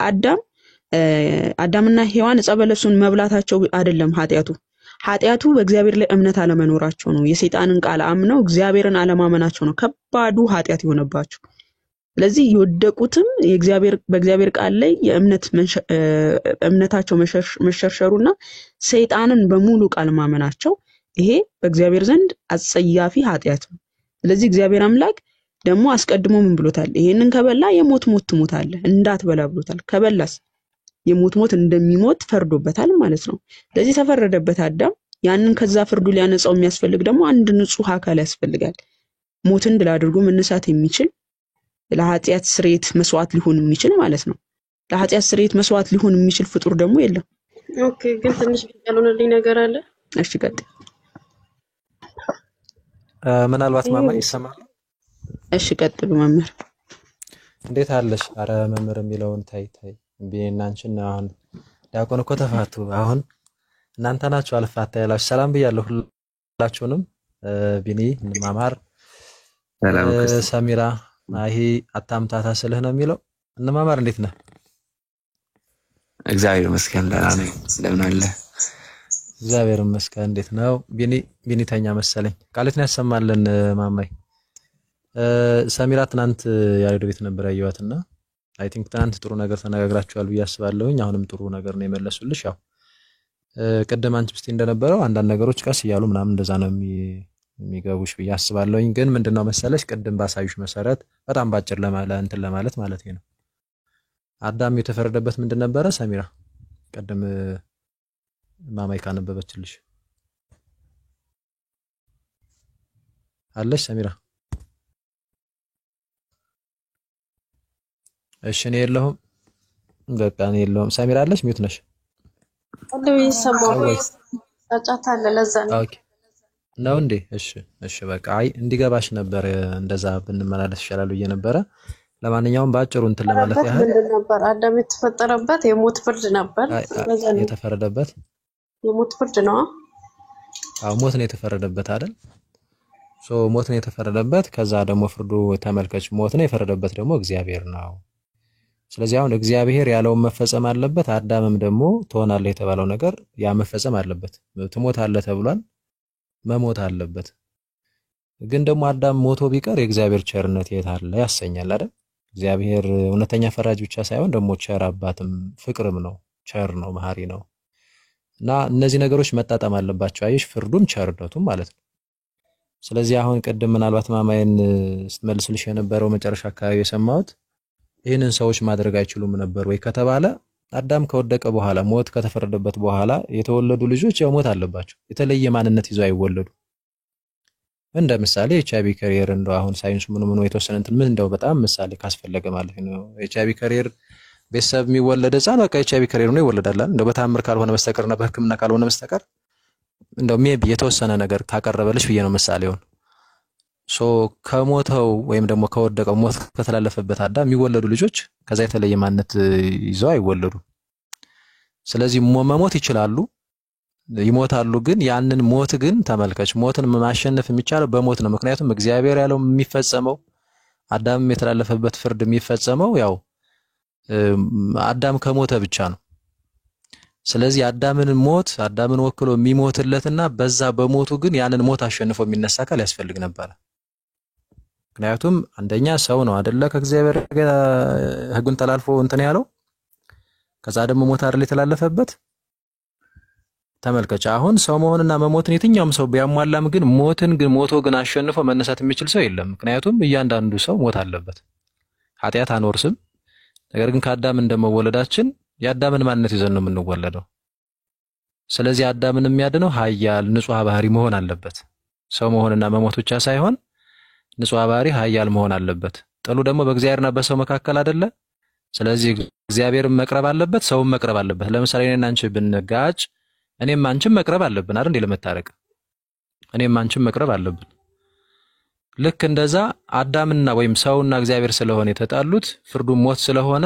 አዳምና ሔዋን ዕፀ በለሱን መብላታቸው አይደለም ኃጢያቱ በእግዚአብሔር ላይ እምነት አለመኖራቸው ነው የሰይጣንን ቃል አምነው እግዚአብሔርን አለማመናቸው ነው ከባዱ ኃጢያት የሆነባቸው ስለዚህ የወደቁትም በእግዚአብሔር ቃል ላይ እምነታቸው መሸርሸሩና ሰይጣንን በሙሉ ቃል ማመናቸው ይሄ በእግዚአብሔር ዘንድ አጸያፊ ኃጢያት ነው ስለዚህ እግዚአብሔር አምላክ ደግሞ አስቀድሞ ምን ብሎታል ይሄንን ከበላ የሞት ሞት ትሞታለህ እንዳትበላ ብሎታል ከበላስ የሞት ሞት እንደሚሞት ፈርዶበታል ማለት ነው ስለዚህ ተፈረደበት አዳም ያንን ከዛ ፍርዱ ሊያነጻው የሚያስፈልግ ደግሞ አንድ ንጹህ አካል ያስፈልጋል ሞትን ድል አድርጎ መነሳት የሚችል ለኃጢያት ስርየት መስዋዕት ሊሆን የሚችል ማለት ነው ለኃጢያት ስርየት መስዋዕት ሊሆን የሚችል ፍጡር ደግሞ የለም ኦኬ ግን ትንሽ ያልሆነልኝ ነገር አለ እሺ ቀጥ ምናልባት ማማ ይሰማል እሺ ቀጥሉ መምህር እንዴት አለሽ አረ መምህር የሚለውን ታይ ቢናንቺና አሁን ዲያቆን እኮ ተፋቱ አሁን እናንተ ናችሁ አልፋታ ያላችሁ ሰላም ብያለሁ ሁላችሁንም ቢኒ ማማር ሰሚራ አሂ አታምታታ ስለህ ነው የሚለው ማማር እንዴት ነህ እግዚአብሔር ይመስገን ደህና ነኝ እንደምን አለ እግዚአብሔር ይመስገን እንዴት ነው ቢኒ ተኛ መሰለኝ ቃልትን ያሰማልን ማማይ ሰሚራ ትናንት ያሬድ ቤት ነበር ያየዋትና አይ ቲንክ ትናንት ጥሩ ነገር ተነጋግራችኋል ብዬ አስባለሁኝ አሁንም ጥሩ ነገር ነው የመለሱልሽ ያው ቀደም አንቺ ብስቲ እንደነበረው አንዳንድ ነገሮች ቀስ ይያሉ ምናምን እንደዛ ነው የሚገቡሽ ብዬ አስባለሁኝ ግን ምንድነው መሰለሽ ቀደም ባሳዩሽ መሰረት በጣም ባጭር ለማለት ማለት ነው አዳም የተፈረደበት ምንድን ነበረ ሰሚራ ቀደም ማማይ ካነበበችልሽ አለሽ ሰሚራ እሺ ነው የለሁም በቃ ነው የለሁም ሰሚራ አለሽ ሚውት ነሽ አለው ይሰማው ጫጫታ አለ ለዛ ነው ኦኬ ነው እንዴ እሺ በቃ አይ እንዲገባሽ ነበር እንደዛ ብንመላለስ ይችላል ብዬ ነበረ ለማንኛውም ባጭሩ እንትን ለማለት ያህል ነበር አዳም የተፈጠረበት የሞት ፍርድ ነበር የተፈረደበት የሞት ፍርድ ነው አዎ ሞት ነው የተፈረደበት አይደል ሞት ነው የተፈረደበት ከዛ ደግሞ ፍርዱ ተመልከች ሞት ነው የፈረደበት ደግሞ እግዚአብሔር ነው ስለዚህ አሁን እግዚአብሔር ያለውን መፈጸም አለበት አዳምም ደግሞ ትሆናለህ የተባለው ነገር ያ መፈጸም አለበት ትሞታለህ ተብሏል መሞት አለበት ግን ደግሞ አዳም ሞቶ ቢቀር የእግዚአብሔር ቸርነት የት አለ ያሰኛል አይደል እግዚአብሔር እውነተኛ ፈራጅ ብቻ ሳይሆን ደግሞ ቸር አባትም ፍቅርም ነው ቸር ነው መሐሪ ነው እና እነዚህ ነገሮች መጣጣም አለባቸው አይሽ ፍርዱም ቸርነቱም ማለት ነው ስለዚህ አሁን ቀደም ምናልባት ማማዬን ስትመልስልሽ የነበረው መጨረሻ አካባቢ የሰማሁት ይሄንን ሰዎች ማድረግ አይችሉም ነበር ወይ ከተባለ አዳም ከወደቀ በኋላ ሞት ከተፈረደበት በኋላ የተወለዱ ልጆች ያው ሞት አለባቸው የተለየ ማንነት ይዘው አይወለዱ እንደ ምሳሌ ኤችአይቪ ካሪየር እንደው አሁን ሳይንስ ምን የተወሰነ እንትን ምን እንደው በጣም ምሳሌ ካስፈለገ ማለት ነው ኤችአይቪ ካሪየር ቤተሰብ የሚወለድ ህፃን በቃ ኤችአይቪ ካሪየር ነው ይወለዳል እንደው በታምር ካልሆነ በስተቀርና በህክምና ካልሆነ በስተቀር እንደው ሜቢ የተወሰነ ነገር ካቀረበልሽ ብዬ ነው ምሳሌውን ከሞተው ወይም ደግሞ ከወደቀው ሞት ከተላለፈበት አዳም የሚወለዱ ልጆች ከዛ የተለየ ማንነት ይዘው አይወለዱ ስለዚህ መሞት ይችላሉ ይሞታሉ ግን ያንን ሞት ግን ተመልከች ሞትን ማሸነፍ የሚቻለው በሞት ነው ምክንያቱም እግዚአብሔር ያለው የሚፈጸመው አዳም የተላለፈበት ፍርድ የሚፈጸመው ያው አዳም ከሞተ ብቻ ነው ስለዚህ አዳምን ወክሎ የሚሞትለትና በዛ በሞቱ ግን ያንን ሞት አሸንፎ የሚነሳ አካል ያስፈልግ ነበር ምክንያቱም አንደኛ ሰው ነው አይደለ ከእግዚአብሔር ጋር ህጉን ተላልፎ እንትን ያለው ከዛ ደግሞ ሞት አይደል የተላለፈበት ተመልከች አሁን ሰው መሆንና መሞትን የትኛውም ሰው ቢያሟላም ግን ሞቶ ግን አሸንፎ መነሳት የሚችል ሰው የለም ምክንያቱም እያንዳንዱ ሰው ሞት አለበት ኃጢያት አንወርስም ነገር ግን ከአዳም እንደመወለዳችን የአዳምን ማንነት ይዘን ነው የምንወለደው ስለዚህ አዳምን የሚያድነው ኃያል ንጹህ ባህሪ መሆን አለበት ሰው መሆንና መሞት ብቻ ሳይሆን ንጹህ ባህሪ ኃያል መሆን አለበት ጥሉ ደግሞ በእግዚአብሔርና በሰው መካከል አይደለ ስለዚህ እግዚአብሔርን መቅረብ አለበት ሰውም መቅረብ አለበት ለምሳሌ እኔና አንቺ ብንጋጭ እኔም አንቺም መቅረብ አለብን አይደል ለመታረቅ እኔም አንቺም መቅረብ አለብን ልክ እንደዛ አዳምና ወይም ሰውና እግዚአብሔር ስለሆነ የተጣሉት ፍርዱ ሞት ስለሆነ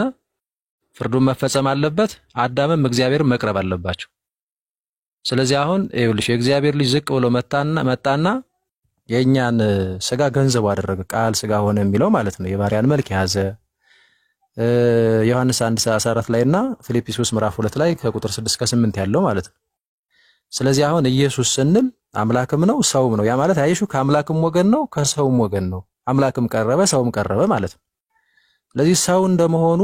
ፍርዱን መፈጸም አለበት አዳምም እግዚአብሔርን መቅረብ አለባቸው ስለዚህ አሁን ይኸውልሽ የእግዚአብሔር ልጅ ዝቅ ብሎ መጣና የኛን ስጋ ገንዘብ አደረገ ቃል ስጋ ሆነ የሚለው ማለት ነው የባሪያን መልክ ያዘ ዮሐንስ 1:14 ላይና ፊልጵስዩስ ምዕራፍ 2 ላይ ከቁጥር 6 እስከ 8 ያለው ማለት ነው ስለዚህ አሁን ኢየሱስ ስንል አምላክም ነው ሰውም ነው ያ ማለት አይሹ ከአምላክም ወገን ነው ከሰውም ወገን ነው አምላክም ቀረበ ሰውም ቀረበ ማለት ነው ስለዚህ ሰው እንደመሆኑ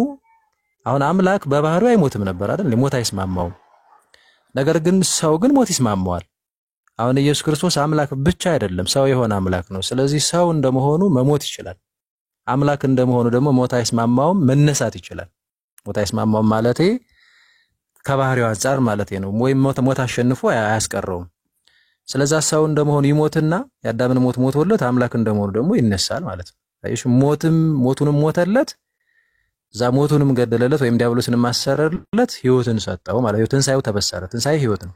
አሁን አምላክ በባህሪው አይሞትም ነበር አይደል ሞት አይስማማው ነገር ግን ሰው ግን ሞት ይስማማዋል አሁን ኢየሱስ ክርስቶስ አምላክ ብቻ አይደለም ሰው የሆነ አምላክ ነው ስለዚህ ሰው እንደመሆኑ መሞት ይችላል አምላክ እንደመሆኑ ደግሞ ሞት አይስማማውም መነሳት ይችላል ሞት አይስማማውም ማለቴ ከባህሪው አንፃር ማለቴ ነው ወይም ሞት አሸንፎ አያስቀረውም ስለዚህ ሰው እንደመሆኑ ይሞትና ያዳምን ሞት ሞቶለት አምላክ እንደመሆኑ ደግሞ ይነሳል ማለት ነው አይሽ ሞቱንም ሞተለት ዛሞቱንም ገደለለት ወይም ዲያብሎስንም ማሰረለት ህይወትን ሰጠው ማለት ነው ትንሳኤው ተበሰረ ትንሳኤ ህይወት ነው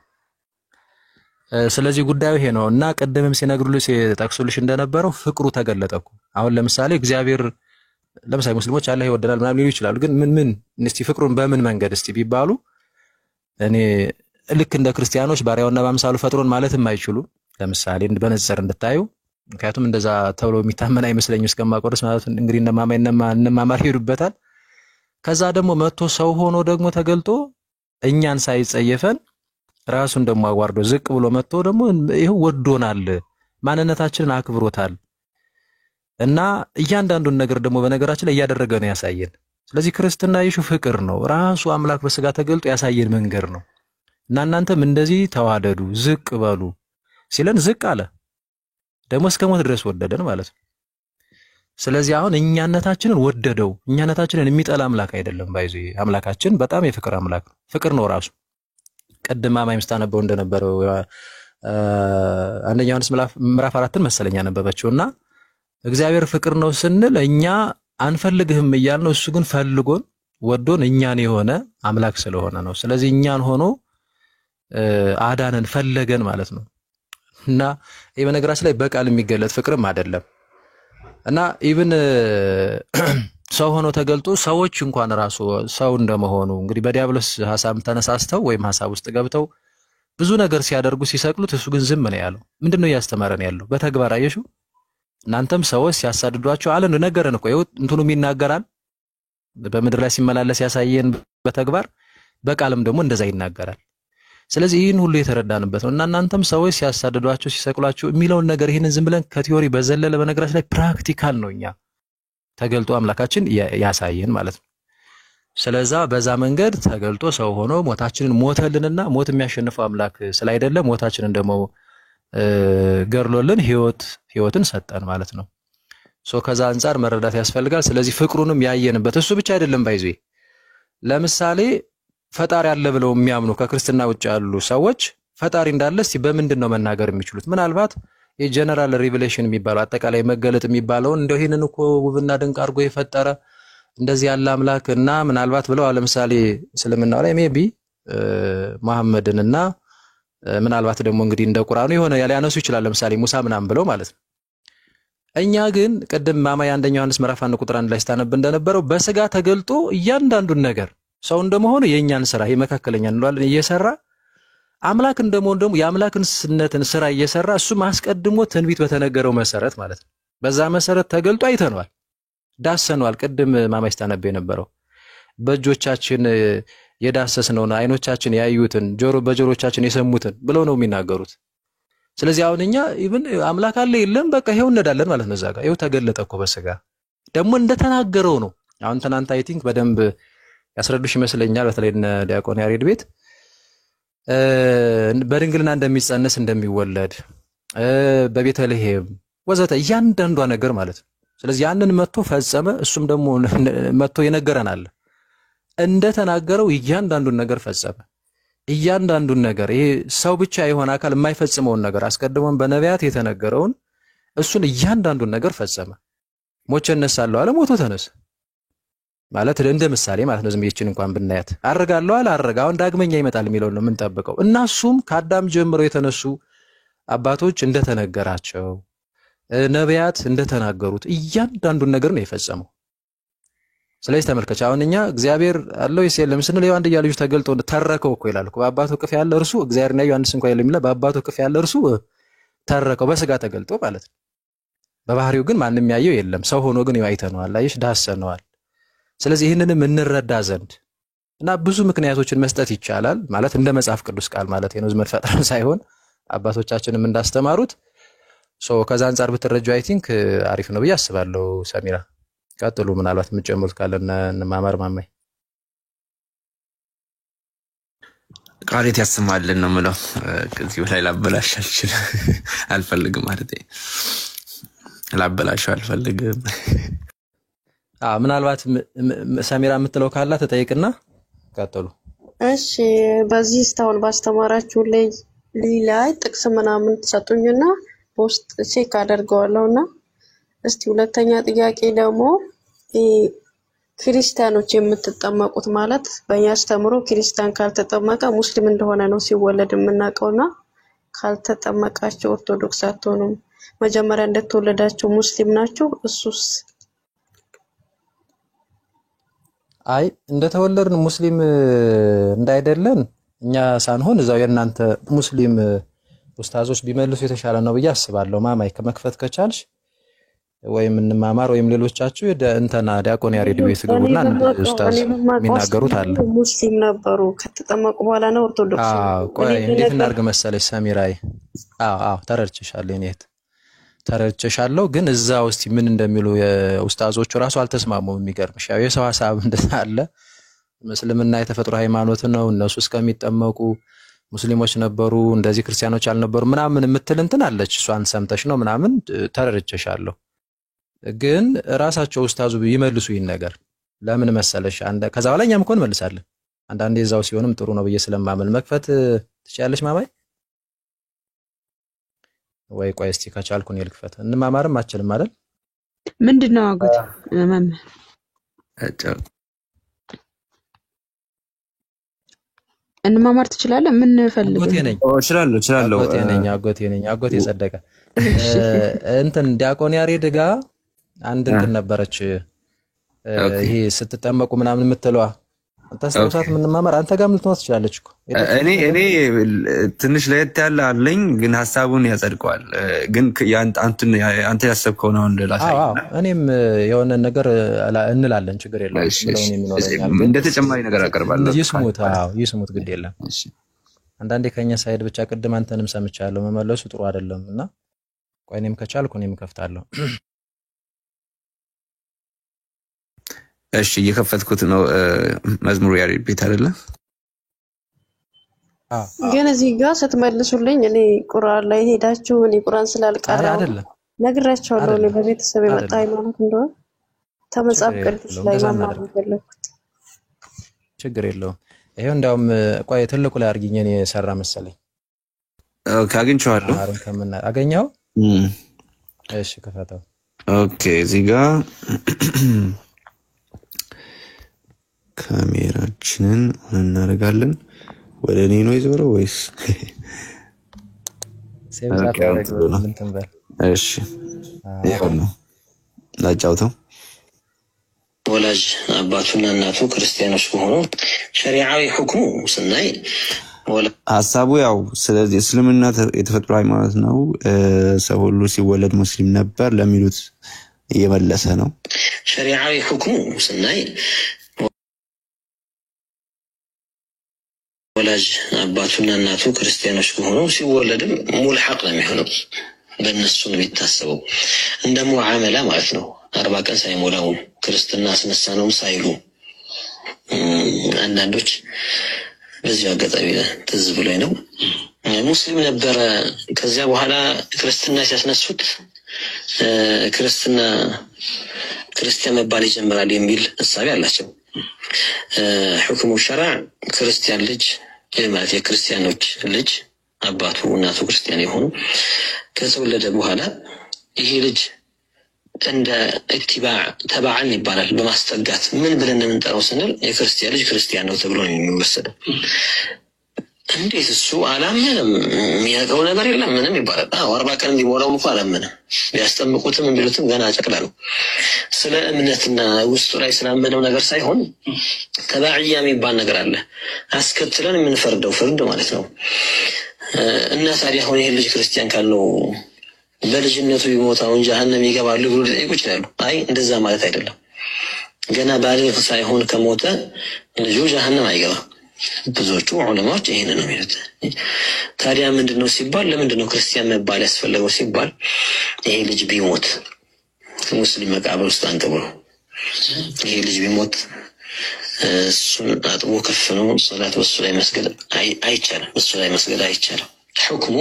ስለዚህ ጉዳዩ ይሄ ነውና ቀደምም ሲነግሩልሽ ተጠቅሶልሽ እንደነበረው ፍቅሩ ተገለጠኩ አሁን ለምሳሌ እግዚአብሔር ለምሳሌ ሙስሊሞች አላህ ይወደናል ምናምን ሊሉ ይችላሉ ግን ምን እስቲ ፍቅሩን በምን መንገድ እስቲ ቢባሉ እኔ ልክ እንደ ክርስቲያኖች ባሪያውና በአምሳሉ ፈጥሮን ማለትም አይችሉ ለምሳሌ በነዘር እንድታዩ ምክንያቱም እንደዛ ተብሎ የሚታመን አይመስለኝም እስከማቆርስ ማለት እንግዲህ እነማማር ይሩበታል ከዛ ደግሞ መጥቶ ሰው ሆኖ ደግሞ ተገልጦ እኛን ሳይጸየፈን ራሱን ደግሞ አዋርዶ ዝቅ ብሎ መጥቶ ደግሞ ይሄው ወዶናል ማንነታችንን አክብሮታል እና እያንዳንዱን ነገር ደግሞ በነገራችን ላይ ያደረገ ነው ያሳየን ስለዚህ ክርስትና ይሹ ፍቅር ነው ራሱ አምላክ በስጋ ተገልጦ ያሳየን መንገር ነው እና እናንተም እንደዚህ ተዋደዱ ዝቅ በሉ ሲለን ዝቅ አለ ደግሞ እስከ ሞት ድረስ ወደደን ማለት ነው ስለዚህ አሁን እኛነታችንን ወደደው እኛነታችንን የሚጠላ አምላክ አይደለም ባይዙ አምላካችን በጣም የፍቅር አምላክ ነው ፍቅር ነው ራሱ ቀድማ ማይምስታ ነበው እንደነበረው አንደኛ ዮሐንስ ምዕራፍ 4ን መሰለኛ ነበበችውና እግዚአብሔር ፍቅር ነው ስንል እኛ አንፈልግህም ይያልነው እሱ ግን ፈልጎን ወዶን እኛን የሆነ አምላክ ስለሆነ ነው ስለዚህ እኛን ሆኖ አዳነን ፈለገን ማለት ነው እና ይሄ በነገራችን ላይ በቃል የሚገለጥ ፍቅርም አይደለም እና ኢቭን ሰው ሆኖ ተገልጦ ሰዎች እንኳን ራሱ ሰው እንደመሆኑ እንግዲህ በዲያብሎስ ሐሳብ ተነሳስተው ወይም ሐሳብ ውስጥ ገብተው ብዙ ነገር ሲያደርጉ ሲሰቅሉት እሱ ግን ዝም ነው ያለው ምንድነው ያስተማረን ያለው በተግባር አየሹ እናንተም ሰዎች ሲያሳድዷቸው አለን ነገረን እኮ ይሁን እንትኑም ይናገራል በመድር ላይ ሲመላለስ ያሳየን በተግባር በቃልም ደግሞ እንደዛ ይናገራል ስለዚህ ይህን ሁሉ የተረዳንበት ነው እና እናንተም ሰዎች ሲያሳድዷቸው ሲሰቅሏቸው የሚለው ነገር ይሄንን ዝም ብለን ከቲዮሪ በዘለለ በነገራችን ላይ ፕራክቲካል ነውኛ ተገልጦ አምላካችን ያሳየን ማለት ነው ስለዛ በዛ መንገድ ተገልጦ ሰው ሆኖ ሞታችንን ሞተልንና ሞት የሚያሸንፈው አምላክ ስላይደለ ሞታችንን ደግሞ ገርሎልን ህይወትን ሰጠን ማለት ነው ከዛ አንፃር መረዳት ያስፈልጋል ስለዚህ ፍቅሩንም ያየንበት እሱ ብቻ አይደለም ባይዙ ለምሳሌ ፈጣሪ አለ ብለው የሚያምኑ ከክርስትና ውጭ ያሉ ሰዎች ፈጣሪ እንዳለ እስቲ በምንድነው መናገር የሚችሉት ምናልባት የጀነራል ሪቪሌሽን የሚባለው አጠቃላይ መገለጥ የሚባለው እንደው ይሄንን እኮ ውብና ድንቅ አድርጎ የፈጠረ እንደዚህ ያለ አምላክና ምናልባት ብለው ለምሳሌ እስልምናው ላይ ሜቢ መሐመድንና ምናልባት ደግሞ እንግዲህ እንደ ቁርአኑ የሆነ ያለያነሱ ይችላል ለምሳሌ ሙሳ ምናምን ብለው ማለት ነው እኛ ግን ቀደም ማማያ አንደኛ ዮሐንስ ምዕራፍ 1 ቁጥር 1 ላይ ስታነብ እንደነበረው በስጋ ተገልጦ እያንዳንዱን ነገር ሰው እንደመሆኑ የኛን ስራ የመካከለኛ እንሏለን እየሰራ አምላክ እንደመሆኑ ደግሞ የአምላክን ስነትን ስራ እየሰራ እሱ ማስቀድሞ ትንቢት በተነገረው መሰረት ማለት ነው በዛ መሰረት ተገልጦ አይተነዋል ዳሰነዋል ቀደም ማማይ ስታነብ የነበረው በእጆቻችን የዳሰስነውና አይኖቻችን ያዩትን በጆሮቻችን የሰሙትን ብለው ነው የሚናገሩት ስለዚህ አሁንኛ ኢቭን አምላክ አለ የለም በቃ ይሄው እንነዳለን ማለት ነው ዛጋ ይሄው ተገለጠ እኮ በስጋ ደግሞ እንደተናገረው ነው አሁን ተናንተ አይ ቲንክ በደንብ ያስረዱሽ ይመስለኛል በተለይ ዲያቆን ያሬድ ቤት በድንግልና እንደሚጸነስ እንደሚወለድ በቤተልሔም ወዘተ እያንዳንዷ ነገር ማለት ነው ስለዚህ ያንን መጥቶ ፈጸመ እሱም ደግሞ መጥቶ ይነገረናል እንደተናገረው እያንዳንዱን ነገር ፈጸመ እያንዳንዱን ነገር ይሄ ሰው ብቻ የሆነ አካል የማይፈጽመውን ነገር አስቀድሞን በነቢያት የተነገረውን እሱን እያንዳንዱን ነገር ፈጸመ ሞቼ እነሳለሁ አለ ሞቶ ተነሳ ማለት እንደ ምሳሌ ማለት ነው ዝምዬችን እንኳን ብናያት አረጋለሁ አለ አረጋ አሁን ዳግመኛ ይመጣል የሚለው ነው ምን ተጠብቀው እናሱም ከአዳም ጀምሮ የተነሱ አባቶች እንደተነገራቸው ነቢያት እንደተናገሩት እያንዳንዱን ነገር ነው የፈጸመው ስለዚህ ተመልከች አሁን እኛ እግዚአብሔር አለው ይሰለም ስንል የአንድያ ልጁ ተገልጦ ተረከው እኮ ይላል እኮ በአባቱ ቅፍ ያለ እርሱ እግዚአብሔር ነው ዮሐንስ እንኳን ይላል በአባቱ ቅፍ ያለ እርሱ ተረከው በስጋ ተገልጦ ማለት ነው። በባህሪው ግን ማንንም ያየው የለም ሰው ሆኖ ግን ያይተነዋል አይሽ ዳሰነዋል። ስለዚህ ይህንንም እንረዳ ዘንድ እና ብዙ ምክንያቶችን መስጠት ይቻላል ማለት እንደ መጽሐፍ ቅዱስ ቃል ማለት ነው ዝም ፈጥረን ሳይሆን አባቶቻችንም እንዳስተማሩት ከዛ አንፃር ብትረጁ አይ ቲንክ አሪፍ ነው ብዬ አስባለሁ። ሰሚራ ቀጥሉ ምናልባት የምትጨምሩት ካለና ማማር ማማይ ቃሌት ያሰማልን ነው የምለው። ከዚህ በላይ ላበላሽ አልፈልግም ማለት ላበላሽ አልፈልግም። ምናልባት ሰሚራ የምትለው ካላ ተጠይቅና ቀጥሉ። እሺ በዚህ እስካሁን ባስተማራችሁ ላይ ጥቅስ ምናምን ተሰጡኝና ፖስት ቼክ አደርገዋለሁና እስቲ ሁለተኛ ጥያቄ ደግሞ ክርስቲያኖች የምትጠመቁት ማለት በያስተምሮ ክርስቲያን ካልተጠመቀ ሙስሊም እንደሆነ ነው ሲወለድ የምናውቀውና ካልተጠመቃችሁ ኦርቶዶክስ አትሆኑም መጀመሪያ እንደተወለዳችሁ ሙስሊም ናችሁ እሱስ? አይ እንደተወለድን ሙስሊም እንዳይደለን እኛ ሳንሆን እዛው የእናንተ ሙስሊም ኡስታዞች ቢመልሱ የተሻለ ነው ብዬ አስባለሁ። ማማይ ከመክፈት ከቻልሽ ወይም እንማማር ወይም ሌሎቻችሁ እንተና ዲያቆን ያሬድ ቤት ግቡና ኡስታዝ የሚናገሩት አለ። ሙስሊም ነበሩ ከተጠመቁ በኋላ ነው ኦርቶዶክስ። ቆይ እንዴት እናርግ መሰለሽ ሰሚራይ ተረድቼሻለሁ እኔት ተረድቼሻለሁ ግን እዛ ውስጥ ምን እንደሚሉ የኡስታዞቹ ራሱ አልተስማሙም። የሚገርምሽ ያው የሰው ሐሳብ እንደታለ ሙስሊምና የተፈጥሮ ሃይማኖት ነው እነሱ እስከሚጠመቁ ሙስሊሞች ነበሩ እንደዚህ ክርስቲያኖች አልነበሩ ምናምን የምትል እንትን አለች እሷን ሰምተሽ ነው ምናምን ተረድቼሻለሁ። ግን ራሳቸው ኡስታዙ ይመልሱ ይሄን ነገር ለምን መሰለሽ ከዛ በኋላ እኛም እንኳን መልሳለን አንዳንዴ እዛው ሲሆንም ጥሩ ነው ብዬ ስለማመን መክፈት ትችያለሽ ማማይ ወይ ቆይ እስቲ ከቻልኩኝ ልክፈት እንማማርም አችልም አይደል ምንድነው አጎት ማማ እንማማር ትችላለህ ምን ፈልገው እችላለሁ አጎቴ ነኝ ጸደቀ እንትን ዲያቆን ያሬድ ጋር አንድ እንትን ነበረች ይሄ ስትጠመቁ ምናምን የምትለዋ ተሰውሳት ምንማማር አንተ ጋርም ልትኖር ትችላለች እኮ እኔ ትንሽ ለየት ያለ አለኝ ግን ሐሳቡን ያጸድቀዋል ግን አንተ ያሰብከው ነው እንደላሳይ እኔም የሆነ ነገር እንላለን ችግር የለም ብለው የሚኖረኛል እንደ ተጨማሪ ነገር አቀርባለሁ ይስሙት ግድ የለም አንዳንዴ ከኛ ሳይድ ብቻ ቅድም አንተንም ሰምቻለሁ መመለሱ ጥሩ አይደለምና ቆይ እኔም ከቻልኩ እኔም ከፍታለሁ። እሺ እየከፈትኩት ነው መዝሙር ያሬድ ቤት አይደለ ግን እዚህ ጋር ስትመልሱልኝ እኔ ቁርአን ላይ ሄዳችሁ እኔ ቁርአን ስላልቀራው ነግራቸዋለሁ እኔ በቤተሰብ የመጣ ሃይማኖት እንደሆነ ተመጻፍ ቅዱስ ላይ ማማር ፈለኩት ችግር የለውም። ይሄው እንዳውም ቆይ ትልቁ ላይ አርግኝ እኔ ሰራ መሰለኝ ካገኘዋለሁ አገኘው እሺ ከፈታው ኦኬ እዚህ ጋር ካሜራችንን እናደርጋለን ወደ እኔ ነው ይዞረው ወይስ ሴቭ ምን ተንበል እሺ ይሁን ላጫውተው ወላጅ አባቱና እናቱ ክርስቲያኖች ከሆኑ ሸሪዓዊ ሁክሙ ስናይ ሐሳቡ ያው ስለዚህ እስልምና የተፈጥሮ ሃይማኖት ነው ሰው ሁሉ ሲወለድ ሙስሊም ነበር ለሚሉት እየመለሰ ነው። ሸሪዓዊ ሁክሙ ስናይ ወላጅ አባቱና እናቱ ክርስቲያኖች ከሆኑ ሲወለድም ሙልሐቅ ነው የሚሆነው በእነሱ ነው የሚታሰበው እንደ ሙዓመላ ማለት ነው 40 ቀን ሳይሞላው ክርስትና አስነሳነው ሳይሉ አንዳንዶች በዚህ አጋጣሚ ትዝ ብሎኝ ነው ሙስሊም ነበረ ከዚያ በኋላ ክርስትና ሲያስነሱት ክርስቲያን መባል ይጀምራል የሚል ሐሳብ ያላቸው ሁክሙ ሸርዕ ክርስቲያን ልጅ ማለት የክርስቲያኖች ልጅ አባቱ እናቱ ክርስቲያን የሆኑ ከተወለደ በኋላ ይሄ ልጅ እንደ ኢትባዕ ተባዓን ይባላል በማስጠጋት ምን ብለን እንጠራው ስንል የክርስቲያን ልጅ ክርስቲያን ነው ተብሎ ነው የሚወሰደው እንዴት እሱ አላመነም የሚያውቀው ነገር የለም ምንም ይባላል? 40 ቀን እንዲሞላው እንኳን አላመነም። ቢያስጠምቁትም ቢሉትም ገና ጨቅላ ነው። ስለ እምነትና ውስጡ ላይ ስላመነው ነገር ሳይሆን ተባዕያ የሚባል ነገር አለ፣ አስከትለን የምንፈርደው ፍርድ ማለት ነው። እና ታዲያ አሁን ይሄ ልጅ ክርስቲያን ካልነው በልጅነቱ ይሞታውን ጀሃነም ይገባሉ ብሎ ሊጠይቁ ይችላሉ። አይ እንደዛ ማለት አይደለም። ገና ባሊግ ሳይሆን ከሞተ ልጁ ጀሃነም አይገባም። ብዙዎቹ ዑለማዎች ይሄንን ነው የሚሉት። ታዲያ ምንድነው ሲባል ለምንድነው ክርስቲያን መባል ያስፈለገው ሲባል ይሄ ልጅ ቢሞት ሙስሊም መቃብር ውስጥ አንቀብሮ ይሄ ልጅ ቢሞት እሱን አጥቦ ከፍኖ ሶላት በሱ ላይ መስገድ አይቻልም። በሱ ላይ መስገድ አይቻልም። ሁክሙ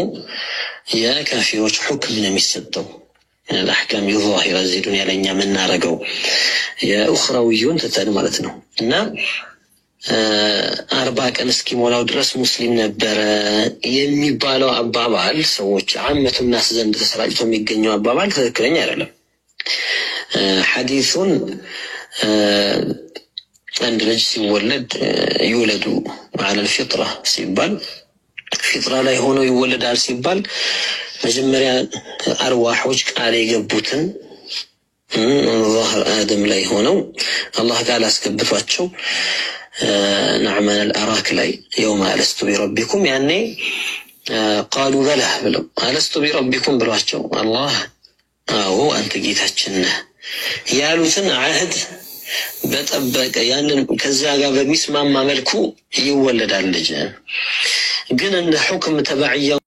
የካፊሮች ሁክም ነው የሚሰጠው። الأحكام الظاهرة زي الدنيا لأنها من نارجو يا أخرويون تتعلم مالتنا إن 40 ቀን እስኪሞላው ድረስ ሙስሊም ነበር የሚባለው አባባል ሰዎች ዓመቱ الناس ዘንድ ተሰራጭቶ የሚገኘው አባባል ትክክለኛ አይደለም። ሐዲሱን عند ልጅ ሲወለድ ይወለዱ على الفطرة ሲባል ፊጥራ ላይ ሆኖ ይወለዳል ሲባል መጀመሪያ አርዋሖች ቃል የገቡትን ظهر آدم ላይ ሆነው አላህ ቃል አስገብቷቸው نعمل الأراك لي يوم ألست بربكم يعني قالوا بلى بلو ألست بربكم بلواتشو الله هو أنت جيت هتشنه يالوتن عهد بتأبك يعني كذا قبل بيسمع ما ملكو يولد على اللجان قلنا إن حكم تبعية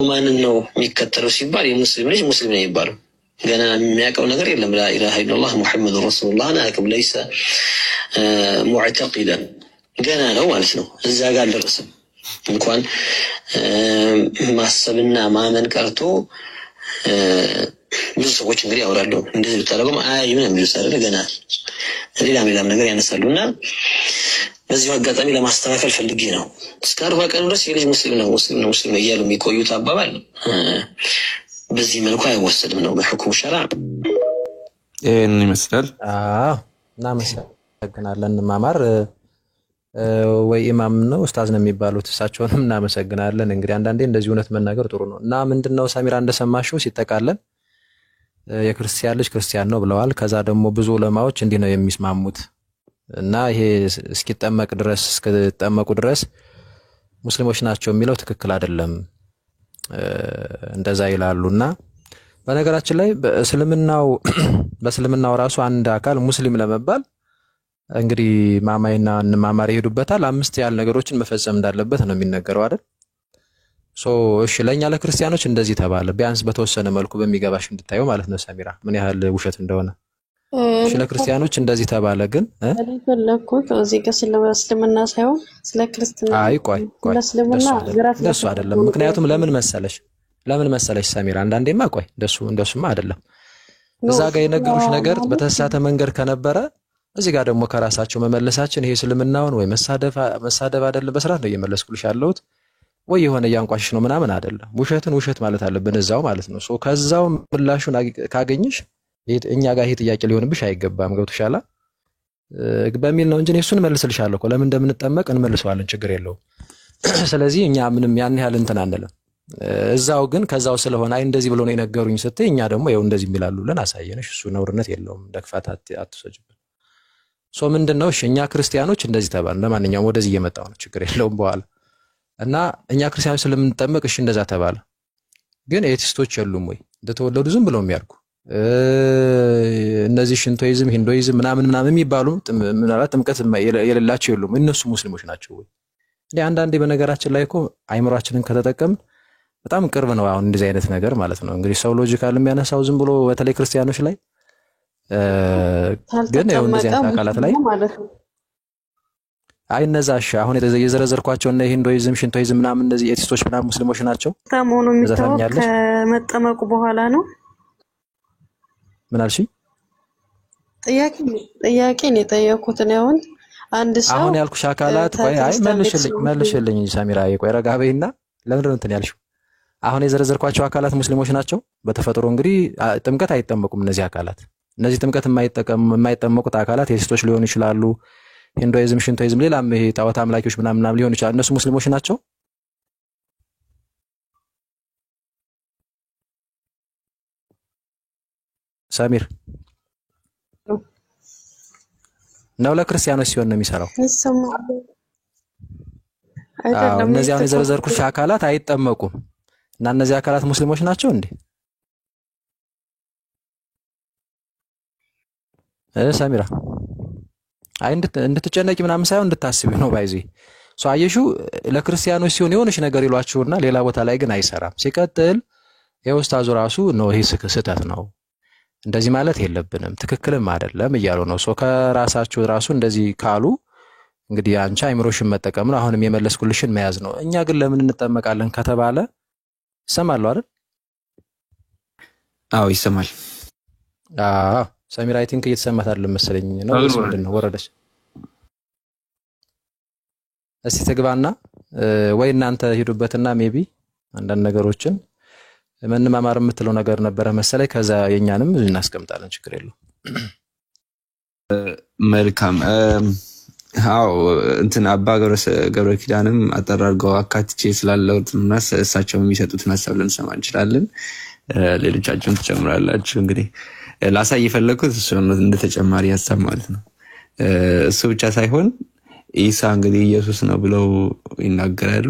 وما إنه ميكتروا سيبار المسلم ليش مسلمين يبارو قلنا مياكو نقر إلا لا إله إلا الله محمد رسول الله أنا أكم ليس معتقدا قلنا له وانسنو إذا قال الرسم نكون ما السبنا ما من كرتو ብዙ ሰዎች እንግዲህ ያወራሉ እንደዚህ ብታረጉም አይዩን የሚሉሳለ ገና ሌላም ነገር ያነሳሉና በዚህ አጋጣሚ ለማስተካከል ፈልጌ ነው። እስከ 40 ቀን ድረስ የልጅ ሙስሊም ነው እያሉ የሚቆዩት አባባል በዚህ መልኩ አይወሰድም ነው በሁክሙ ሸሪዓ። ይሄን ይመስላል። እናመሰግናለን። ማማር ወይ ኢማም ነው ኡስታዝ ነው የሚባሉት እሳቸውንም እናመሰግናለን። እንግዲህ አንዳንዴ እንደዚህ እውነት መናገር ጥሩ ነው እና ምንድነው ሳሚራ እንደሰማሽው ሲጠቃለን የክርስቲያን ልጅ ክርስቲያን ነው ብለዋል። ከዛ ደግሞ ብዙ ዑለማዎች እንዲህ ነው የሚስማሙት እና ይሄ እስኪጠመቁ ድረስ ሙስሊሞች ናቸው የሚለው ትክክል አይደለም እንደዛ ይላሉና በነገራችን ላይ በእስልምናው ራሱ አንድ አካል ሙስሊም ለመባል እንግዲህ ማማይና ማማር ይሄዱበታል 5 ያህል ነገሮችን መፈጸም እንዳለበት ነው የሚነገረው አይደል? እሺ ለኛ ለክርስቲያኖች እንደዚህ ተባለ ቢያንስ በተወሰነ መልኩ በሚገባሽ እንድታየው ማለት ነው ሳሚራ ምን ያህል ውሸት እንደሆነ። እሺ ለክርስቲያኖች እንደዚህ ተባለ ግን ለፈለኩት እዚህ ጋር ስለእስልምና ሳይሆን ስለ ክርስትና ቆይ እንደሱ አይደለም። ምክንያቱም ለምን መሰለሽ ሳሚራ አንዳንዴማ እንደሱማ አይደለም። እዛ ጋር የነገሩሽ ነገር በተሳተ መንገድ ከነበረ እዚህ ጋር ደግሞ ከራሳቸው መመለሳችን ይሄ እስልምናውን ወይ መሳደብ አይደለም በስርዓት ነው እየመለስኩልሽ ያለሁት ወይ የሆነ ያንቋሽሽ ነው ምናምን አይደለም። ውሸትን ውሸት ማለት አለብን እዛው ማለት ነው። ከዛው ምላሹን ካገኘሽ እኛ ጋር ይሄ ጥያቄ ሊሆንብሽ አይገባም። ገብቶሻል በሚል ነው እንጂ እሱን መልስልሻለሁ እኮ ለምን እንደምንጠመቅ እንመልሰዋለን ችግር የለውም። ስለዚህ እኛ ምንም ያን ያህል እንትን አንልም። እዛው ግን ከዛው ስለሆነ አይ እንደዚህ ብሎ ነው የነገሩኝ ስትይ እኛ ደግሞ ይኸው እንደዚህ የሚላሉ ብለን አሳየንሽ። እሱ ነውርነት የለውም። ደክፋት አትሰጅብን። ምንድነው እኛ ክርስቲያኖች እንደዚህ ተባለ። ለማንኛውም ወደዚህ እየመጣው ነው ችግር የለውም በኋላ እና እኛ ክርስቲያኖች ስለምንጠመቅ እሺ እንደዛ ተባለ። ግን ኤቲስቶች የሉም ወይ እንደተወለዱ ዝም ብለው የሚያርጉ እነዚህ ሽንቶይዝም ሂንዶይዝም ምናምን የሚባሉ ምናልባት ጥምቀት የሌላቸው የሉም። እነሱ ሙስሊሞች ናቸው ወይ? አንዳንዴ በነገራችን ላይ እኮ አይምሯችንን ከተጠቀምን በጣም ቅርብ ነው አሁን እንደዚህ አይነት ነገር ማለት ነው። እንግዲህ ሰው ሎጂካል የሚያነሳው ዝም ብሎ በተለይ ክርስቲያኖች ላይ ግን ያው እንደዚህ አይነት አካላት ላይ እነዛሽ አሁን የዘረዘርኳቸው እነ ሂንዶይዝም ሽንቶይዝም ምናምን እነዚህ ኤቲስቶች ምናምን ሙስሊሞች ናቸው ታሞኑ የሚታወቅ ከመጠመቁ በኋላ ነው። ምን አልሽኝ? ጥያቄን የጠየኩት ነው። አንድ ሰው አሁን ያልኩሽ አካላት ቆይ መልሽልኝ ሳሚራ ቆይ ረጋ በይና ለምን ነው እንትን ያልሽው? አሁን የዘረዘርኳቸው አካላት ሙስሊሞች ናቸው በተፈጥሮ እንግዲህ ጥምቀት አይጠመቁም እነዚህ አካላት። እነዚህ ጥምቀት የማይጠመቁት አካላት ኤቲስቶች ሊሆኑ ይችላሉ፣ ሂንዱይዝም፣ ሽንቶይዝም፣ ሌላም ይሄ ጣዖት አምላኪዎች ምናምን ሊሆን ይችላል። እነሱ ሙስሊሞች ናቸው? ሳሚር ነው ለክርስቲያኖች ሲሆን ነው የሚሰራው። እነዚህ አሁን የዘረዘርኩሽ አካላት አይጠመቁም እና እነዚህ አካላት ሙስሊሞች ናቸው እንዴ? ሳሚራ አይ እንድትጨነቂ ምናምን ሳይሆን እንድታስቢ ነው ባይዚ አየሹ ለክርስቲያኖች ሲሆን የሆነሽ ነገር ይሏችሁና ሌላ ቦታ ላይ ግን አይሰራም። ሲቀጥል የኡስታዙ ራሱ ነው ይሄ ስህተት ነው እንደዚህ ማለት የለብንም ትክክልም አይደለም እያሉ ነው። ከራሳችሁ ራሱ እንደዚህ ካሉ እንግዲህ አንቺ አይምሮሽን መጠቀም ነው። አሁንም የመለስኩልሽን መያዝ ነው። እኛ ግን ለምን እንጠመቃለን ከተባለ ይሰማል አይደል? አዎ ይሰማል። ሰሚራ አይ ቲንክ እየተሰማት አይደለም መሰለኝ ነው ወይስ ምንድነው? ወረደች። እስቲ ተግባና ወይ እናንተ ሄዱበትና ሜቢ አንዳንድ ነገሮችን መነማማር የምትለው ነገር ነበረ መሰለኝ። ከዛ የኛንም እናስቀምጣለን ችግር የለው። መልካም አዎ እንትን አባ ገብረ ኪዳንም አጠራርገው አካትቼ ስላለውትና እሳቸው የሚሰጡትን ሐሳብ ልንሰማ እንችላለን። ሌሎቻችሁም ትጨምራላችሁ። እንግዲህ ላሳይ የፈለኩት እሱ እንደ ተጨማሪ ሐሳብ ማለት ነው። እሱ ብቻ ሳይሆን ኢሳ እንግዲህ ኢየሱስ ነው ብለው ይናገራሉ።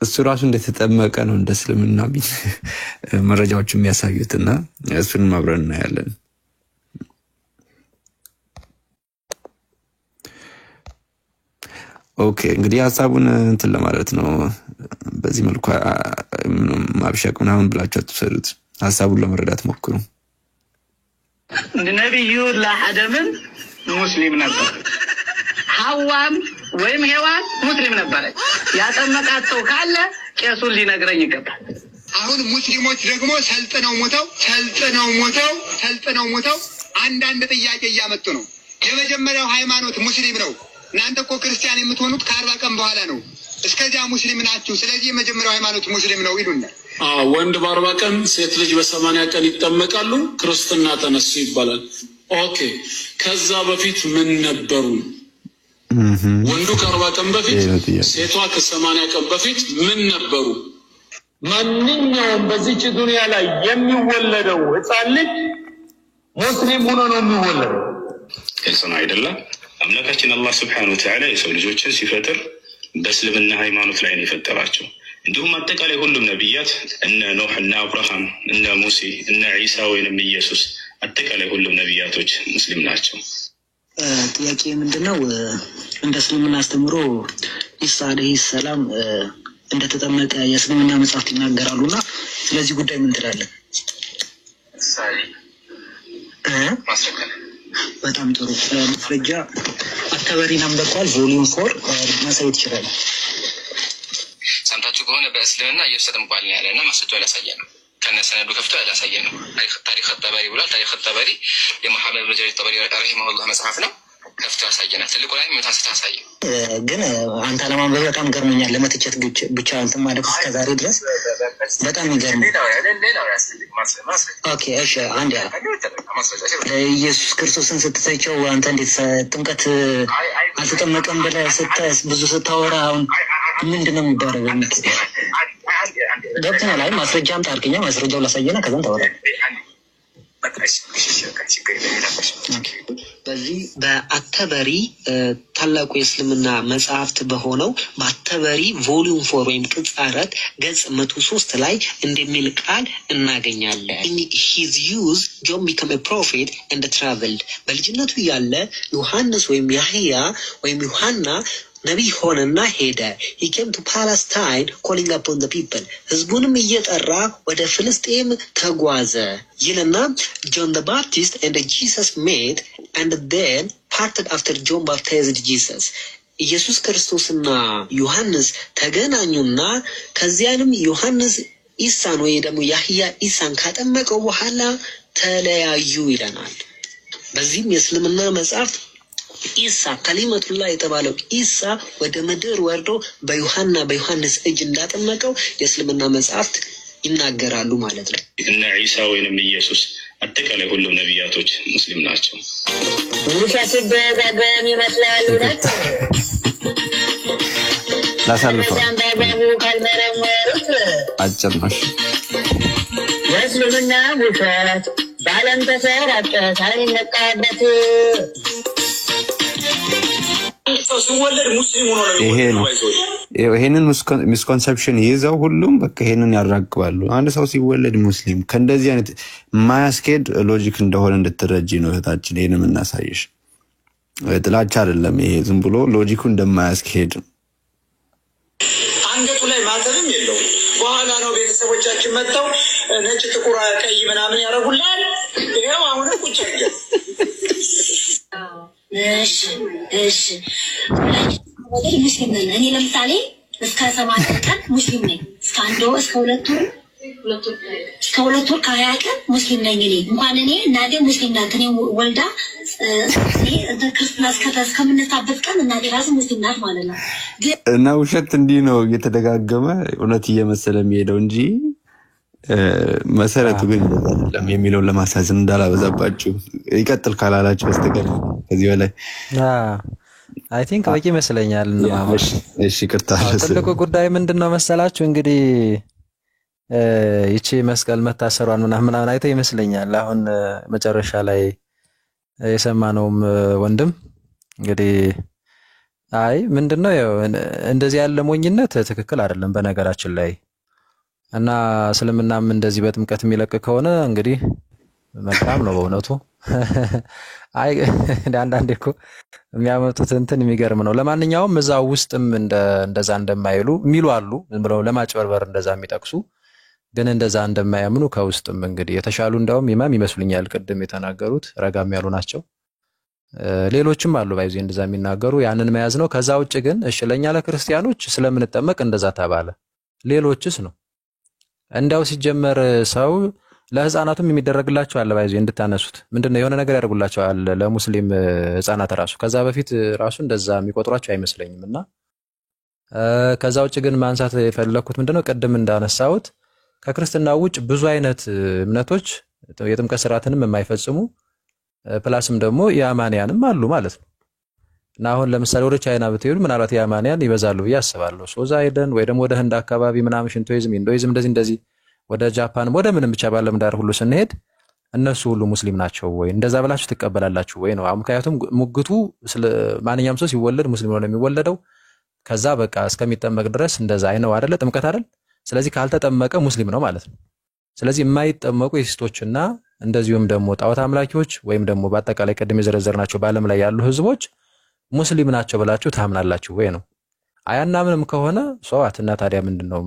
እሱ ራሱ እንደተጠመቀ ነው እንደ እስልምና መረጃዎች የሚያሳዩትና እሱን አብረን እናያለን። ኦኬ እንግዲህ ሐሳቡን እንትን ለማለት ነው። በዚህ መልኩ ማብሸቅ ምናምን ብላችሁ አትሰሩት። ሐሳቡን ለመረዳት ሞክሩ። ነብዩ ለአደምን ሙስሊም ነበር፣ ሐዋም ወይም ሔዋን ሙስሊም ነበረች። ያጠመቃቸው ካለ ቄሱን ሊነግረኝ ይገባል። አሁን ሙስሊሞች ደግሞ ሰልጥነው ሞተው አንዳንድ ጥያቄ እያመጡ ነው። የመጀመሪያው ሃይማኖት ሙስሊም ነው። እናንተ እኮ ክርስቲያን የምትሆኑት ከ40 ቀን በኋላ ነው። እስከዚያ ሙስሊም ናችሁ። ስለዚህ የመጀመሪያው ሃይማኖት ሙስሊም ነው ይሉናል። ወንድ በ40 ቀን ሴት ልጅ በ80 ቀን ይጠመቃሉ። ክርስትና ተነሱ ይባላል። ኦኬ ከዛ በፊት ምን ነበሩ? ወንዱ ከ40 ቀን በፊት ሴቷ ከ80 ቀን በፊት ምን ነበሩ? ማንኛውም በዚች ዱንያ ላይ የሚወለደው ሕፃን ልጅ ሙስሊም ሆኖ ነው የሚወለደው። ግልጽ ነው አይደለም? አምላካችን አላህ Subhanahu Wa Ta'ala የሰው ልጆችን ሲፈጥር በእስልምና ሃይማኖት ላይ ነው የፈጠራቸው። እንዲሁም አጠቃላይ ሁሉም ነብያት እነ ኖህ እና አብርሃም እነ ሙሴ እነ ኢሳ ወይንም ኢየሱስ አጠቃላይ ሁሉም ነብያቶች ሙስሊም ናቸው። ጥያቄ ምንድነው? እንደ እስልምና አስተምሮ ኢሳ አለይሂ ሰላም እንደተጠመቀ የእስልምና መጽሐፍት ይናገራሉና ስለዚህ ጉዳይ ምን ትላለህ? ማስረከለ በጣም ጥሩ ማስረጃ አተበሪን አንበቋል ቮሊዩም 4 ማሳየት ይችላል። ሰምታችሁ ከሆነ በእስልምና ኢየሱስ ተጠምቋል ያለና ማስረጃ ያሳያል። ከነሰነዱ ከፍቶ ያሳያል ነው። ታሪክ ተበሪ ብሏል። ታሪክ ተበሪ የመሐመድ ብን ጀሪር ተበሪ ረሂመሁላህ መጽሐፍ ነው። ከፍቶ ያሳየናል። ትልቁ ላይ መታሰት ያሳየ ግን አንተ ለማንበብ በጣም ገርሞኛል። ለመተቸት ብቻ እንትን ማለት እስከዛሬ ድረስ በጣም ይገርም። ኦኬ እሺ አንድ ያ ኢየሱስ ክርስቶስን ስትተቸው አንተ እንዴት ጥምቀት አልተጠመቀም ብለህ ብዙ ስታወራ አሁን ምንድነው የሚደረገው? ገብተናል ላይ ማስረጃም ታርገኛ ማስረጃው ላሳየና ከዛን ታወራለህ። በዚህ በአተበሪ ታላቁ የእስልምና መጽሐፍት በሆነው በአተበሪ ቮሊዩም 4 ወይም ቅጽ 4 ገጽ 103 ላይ እንደሚል ቃል እናገኛለን። his youth John became a prophet and traveled በልጅነቱ ያለ ዮሐንስ ወይም ያህያ ወይም ዮሐና ነብይ ሆነና ሄደ። he came to Palestine calling upon the people ህዝቡንም እየጠራ ወደ ፍልስጤም ተጓዘ ይልና John the Baptist and Jesus met and then parted after John baptized Jesus ኢየሱስ ክርስቶስና ዮሐንስ ተገናኙና ከዚያንም ዮሐንስ ኢሳን ወይ ደግሞ ያህያ ኢሳን ካጠመቀው በኋላ ተለያዩ ይለናል። በዚህም የእስልምና መጽሐፍ ኢሳ ከሊመቱላህ የተባለው ኢሳ ወደ ምድር ወርዶ በዮሐንስ እጅ እንዳጠመቀው የእስልምና መጽሐፍት ይናገራሉ ማለት ነው። እነ ኢሳ ወይንም ኢየሱስ አጠቃላይ ሁሉም ነብያቶች ሙስሊም ናቸው። ውሸት ሲደጋገም ይመስላል እውነት ላሳልፈው በአግባቡ ካልመረመሩት አጭር ነው። የእስልምና ውሸት በዓለም ተሰራጨ ሳይነቃበት ይሄ ነው ይሄንን ሚስኮንሰፕሽን ይዘው ሁሉም በቃ ይሄንን ያራግባሉ። አንድ ሰው ሲወለድ ሙስሊም ከእንደዚህ አይነት ማያስኬድ ሎጂክ እንደሆነ እንድትረጂ ነው እህታችን ይሄንን እናሳይሽ። ጥላቻ አይደለም ይሄ ዝም ብሎ ሎጂኩ እንደማያስኬድ አንገቱ ላይ ማተብም የለውም። በኋላ ነው ቤተሰቦቻችን መጥተው ነጭ ጥቁር ቀይ ምናምን ያደርጉልሃል። ይሄው አሁንም ቁጭ ያለ እሺ ሙስሊም ነኝ እኔ ለምሳሌ እስከ 7 ቀን ሙስሊም ነኝ እስከ 2 ወር ከ20 ቀን ሙስሊም ነኝ እኔ እንኳን እኔ እናቴ ሙስሊም ናት እኔ ወልዳ እኔ ክርስትና እስከምነሳበት ቀን እናቴ ራሱ ሙስሊም ናት ማለት ነው። እና ውሸት እንዲህ ነው እየተደጋገመ እውነት እየመሰለ የሚሄደው እንጂ መሰረቱ ግን አይደለም የሚለውን ለማሳዘን እንዳላበዛባችሁ ይቀጥል ካላላችሁ በስተቀር ከዚህ በላይ አይ ቲንክ በቂ ይመስለኛል። እሺ ይቅርታ። ትልቁ ጉዳይ ምንድነው መሰላችሁ እንግዲህ ይቺ መስቀል መታሰሯን ምናምን አይተው ይመስለኛል አሁን መጨረሻ ላይ የሰማነውም ወንድም እንግዲህ አይ ምንድነው እንደዚህ ያለ ሞኝነት ትክክል አይደለም በነገራችን ላይ እና እስልምናም እንደዚህ በጥምቀት የሚለቅ ከሆነ እንግዲህ መልካም ነው በእውነቱ። አይ አንዳንዴ እኮ የሚያመጡት እንትን የሚገርም ነው። ለማንኛውም እዛው ውስጥም እንደዛ እንደማይሉ የሚሉ አሉ ዝም ብለው ለማጭበርበር እንደዛ የሚጠቅሱ ግን እንደዛ እንደማያምኑ ከውስጥም እንግዲህ የተሻሉ እንደውም ኢማም ይመስሉኛል ቅድም የተናገሩት ረጋም ያሉ ናቸው። ሌሎችም አሉ ባይዚ እንደዛ የሚናገሩ ያንን መያዝ ነው። ከዛ ውጭ ግን እሺ ለኛ ለክርስቲያኖች ስለምንጠመቅ እንደዛ ተባለ ሌሎችስ ነው እንዳው ሲጀመር ሰው ለህፃናቱም የሚደረግላቸው አለ ባይዚ እንድታነሱት ምንድነው የሆነ ነገር ያደርጉላቸዋል ለሙስሊም ህፃናት ራሱ ከዛ በፊት ራሱ እንደዛ የሚቆጥሯቸው አይመስለኝምና ከዛ ውጭ ግን ማንሳት የፈለኩት ምንድነው ቅድም እንዳነሳሁት ከክርስትና ውጭ ብዙ አይነት እምነቶች የጥምቀት ስርዓትንም የማይፈጽሙ ፕላስም ደግሞ ያማንያንም አሉ ማለት ነው። እና አሁን ለምሳሌ ወደ ቻይና ብትሄዱ ምናልባት ያማንያን ይበዛሉ ብዬ አስባለሁ። ሶዛ ሄደን ወይ ደግሞ ወደ ህንድ አካባቢ ምናምን ሽንቶይዝም ኢንዶይዝም እንደዚህ ወደ ጃፓን ወደ ምንም ብቻ ባለም ዳር ሁሉ ስንሄድ እነሱ ሁሉ ሙስሊም ናቸው ወይ እንደዛ ብላችሁ ትቀበላላችሁ ወይ ነው። ምክንያቱም ሙግቱ ማንኛውም ሰው ሲወለድ ሙስሊም ነው የሚወለደው ከዛ በቃ እስከሚጠመቅ ድረስ እንደዛ አይነው አይደለ ጥምቀት አይደል። ስለዚህ ካልተጠመቀ ሙስሊም ነው ማለት ነው። ስለዚህ የማይጠመቁ የሲስቶችና እንደዚሁም ደግሞ ጣዖት አምላኪዎች ወይም ደግሞ በአጠቃላይ ቀደም የዘረዘርናቸው በአለም ላይ ያሉ ህዝቦች ሙስሊም ናቸው ብላችሁ ታምናላችሁ ወይ ነው። አያናምንም ከሆነ ሰዋትና ታዲያ ምንድነው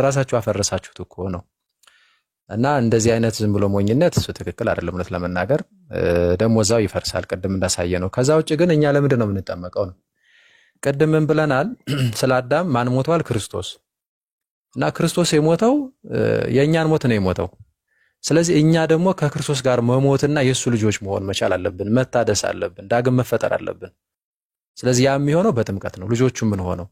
ራሳችሁ አፈረሳችሁት እኮ ነው። እና እንደዚህ አይነት ዝም ብሎ ሞኝነት እሱ ትክክል አይደለም እውነት ለመናገር ደግሞ እዛው ይፈርሳል ቅድም እንዳሳየ ነው። ከዛ ውጭ ግን እኛ ለምንድን ነው የምንጠመቀው ነው። ቅድም ምን ብለናል ስለ አዳም ማን ሞቷል ክርስቶስ እና ክርስቶስ የሞተው የኛን ሞት ነው የሞተው። ስለዚህ እኛ ደግሞ ከክርስቶስ ጋር መሞትና የሱ ልጆች መሆን መቻል አለብን መታደስ አለብን ዳግም መፈጠር አለብን። ስለዚህ ያ የሚሆነው በጥምቀት ነው ልጆቹ ምን ሆነው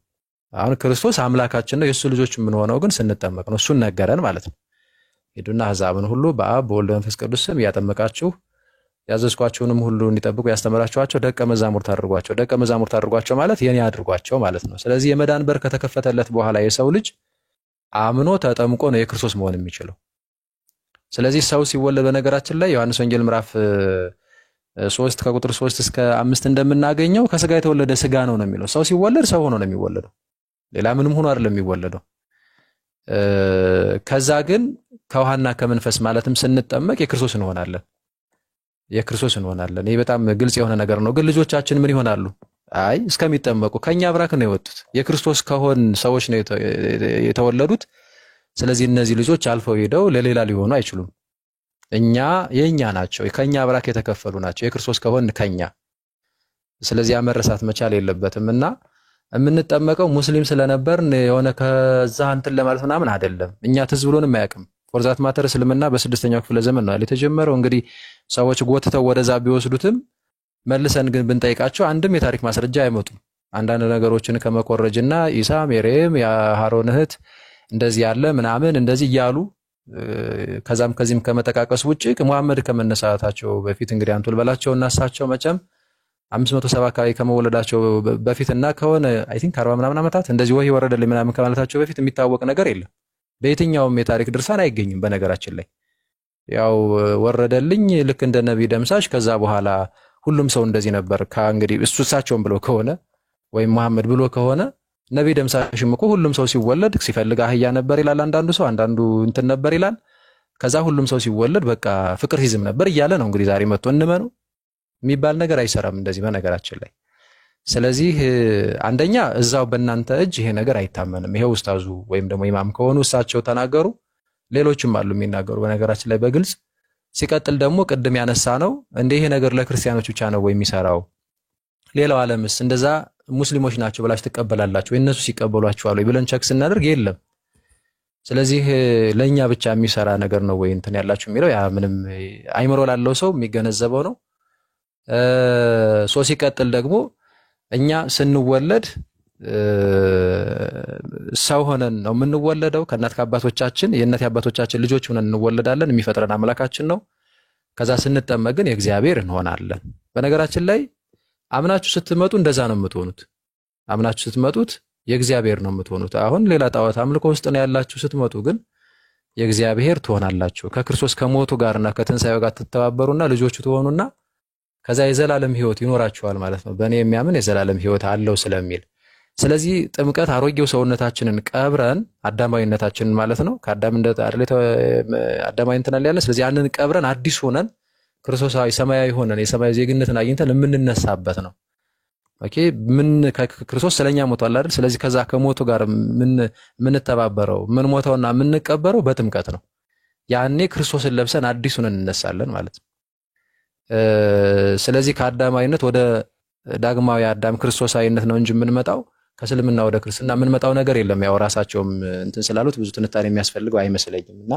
አሁን ክርስቶስ አምላካችን ነው የሱ ልጆች ምን ሆነው ግን ስንጠመቅ ነው እሱን ነገረን ማለት ነው። ሄዱና አሕዛብን ሁሉ በአብ በወልድ በመንፈስ ቅዱስ ስም ያጠመቃችሁ ያዘዝኳችሁንም ሁሉ እንዲጠብቁ ያስተምራችኋቸው ደቀ መዛሙርት አድርጓቸው ማለት የኔ አድርጓቸው ማለት ነው። ስለዚህ የመዳን በር ከተከፈተለት በኋላ የሰው ልጅ አምኖ ተጠምቆ ነው የክርስቶስ መሆን የሚችለው። ስለዚህ ሰው ሲወለድ በነገራችን ላይ ዮሐንስ ወንጌል ምዕራፍ 3 ከቁጥር 3 እስከ 5 እንደምናገኘው ከስጋ የተወለደ ስጋ ነው የሚለው። ሰው ሲወለድ ሰው ሆኖ ነው የሚወለደው ሌላ ምንም ሆኖ አይደለም የሚወለደው። ከዛ ግን ከውሃና ከመንፈስ ማለትም ስንጠመቅ የክርስቶስ እንሆናለን። ይሄ በጣም ግልጽ የሆነ ነገር ነው። ግን ልጆቻችን ምን ይሆናሉ? አይ እስከሚጠመቁ ከኛ አብራክ ነው የወጡት የክርስቶስ ከሆን ሰዎች ነው የተወለዱት። ስለዚህ እነዚህ ልጆች አልፈው ሄደው ለሌላ ሊሆኑ አይችሉም። የኛ ናቸው ከኛ አብራክ የተከፈሉ ናቸው የክርስቶስ ከሆን ከኛ። ስለዚህ መረሳት መቻል የለበትምና የምንጠመቀው ሙስሊም ስለነበርን የሆነ ከዛ እንትን ለማለት ምናምን አይደለም። እኛ ትዝ ብሎንም አያውቅም። ፎርዛት ማተር እስልምና በ6ኛው ክፍለ ዘመን ነው የተጀመረው። እንግዲህ ሰዎች ጎትተው ወደዛ ቢወስዱትም መልሰን ግን ብንጠይቃቸው አንድም የታሪክ ማስረጃ አይመጡም። አንዳንድ ነገሮችን ከመኮረጅና ኢሳ ሜሪየም የሃሮን እህት እንደዚህ ያለ ምናምን እንደዚህ እያሉ ከዛም ከዚህም ከመጠቃቀስ ውጪ ሙሐመድ ከመነሳታቸው በፊት እንግዲህ አንቱ ልበላቸውና እሳቸው መቼም 570 አካባቢ ከመወለዳቸው በፊትና ከሆነ አይ ቲንክ 40 ምናምን ዓመታት እንደዚህ ወህይ ወረደልኝ ምናምን ከማለታቸው በፊት የሚታወቅ ነገር የለም። በየትኛውም የታሪክ ድርሳን አይገኝም። በነገራችን ላይ ያው ወረደልኝ ልክ እንደ ነብይ ደምሳሽ ከዛ በኋላ ሁሉም ሰው እንደዚህ ነበር ከእንግዲህ እሳቸውም ብሎ ከሆነ ወይም መሐመድ ብሎ ከሆነ ነብይ ደምሳሽም እኮ ሁሉም ሰው ሲወለድ ሲፈልግ አህያ ነበር ይላል አንዳንዱ ሰው፣ አንዳንዱ እንትን ነበር ይላል። ከዛ ሁሉም ሰው ሲወለድ በቃ ፍቅር ሲዝም ነበር እያለ ነው እንግዲህ ዛሬ መጥቶ እንመነው የሚባል ነገር አይሰራም እንደዚህ በነገራችን ላይ። ስለዚህ አንደኛ እዛው በእናንተ እጅ ይሄ ነገር አይታመንም። ይሄው ኡስታዙ ወይም ደግሞ ኢማም ከሆኑ እሳቸው ተናገሩ፣ ሌሎችም አሉ የሚናገሩ በነገራችን ላይ በግልጽ። ሲቀጥል ደግሞ ቅድም ያነሳ ነው እንደ ይሄ ነገር ለክርስቲያኖች ብቻ ነው ወይ የሚሰራው? ሌላው ዓለምስ እንደዛ ሙስሊሞች ናቸው ብላችሁ ተቀበላላችሁ ወይ እነሱ ሲቀበሏችኋል ወይ ብለን ቸክ ስናደርግ የለም። ስለዚህ ለኛ ብቻ የሚሰራ ነገር ነው ወይ እንትን ያላችሁ የሚለው ያ ምንም አይምሮ ላለው ሰው የሚገነዘበው ነው። ሲቀጥል ደግሞ እኛ ስንወለድ ሰው ሆነን ነው የምንወለደው ከእናት ከአባቶቻችን የእናት አባቶቻችን ልጆች ሆነን እንወለዳለን። የሚፈጥረን አምላካችን ነው። ከዛ ስንጠመቅ ግን የእግዚአብሔር እንሆናለን። በነገራችን ላይ አምናችሁ ስትመጡ እንደዛ ነው የምትሆኑት። አምናችሁ ስትመጡት የእግዚአብሔር ነው የምትሆኑት። አሁን ሌላ ጣዖት አምልኮ ውስጥ ነው ያላችሁ ስትመጡ ግን የእግዚአብሔር ትሆናላችሁ። ከክርስቶስ ከሞቱ ጋርና ከትንሳኤው ጋር ተተባበሩና ልጆቹ ትሆኑና ከዛ የዘላለም ሕይወት ይኖራችኋል ማለት ነው። በእኔ የሚያምን የዘላለም ሕይወት አለው ስለሚል ስለዚህ ጥምቀት አሮጌው ሰውነታችንን ቀብረን አዳማዊነታችንን ማለት ነው ከአዳም እንደ አዳማዊ እንትን ያለ ስለዚህ ያንን ቀብረን አዲስ ሆነን ክርስቶሳዊ ሰማያዊ ሆነን የሰማያዊ ዜግነትን አግኝተን የምንነሳበት ነው። ኦኬ ምን ክርስቶስ ስለኛ ሞቷል አይደል? ስለዚህ ከዛ ከሞቱ ጋር ምን ተባበረው ምን ሞተውና ምን ቀበረው በጥምቀት ነው። ያኔ ክርስቶስን ለብሰን አዲስ ሆነን እንነሳለን ማለት ነው። ስለዚህ ከአዳማዊነት ወደ ዳግማዊ አዳም ክርስቶሳዊነት ነው እንጂ የምንመጣው ከእስልምና ወደ ክርስትና የምንመጣው ነገር የለም። ያው ራሳቸውም እንትን ስላሉት ብዙ ትንታኔ የሚያስፈልገው አይመስለኝምና